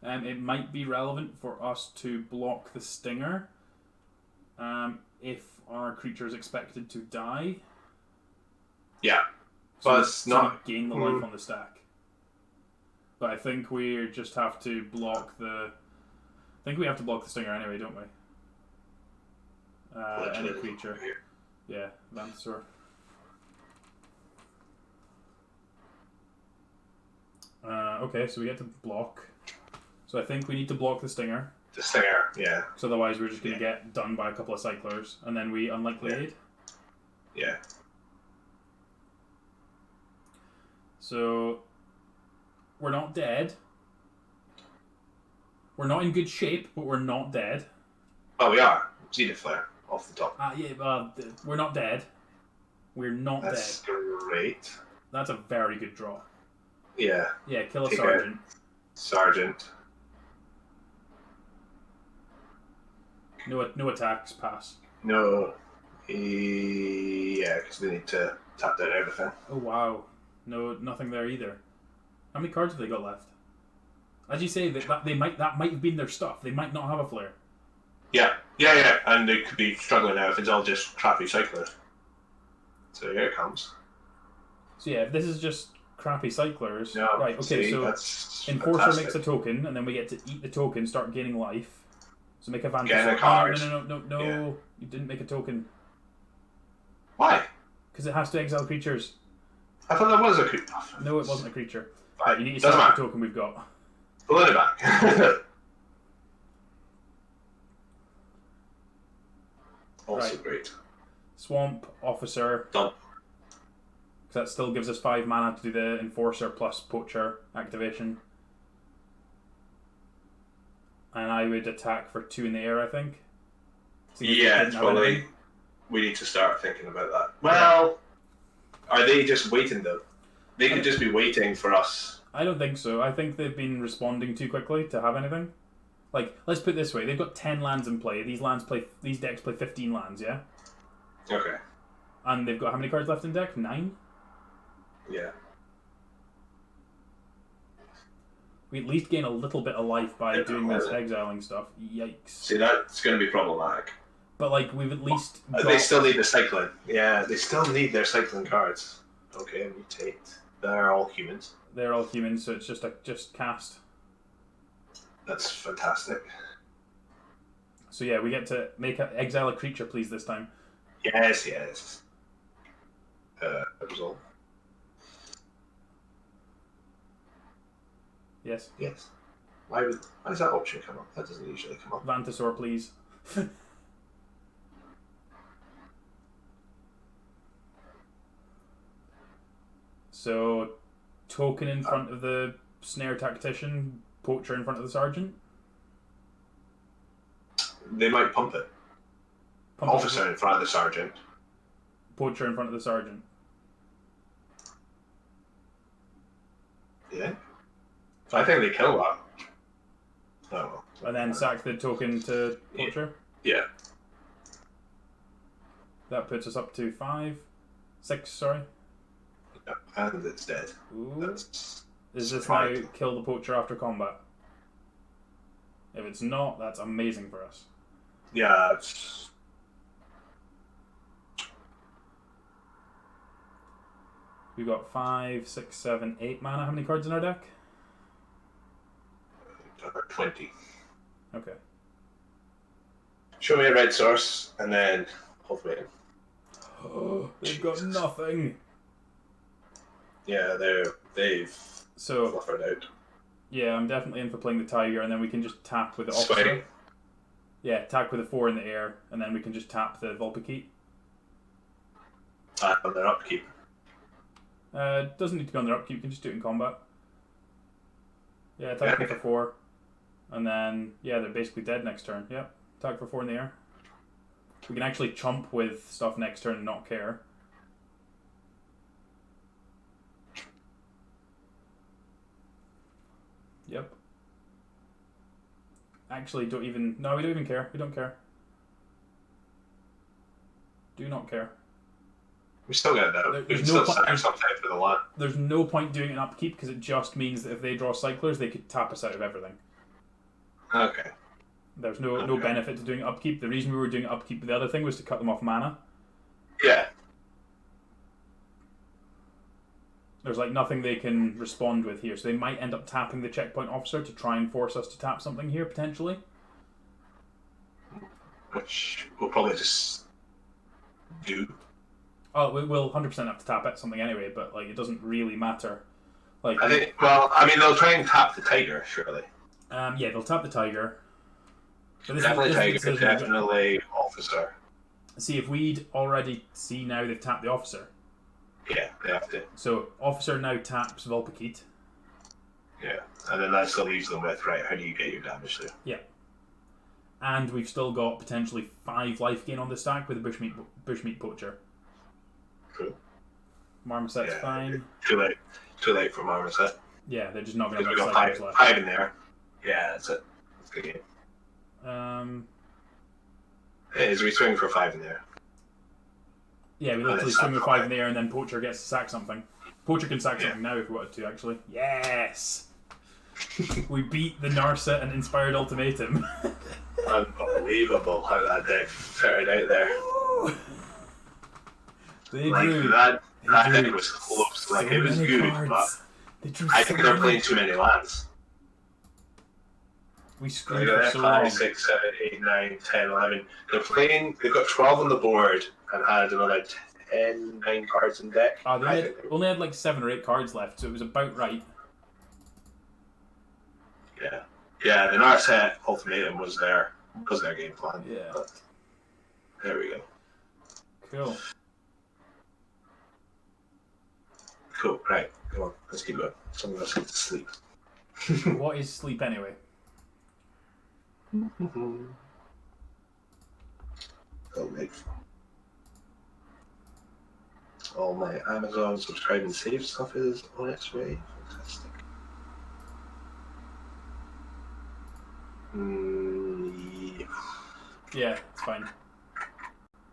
[SPEAKER 2] It might be relevant for us to block the Stinger if our creature is expected to die.
[SPEAKER 1] Yeah, but it's not...
[SPEAKER 2] we gain the life on the stack. But I think we just have to block the... I think we have to block the Stinger anyway, don't we? Any creature. Yeah, Vansaur. Okay, so we get to block. So I think we need to block the Stinger.
[SPEAKER 1] The Stinger, yeah.
[SPEAKER 2] So otherwise we're just going to get done by a couple of cyclers. And then we unlikely aid.
[SPEAKER 1] Yeah.
[SPEAKER 2] So we're not dead. We're not in good shape, but we're not dead.
[SPEAKER 1] Oh, we are. Zenith Flare off the top.
[SPEAKER 2] We're not dead. We're not dead.
[SPEAKER 1] That's great.
[SPEAKER 2] That's a very good draw.
[SPEAKER 1] Yeah.
[SPEAKER 2] Yeah, kill a Sergeant.
[SPEAKER 1] Sergeant.
[SPEAKER 2] No attacks, pass.
[SPEAKER 1] No. Yeah, because we need to tap down everything.
[SPEAKER 2] Oh wow. No, nothing there either. How many cards have they got left? As you say, that might have been their stuff. They might not have a flare.
[SPEAKER 1] Yeah, and they could be struggling now if it's all just crappy cyclers. So here it comes.
[SPEAKER 2] So yeah, if this is just crappy cyclers,
[SPEAKER 1] no,
[SPEAKER 2] right? Okay,
[SPEAKER 1] see,
[SPEAKER 2] so
[SPEAKER 1] that's
[SPEAKER 2] Enforcer
[SPEAKER 1] fantastic.
[SPEAKER 2] makes a token, and then we get to eat the token, start gaining life. So make a Vantage.
[SPEAKER 1] Getting a card.
[SPEAKER 2] No!
[SPEAKER 1] Yeah.
[SPEAKER 2] You didn't make a token.
[SPEAKER 1] Why?
[SPEAKER 2] Because it has to exile creatures.
[SPEAKER 1] I thought that was a creature.
[SPEAKER 2] No, it wasn't a creature.
[SPEAKER 1] Right,
[SPEAKER 2] You need to
[SPEAKER 1] doesn't
[SPEAKER 2] start
[SPEAKER 1] matter.
[SPEAKER 2] the token we've got.
[SPEAKER 1] Pull it back. Also
[SPEAKER 2] Right.
[SPEAKER 1] great.
[SPEAKER 2] Swamp, Officer.
[SPEAKER 1] Done.
[SPEAKER 2] Because that still gives us 5 mana to do the Enforcer plus Poacher activation. And I would attack for 2 in the air, I think.
[SPEAKER 1] Yeah, it's probably... We need to start thinking about that. Well, are they just waiting though? They could just be waiting for us.
[SPEAKER 2] I don't think so. I think they've been responding too quickly to have anything. Like, let's put it this way: they've got 10 lands in play. These decks play 15 lands, yeah.
[SPEAKER 1] Okay.
[SPEAKER 2] And they've got how many cards left in deck? 9.
[SPEAKER 1] Yeah.
[SPEAKER 2] We at least gain a little bit of life by doing this exiling stuff. Yikes!
[SPEAKER 1] See, that's going to be problematic.
[SPEAKER 2] But like, we've at least got...
[SPEAKER 1] They still need the cycling. Yeah, they still need their cycling cards. Okay, mutate. They're all humans.
[SPEAKER 2] They're all humans, so it's just cast.
[SPEAKER 1] That's fantastic.
[SPEAKER 2] So yeah, we get to exile a creature, please, this time.
[SPEAKER 1] Yes. That was all.
[SPEAKER 2] Yes.
[SPEAKER 1] Why does that option come up? That doesn't usually come up.
[SPEAKER 2] Vantasaur, please. So, token in front of the Snare Tactician, Poacher in front of the Sergeant.
[SPEAKER 1] They might pump it. Officer in front of the Sergeant.
[SPEAKER 2] Poacher in front of the Sergeant.
[SPEAKER 1] Yeah. I think they kill that. Oh well.
[SPEAKER 2] And then sack the token to Poacher.
[SPEAKER 1] Yeah.
[SPEAKER 2] That puts us up to 6, sorry.
[SPEAKER 1] Yeah. And it's dead.
[SPEAKER 2] Ooh. Is this now kill the Poacher after combat? If it's not, that's amazing for us.
[SPEAKER 1] Yeah, it's...
[SPEAKER 2] We've got 5, 6, 7, 8 mana. How many cards in our deck?
[SPEAKER 1] 20.
[SPEAKER 2] Okay.
[SPEAKER 1] Show me a red source, and then hopefully.
[SPEAKER 2] Oh, they've got nothing.
[SPEAKER 1] Yeah, they've fluffered out.
[SPEAKER 2] Yeah, I'm definitely in for playing the Tiger, and then we can just tap with the Officer.
[SPEAKER 1] Swing.
[SPEAKER 2] Yeah, attack with a 4 in the air, and then we can just tap the Vulpikeet.
[SPEAKER 1] On their upkeep.
[SPEAKER 2] Doesn't need to be on their upkeep, you can just do it in combat. Yeah, attack for 4. And then, yeah, they're basically dead next turn. Yep, attack for 4 in the air. We can actually chump with stuff next turn and not care. Yep. Actually, we don't even care. We don't care. Do not care.
[SPEAKER 1] We still get that. We can still sack some type for the land.
[SPEAKER 2] There's no point doing an upkeep because it just means that if they draw cyclers, they could tap us out of everything.
[SPEAKER 1] Okay.
[SPEAKER 2] There's no benefit to doing upkeep. The reason we were doing upkeep with the other thing was to cut them off mana.
[SPEAKER 1] Yeah.
[SPEAKER 2] There's like nothing they can respond with here, so they might end up tapping the Checkpoint Officer to try and force us to tap something here, potentially.
[SPEAKER 1] Which we'll probably just do.
[SPEAKER 2] Oh, we'll 100% have to tap at something anyway, but like it doesn't really matter. Like
[SPEAKER 1] I think. Well, I mean, they'll try and tap the Tiger, surely.
[SPEAKER 2] Yeah, they'll tap the Tiger. But
[SPEAKER 1] Definitely Tiger. Definitely Officer.
[SPEAKER 2] See, if we'd already see now they've tapped the Officer.
[SPEAKER 1] Yeah, they have to.
[SPEAKER 2] So Officer now taps Vulpikeet.
[SPEAKER 1] Yeah, and then that still leaves them with, right, how do you get your damage through?
[SPEAKER 2] Yeah. And we've still got potentially 5 life gain on the stack with a Bushmeat Poacher.
[SPEAKER 1] Cool.
[SPEAKER 2] Marmoset's fine.
[SPEAKER 1] Too late for Marmoset.
[SPEAKER 2] Yeah, they're just not going to
[SPEAKER 1] have
[SPEAKER 2] cyclers left.
[SPEAKER 1] 5 in there. Yeah, that's it. That's a good game. Is we swing for 5 in there?
[SPEAKER 2] Yeah, we literally swing with 5 in the air and then Poacher gets to sack something. Poacher can sack something now if we wanted to, actually. Yes! We beat the Narset and Inspired Ultimatum.
[SPEAKER 1] Unbelievable how that deck fared out there.
[SPEAKER 2] They
[SPEAKER 1] like,
[SPEAKER 2] drew,
[SPEAKER 1] that deck was close. Like, it was good,
[SPEAKER 2] cards.
[SPEAKER 1] But I think they're playing too many lands.
[SPEAKER 2] We screwed for so
[SPEAKER 1] 5,
[SPEAKER 2] long.
[SPEAKER 1] 6, 7, 8, 9, 10, 11. They've got 12 on the board and had another 9 cards in deck.
[SPEAKER 2] They only had like 7 or 8 cards left, so it was about right.
[SPEAKER 1] Yeah. Yeah, the Narset Ultimatum was their game plan.
[SPEAKER 2] Yeah.
[SPEAKER 1] But there we go.
[SPEAKER 2] Cool.
[SPEAKER 1] Cool, right. Come on, let's keep going. Some of us need to sleep.
[SPEAKER 2] What is sleep anyway?
[SPEAKER 1] Oh, mate. All my Amazon subscribe and save stuff is on its way. Fantastic.
[SPEAKER 2] Yeah, it's fine.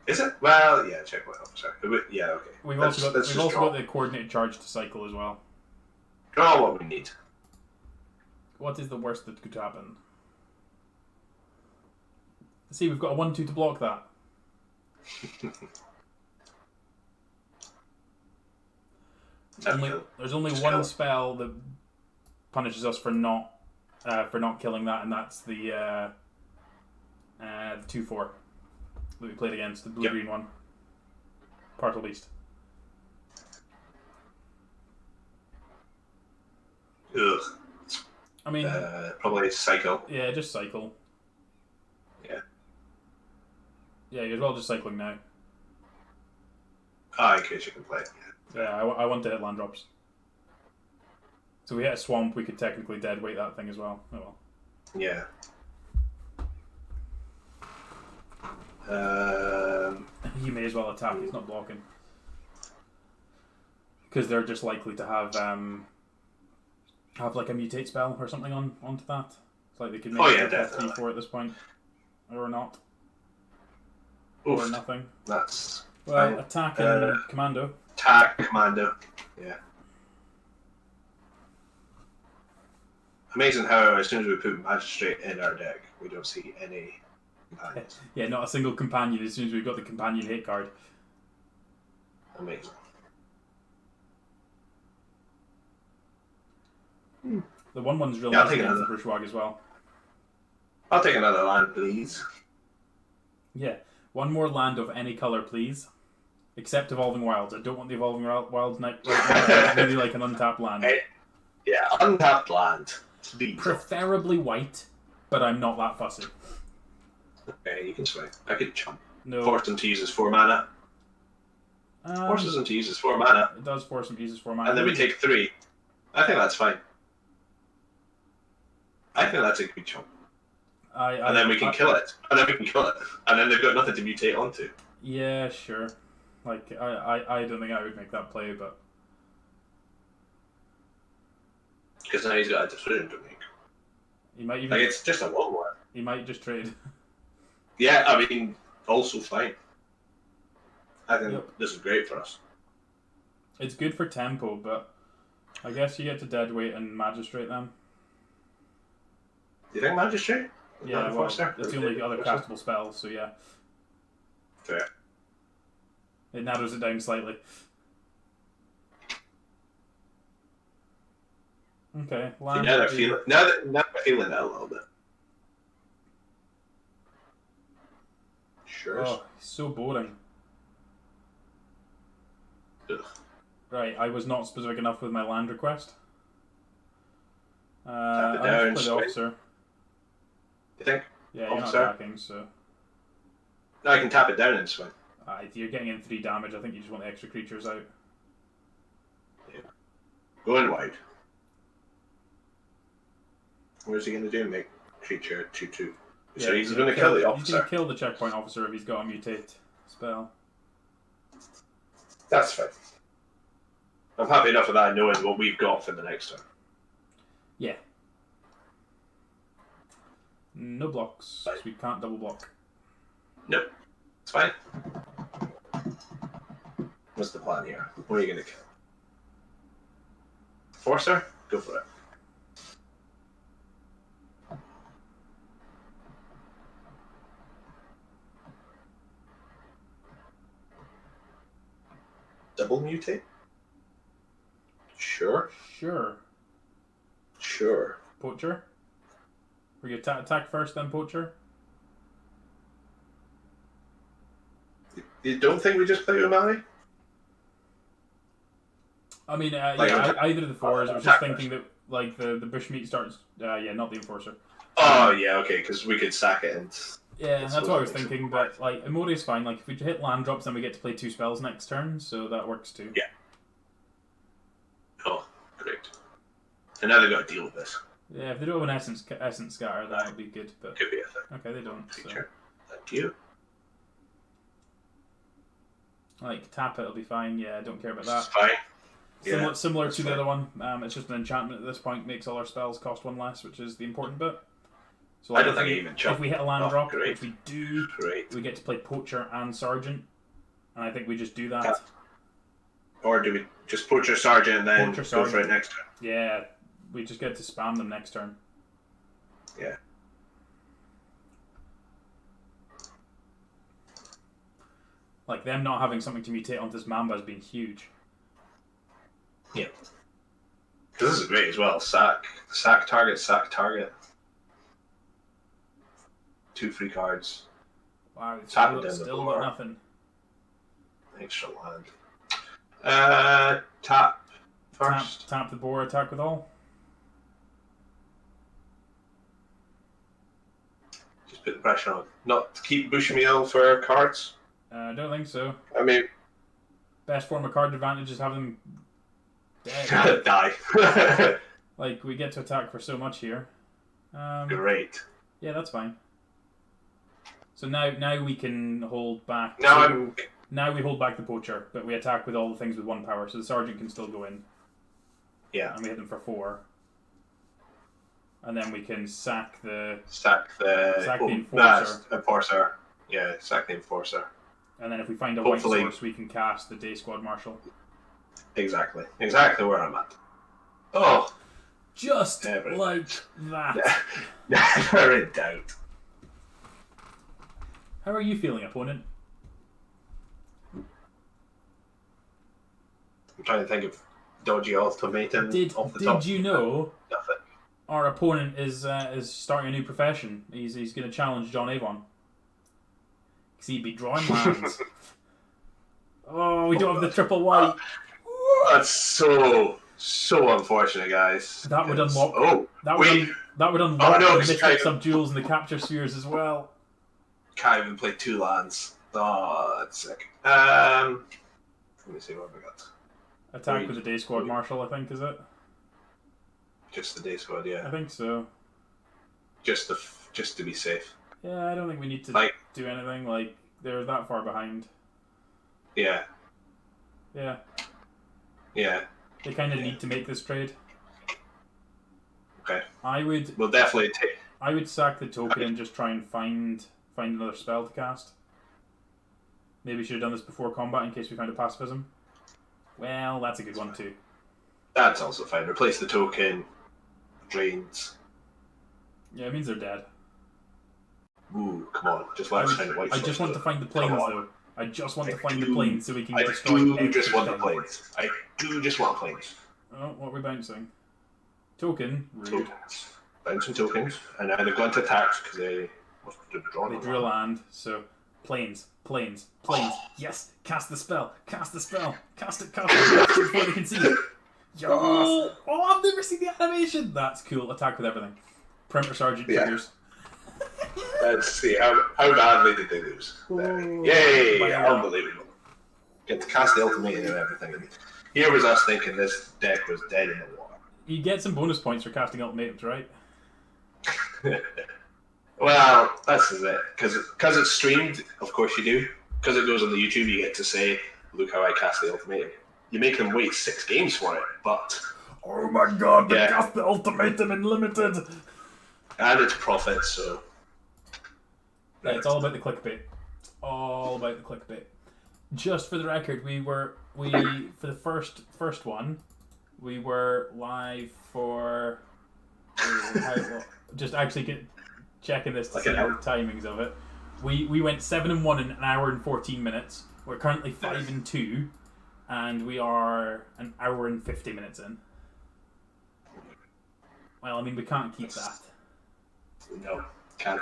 [SPEAKER 1] Is it? Well, yeah. Checkpoint officer. Yeah, okay.
[SPEAKER 2] We've also got the coordinated charge to cycle as well.
[SPEAKER 1] Draw what we need.
[SPEAKER 2] What is the worst that could happen? See, we've got a 1/2 to block that. There's only one spell that punishes us for not killing that, and that's the 2/4 that we played against, the blue-green one. Partial Beast.
[SPEAKER 1] Ugh.
[SPEAKER 2] I mean,
[SPEAKER 1] probably cycle.
[SPEAKER 2] Yeah, just cycle.
[SPEAKER 1] Yeah.
[SPEAKER 2] Yeah, you're as well just cycling now.
[SPEAKER 1] Ah, in case you can play.
[SPEAKER 2] Yeah, I want to hit land drops. So we hit a swamp, we could technically deadweight that thing as well. Oh well.
[SPEAKER 1] Yeah.
[SPEAKER 2] He may as well attack, he's not blocking. Because they're just likely to have like a mutate spell or something onto that. It's like they could make it 3/4 at this point. Or not.
[SPEAKER 1] Oof.
[SPEAKER 2] Or nothing.
[SPEAKER 1] That's...
[SPEAKER 2] Well, attack and commando.
[SPEAKER 1] Attack, commando. Yeah. Amazing how as soon as we put Magistrate in our deck, we don't see any companions.
[SPEAKER 2] Yeah, not a single companion as soon as we've got the companion hit card.
[SPEAKER 1] Amazing.
[SPEAKER 2] The 1/1's really nice against the Brushwag as well.
[SPEAKER 1] I'll take another land, please.
[SPEAKER 2] Yeah. One more land of any colour, please. Except Evolving Wilds. I don't want the Evolving Wilds right now. I really like an untapped land.
[SPEAKER 1] Yeah, untapped land. Please.
[SPEAKER 2] Preferably white, but I'm not that fussy.
[SPEAKER 1] Okay, you can swing. I could chump.
[SPEAKER 2] No.
[SPEAKER 1] Force him to use his 4 mana. Forces him to use his 4 mana.
[SPEAKER 2] It does force him to use his 4 mana.
[SPEAKER 1] And then we take 3. I think that's fine. I think that's a good chump. And then we can kill it. And then we can kill it. And then they've got nothing to mutate onto.
[SPEAKER 2] Yeah, sure. Like, I don't think I would make that play, but...
[SPEAKER 1] Because now he's got a decision to make.
[SPEAKER 2] He might even...
[SPEAKER 1] Like, it's just a 1/1.
[SPEAKER 2] He might just trade.
[SPEAKER 1] Yeah, I mean, also fine. I think this is great for us.
[SPEAKER 2] It's good for tempo, but I guess you get to deadweight and magistrate then.
[SPEAKER 1] Do you think Magistrate?
[SPEAKER 2] Yeah, well, that's the only other castable spell, so yeah.
[SPEAKER 1] Fair.
[SPEAKER 2] It narrows it down slightly. Okay, land.
[SPEAKER 1] Now they're feeling it a little bit. Sure.
[SPEAKER 2] Oh, so boring.
[SPEAKER 1] Ugh.
[SPEAKER 2] Right, I was not specific enough with my land request.
[SPEAKER 1] Tap it
[SPEAKER 2] I
[SPEAKER 1] down,
[SPEAKER 2] play the officer.
[SPEAKER 1] You think?
[SPEAKER 2] Yeah,
[SPEAKER 1] Officer?
[SPEAKER 2] you're not attacking, so...
[SPEAKER 1] No, I can tap it down and swing.
[SPEAKER 2] You're getting in 3 damage, I think you just want the extra creatures out.
[SPEAKER 1] Yeah. Going wide. What is he going to do? Make creature 2/2. So he's going to kill the officer.
[SPEAKER 2] He's going to kill the checkpoint officer if he's got a mutate spell.
[SPEAKER 1] That's fine. I'm happy enough with that knowing what we've got for the next turn.
[SPEAKER 2] Yeah. No blocks, because we can't double block.
[SPEAKER 1] Nope. It's fine. What's the plan here? What are you going to kill? Forcer? Go for it. Double mutate? Sure. Sure.
[SPEAKER 2] Poacher? Were you attack first, then Poacher?
[SPEAKER 1] You don't think we just play Umami?
[SPEAKER 2] I mean,
[SPEAKER 1] like
[SPEAKER 2] either of the 4s. I was just thinking that, like, the Bushmeat starts... yeah, not the Enforcer.
[SPEAKER 1] Oh, yeah, okay, because we could sack it and...
[SPEAKER 2] Yeah, that's what I was thinking, but, like, Imori's fine. Like, if we hit land drops, then we get to play 2 spells next turn, so that works too.
[SPEAKER 1] Yeah. Oh, great. And now they've got to deal with this.
[SPEAKER 2] Yeah, if they don't have an essence scatter, that would be good, but...
[SPEAKER 1] Could be a thing.
[SPEAKER 2] Okay, they don't, so...
[SPEAKER 1] Thank you.
[SPEAKER 2] Like, tap it'll be fine, yeah, don't care about that.
[SPEAKER 1] It's fine.
[SPEAKER 2] Similar to the other one, it's just an enchantment at this point, makes all our spells cost 1 less, which is the important bit. So like
[SPEAKER 1] I don't think I even jumped.
[SPEAKER 2] If we hit a land drop,
[SPEAKER 1] great.
[SPEAKER 2] which we do, we get to play Poacher and Sergeant. And I think we just do that.
[SPEAKER 1] Yeah. Or do we just Poacher Sergeant and then go for it next turn?
[SPEAKER 2] Yeah, we just get to spam them next turn.
[SPEAKER 1] Yeah.
[SPEAKER 2] Like, them not having something to mutate onto this Mamba has been huge.
[SPEAKER 1] Yeah. This is great as well. Sack target. 2 free cards.
[SPEAKER 2] Wow, it's
[SPEAKER 1] Tap
[SPEAKER 2] still got nothing.
[SPEAKER 1] Extra land. Tap first.
[SPEAKER 2] Tap the board, attack with all.
[SPEAKER 1] Just put the pressure on. Not keep Bushmeal for cards.
[SPEAKER 2] I don't think so.
[SPEAKER 1] I mean,
[SPEAKER 2] best form of card advantage is having them dead.
[SPEAKER 1] Die.
[SPEAKER 2] Like, we get to attack for so much here.
[SPEAKER 1] Great.
[SPEAKER 2] Yeah, that's fine. So now we can hold back. Now we hold back the Poacher, but we attack with all the things with 1 power, so the Sergeant can still go in.
[SPEAKER 1] Yeah.
[SPEAKER 2] And we hit them for 4. And then we can sack the
[SPEAKER 1] Enforcer. Yeah, sack the Enforcer.
[SPEAKER 2] And then if we find a white source, we can cast the Day Squad Marshal.
[SPEAKER 1] Exactly where I'm at. Oh!
[SPEAKER 2] Just like that.
[SPEAKER 1] Never in doubt.
[SPEAKER 2] How are you feeling, opponent?
[SPEAKER 1] I'm trying to think of dodgy ultimatum off the top.
[SPEAKER 2] Did you know
[SPEAKER 1] Nothing.
[SPEAKER 2] our opponent is starting a new profession? He's going to challenge John Avon. Because he'd be drawing lands. Oh, we don't have the triple white.
[SPEAKER 1] That's so unfortunate, guys.
[SPEAKER 2] That would unlock. That would unlock the Mystic Subduals and the Capture Spheres as well.
[SPEAKER 1] Can't even play 2 lands. Oh, that's sick. Let me see what we got.
[SPEAKER 2] Attack with the Day Squad Marshal, I think, is it?
[SPEAKER 1] Just the Day Squad, yeah.
[SPEAKER 2] I think so.
[SPEAKER 1] Just to be safe.
[SPEAKER 2] Yeah, I don't think we need to do anything. Like, they're that far behind.
[SPEAKER 1] Yeah.
[SPEAKER 2] Yeah.
[SPEAKER 1] Yeah.
[SPEAKER 2] They kind of need to make this trade.
[SPEAKER 1] Okay.
[SPEAKER 2] We'll
[SPEAKER 1] definitely take.
[SPEAKER 2] I would sack the token and just try and find another spell to cast. Maybe we should have done this before combat in case we found a pacifism. Well, that's a good one too.
[SPEAKER 1] That's also fine. Replace the token. Drains.
[SPEAKER 2] Yeah, it means they're dead.
[SPEAKER 1] Ooh, come on. Just let us find the white
[SPEAKER 2] I just want to find the planes though. I just want to find the planes so we can destroy
[SPEAKER 1] everything. I do just want planes.
[SPEAKER 2] Oh, what are we bouncing? Token. Rude.
[SPEAKER 1] Tokens. Bouncing tokens. And now they've gone to attacks because they must have drawn
[SPEAKER 2] They drew a land, so planes. Yes! Cast the spell! Cast it before they can see it! Yes! Oh, I've never seen the animation! That's cool. Attack with everything. Perimeter Sergeant triggers.
[SPEAKER 1] Let's see, how badly did they lose? Yay! Unbelievable. Get to cast the ultimatum and everything. And here was us thinking this deck was dead in the water.
[SPEAKER 2] You get some bonus points for casting ultimatums, right?
[SPEAKER 1] Well, this is it. Because it's streamed, of course you do. Because it goes on the YouTube, you get to say, look how I cast the ultimatum. You make them wait 6 games for it, but...
[SPEAKER 2] Oh my god, they cast the ultimatum in Limited!
[SPEAKER 1] And it's profit, so...
[SPEAKER 2] Yeah, it's all about the clickbait. All about the clickbait. Just for the record, for the first one, we were live for... just actually checking this to see the timings of it. We went 7-1 in an hour and 14 minutes. We're currently 5-2, and we are an hour and 50 minutes in. Well, I mean, we can't keep that.
[SPEAKER 1] No, can't.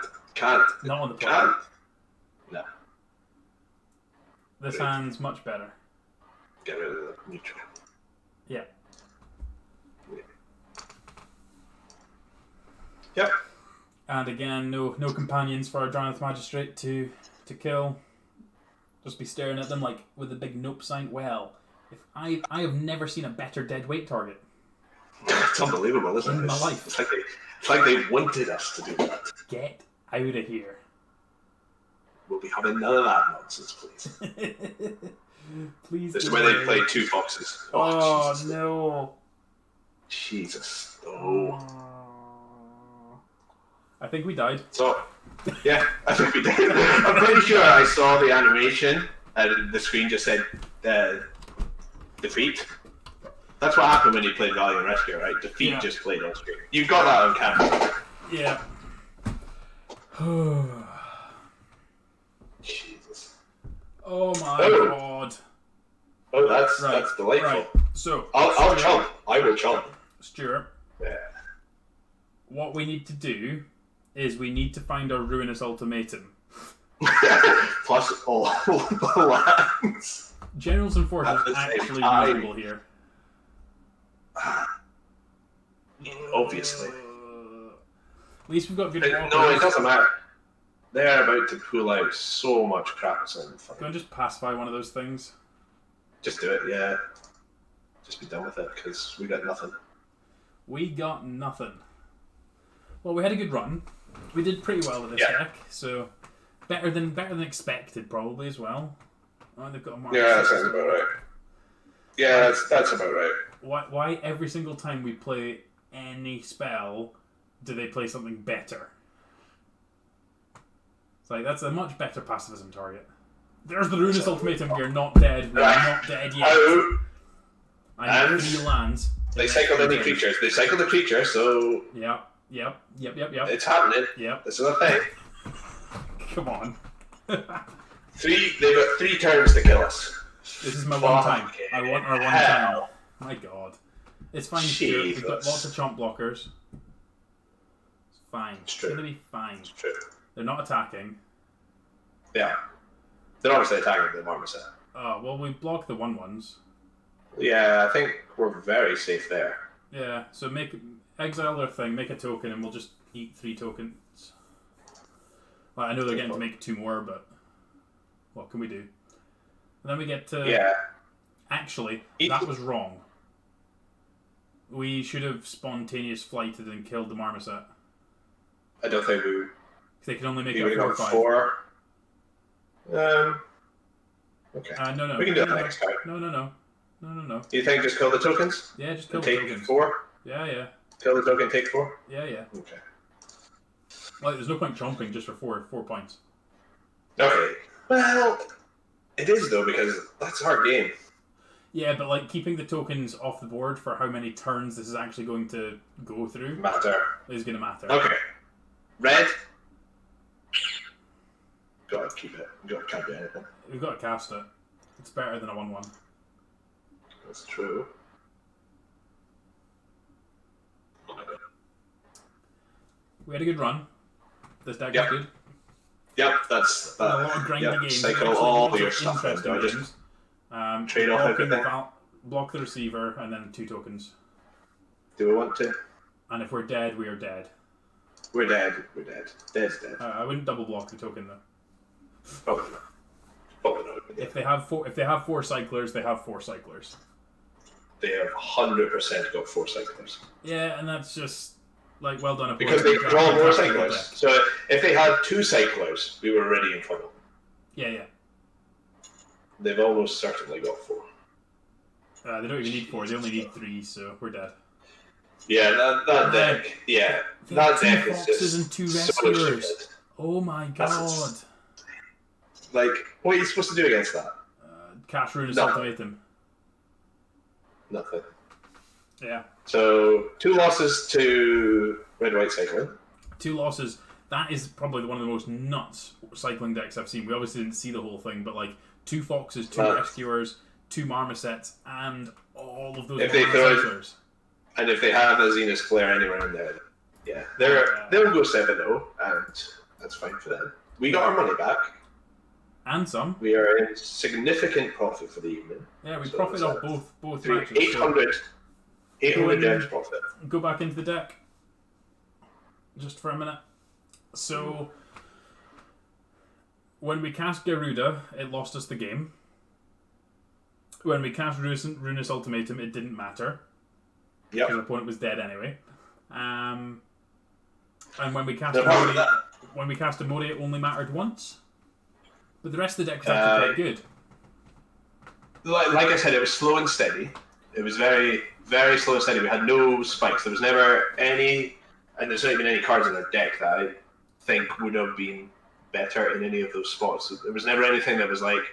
[SPEAKER 2] Not on the planet.
[SPEAKER 1] No.
[SPEAKER 2] This hand's much better.
[SPEAKER 1] Get rid of the neutral.
[SPEAKER 2] Yeah.
[SPEAKER 1] Yep.
[SPEAKER 2] And again, no companions for our Draneth Magistrate to kill. Just be staring at them like with a big nope sign. Well, if I have never seen a better deadweight target.
[SPEAKER 1] It's unbelievable, isn't it?
[SPEAKER 2] In my life.
[SPEAKER 1] It's like they wanted us to do that.
[SPEAKER 2] Get out of here.
[SPEAKER 1] We'll be having none of that nonsense, please.
[SPEAKER 2] Please.
[SPEAKER 1] This is where they play 2 foxes.
[SPEAKER 2] Oh
[SPEAKER 1] Jesus.
[SPEAKER 2] No.
[SPEAKER 1] Jesus. Oh.
[SPEAKER 2] I think we died.
[SPEAKER 1] So, yeah, I think we did. I'm pretty sure I saw the animation and the screen just said defeat. That's what happened when you played Valiant Rescue, right? Defeat just played on screen. You've got that on camera.
[SPEAKER 2] Yeah.
[SPEAKER 1] Jesus.
[SPEAKER 2] Oh my god.
[SPEAKER 1] Oh, that's delightful.
[SPEAKER 2] Right. So
[SPEAKER 1] I'll chomp. I will chomp.
[SPEAKER 2] Stuart.
[SPEAKER 1] Yeah.
[SPEAKER 2] What we need to do is we need to find our ruinous ultimatum.
[SPEAKER 1] Plus all the lands.
[SPEAKER 2] Generals and forces is actually reasonable here.
[SPEAKER 1] Obviously.
[SPEAKER 2] At least we've got good walkers.
[SPEAKER 1] No, it doesn't matter. They're about to pull out so much crap.
[SPEAKER 2] Go and just pacify one of those things.
[SPEAKER 1] Just do it, yeah. Just be done with it, because we got nothing.
[SPEAKER 2] We got nothing. Well, we had a good run. We did pretty well with this deck, so better than expected probably as well. Oh, they've got a mark.
[SPEAKER 1] Yeah, that sounds about right. Yeah, that's about right.
[SPEAKER 2] Why every single time we play any spell do they play something better? It's like that's a much better pacifism target. There's the Ruinous Ultimatum. We're not dead. We're not dead yet. I have 3 lands.
[SPEAKER 1] They cycle any creatures. They cycle the creature, so
[SPEAKER 2] Yep.
[SPEAKER 1] it's happening.
[SPEAKER 2] Yep.
[SPEAKER 1] This is a thing.
[SPEAKER 2] Come on.
[SPEAKER 1] They've got 3 turns to kill us.
[SPEAKER 2] This is my one time. I want our one time. My god. It's fine, Stuart. We've got lots of chomp blockers. It's fine. It's
[SPEAKER 1] true.
[SPEAKER 2] gonna be fine.
[SPEAKER 1] It's true.
[SPEAKER 2] They're not attacking.
[SPEAKER 1] Yeah. They're obviously attacking the Marmoset.
[SPEAKER 2] Oh, well, we block the 1/1s.
[SPEAKER 1] Yeah, I think we're very safe there.
[SPEAKER 2] Yeah, so exile their thing, make a token, and we'll just eat 3 tokens. Well, I know they're getting to make 2 more, but what can we do? And then we get to...
[SPEAKER 1] Yeah.
[SPEAKER 2] Actually, that was wrong. We should have spontaneous flighted and killed the Marmoset.
[SPEAKER 1] I don't think we would.
[SPEAKER 2] They can only make
[SPEAKER 1] it
[SPEAKER 2] 4 or 5.
[SPEAKER 1] 4. Okay.
[SPEAKER 2] No.
[SPEAKER 1] We can do it next time.
[SPEAKER 2] No.
[SPEAKER 1] Do you think just kill the tokens?
[SPEAKER 2] Yeah, just kill
[SPEAKER 1] and
[SPEAKER 2] the
[SPEAKER 1] take
[SPEAKER 2] tokens.
[SPEAKER 1] 4?
[SPEAKER 2] Yeah.
[SPEAKER 1] Kill the token, take 4?
[SPEAKER 2] Yeah.
[SPEAKER 1] Okay.
[SPEAKER 2] Like, there's no point chomping just for 4 points.
[SPEAKER 1] Okay. Well, it is though, because that's our game.
[SPEAKER 2] Yeah, but like keeping the tokens off the board for how many turns this is actually going to go through is going to matter.
[SPEAKER 1] Okay. Red. Gotta keep it. Can't do anything.
[SPEAKER 2] We've got to cast it. It's better than a 1/1.
[SPEAKER 1] That's true.
[SPEAKER 2] We had a good run. This deck was good.
[SPEAKER 1] Yep, that's
[SPEAKER 2] a lot of grindy games.
[SPEAKER 1] Cycle all your stuff in. Do I just trade off everything?
[SPEAKER 2] Block the receiver and then 2 tokens.
[SPEAKER 1] Do we want to?
[SPEAKER 2] And if we're dead, we are dead.
[SPEAKER 1] We're dead. Dead's dead.
[SPEAKER 2] I wouldn't double block the token though.
[SPEAKER 1] Probably not.
[SPEAKER 2] If they have 4 cyclers, they have 4 cyclers.
[SPEAKER 1] They have 100% got 4 cyclers.
[SPEAKER 2] Yeah, and that's just like well done.
[SPEAKER 1] Because they draw more cyclers. So if they had 2 cyclers, we were already in trouble.
[SPEAKER 2] Yeah.
[SPEAKER 1] They've almost certainly got 4.
[SPEAKER 2] They don't even need 4. They only need 3, so we're dead.
[SPEAKER 1] Yeah, that deck. Yeah, that deck is
[SPEAKER 2] foxes and 2 rescuers.
[SPEAKER 1] So
[SPEAKER 2] oh my god!
[SPEAKER 1] Like, what are you supposed to do against that?
[SPEAKER 2] Cast Ruinous Ultimatum.
[SPEAKER 1] Nothing.
[SPEAKER 2] Yeah.
[SPEAKER 1] So 2 losses to red-white cycling.
[SPEAKER 2] 2 losses. That is probably one of the most nuts cycling decks I've seen. We obviously didn't see the whole thing, but like 2 foxes, 2 rescuers, 2 marmosets, and all of those cyclers.
[SPEAKER 1] And if they have a Zenith Flare anywhere in there, yeah, they'll go 7-0, and that's fine for them. We got our money back.
[SPEAKER 2] And some.
[SPEAKER 1] We are in significant profit for the evening.
[SPEAKER 2] Yeah, we profited off both matches.
[SPEAKER 1] 800 gems profit.
[SPEAKER 2] Go back into the deck. Just for a minute. So, when we cast Garuda, it lost us the game. When we cast Ruinous Ultimatum, it didn't matter.
[SPEAKER 1] Yep.
[SPEAKER 2] Because our opponent was dead anyway. And when we cast Amode, it only mattered once. But the rest of the deck was actually quite good.
[SPEAKER 1] Like I said, it was slow and steady. It was very, very slow and steady. We had no spikes. There was never any and there's not even any cards in their deck that I think would have been better in any of those spots. There was never anything that was like,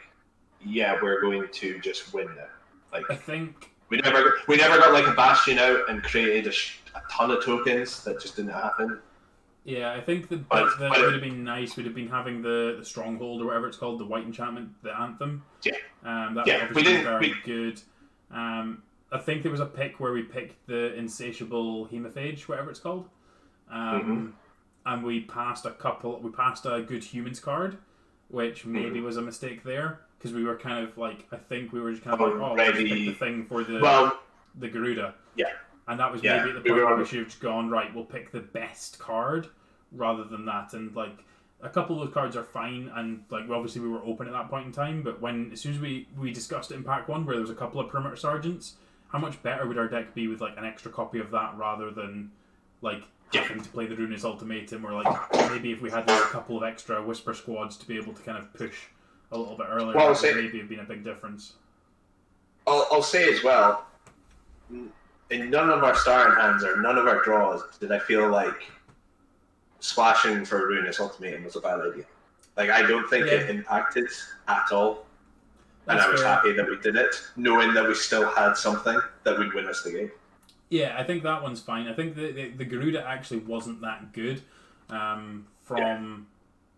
[SPEAKER 1] yeah, we're going to just win now. Like,
[SPEAKER 2] I think
[SPEAKER 1] we never got like a Bastion out and created a ton of tokens. That just didn't happen.
[SPEAKER 2] Yeah, I think the bit that would have been nice would have been having the Stronghold or whatever it's called, the white enchantment, the Anthem.
[SPEAKER 1] Yeah.
[SPEAKER 2] That would obviously be very good. I think there was a pick where we picked the Insatiable Hemophage, whatever it's called. And we passed a good humans card, which maybe was a mistake there, because we were kind of like, I think we were just kind of like, let's pick the thing for the Garuda.
[SPEAKER 1] Yeah.
[SPEAKER 2] And that was maybe at the point where we should have gone, right, we'll pick the best card rather than that. And like, a couple of those cards are fine, and like obviously we were open at that point in time, but as soon as we discussed it in pack 1 where there was a couple of Perimeter Sergeants, how much better would our deck be with like an extra copy of that rather than like having to play the Ruinous Ultimatum, or like maybe if we had like, a couple of extra Whisper Squads to be able to kind of push a little bit earlier, that would maybe have been a big difference.
[SPEAKER 1] I'll say as well, in none of our starting hands or none of our draws did I feel like splashing for Ruinous Ultimatum was a bad idea. Like, I don't think it impacted at all. And I was happy that we did it, knowing that we still had something that would win us the game.
[SPEAKER 2] Yeah, I think that one's fine. I think the Garuda actually wasn't that good from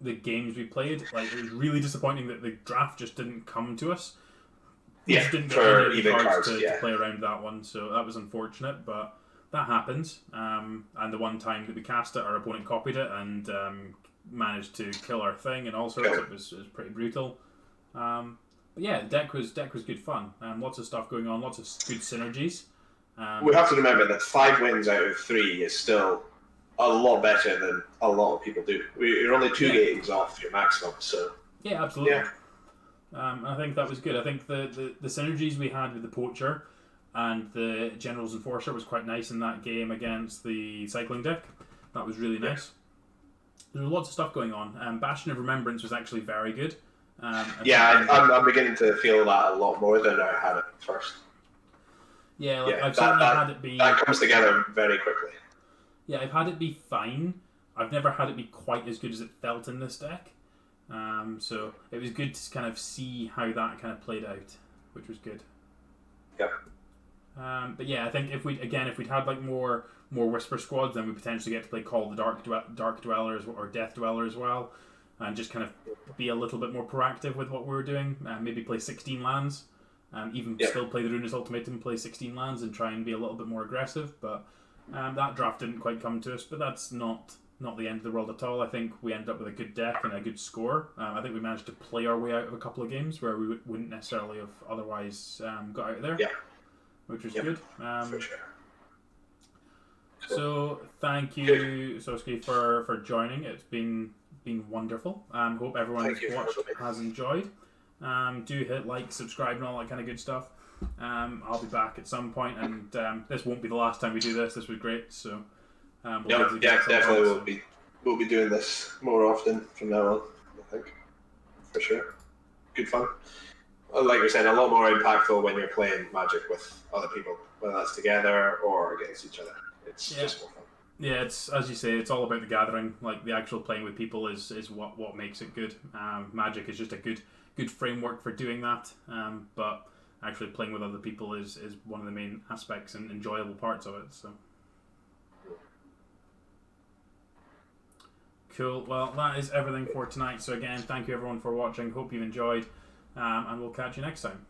[SPEAKER 2] the games we played. Like, it was really disappointing that the draft just didn't come to us. We just didn't get any of the cards to play around that one, so that was unfortunate, but that happens. And the one time that we cast it, our opponent copied it and managed to kill our thing and all sorts. It was pretty brutal. But yeah, the deck was good fun. Lots of stuff going on, lots of good synergies.
[SPEAKER 1] We have to remember that 5 wins out of 3 is still a lot better than a lot of people do. We're only 2 games off your maximum, so...
[SPEAKER 2] Yeah, absolutely. Yeah. I think that was good. I think the synergies we had with the Poacher and the General's Enforcer was quite nice in that game against the Cycling deck. That was really nice. There was lots of stuff going on. Bastion of Remembrance was actually very good.
[SPEAKER 1] I'm beginning to feel that a lot more than I had at first.
[SPEAKER 2] Yeah, I've certainly had it be...
[SPEAKER 1] That comes together very quickly.
[SPEAKER 2] Yeah, I've had it be fine. I've never had it be quite as good as it felt in this deck. So it was good to kind of see how that kind of played out, which was good.
[SPEAKER 1] Yep.
[SPEAKER 2] But yeah, I think if we'd had like more Whisper Squads, then we potentially get to play Call the Dark Dweller or Death Dweller as well, and just kind of be a little bit more proactive with what we were doing. Maybe play 16 lands, still play the Ruinous Ultimatum, play 16 lands, and try and be a little bit more aggressive. But that draft didn't quite come to us, but that's not the end of the world at all. I think we ended up with a good deck and a good score. I think we managed to play our way out of a couple of games where we wouldn't necessarily have otherwise got out of there. Yeah. Which was good.
[SPEAKER 1] For sure.
[SPEAKER 2] So thank you, Tsoski, for joining. It's been wonderful. Hope everyone who's watched has enjoyed. Do hit like, subscribe, and all that kind of good stuff. I'll be back at some point, and this won't be the last time we do this. This was great. So
[SPEAKER 1] definitely we'll be doing this more often from now on. I think, for sure. Good fun. Like we said, a lot more impactful when you're playing Magic with other people, whether that's together or against each other. It's just more fun.
[SPEAKER 2] Yeah, it's, as you say, it's all about the gathering. Like, the actual playing with people is what makes it good. Magic is just a good framework for doing that. But actually playing with other people is one of the main aspects and enjoyable parts of it. So cool. Well, that is everything for tonight. So again, thank you everyone for watching. Hope you've enjoyed, and we'll catch you next time.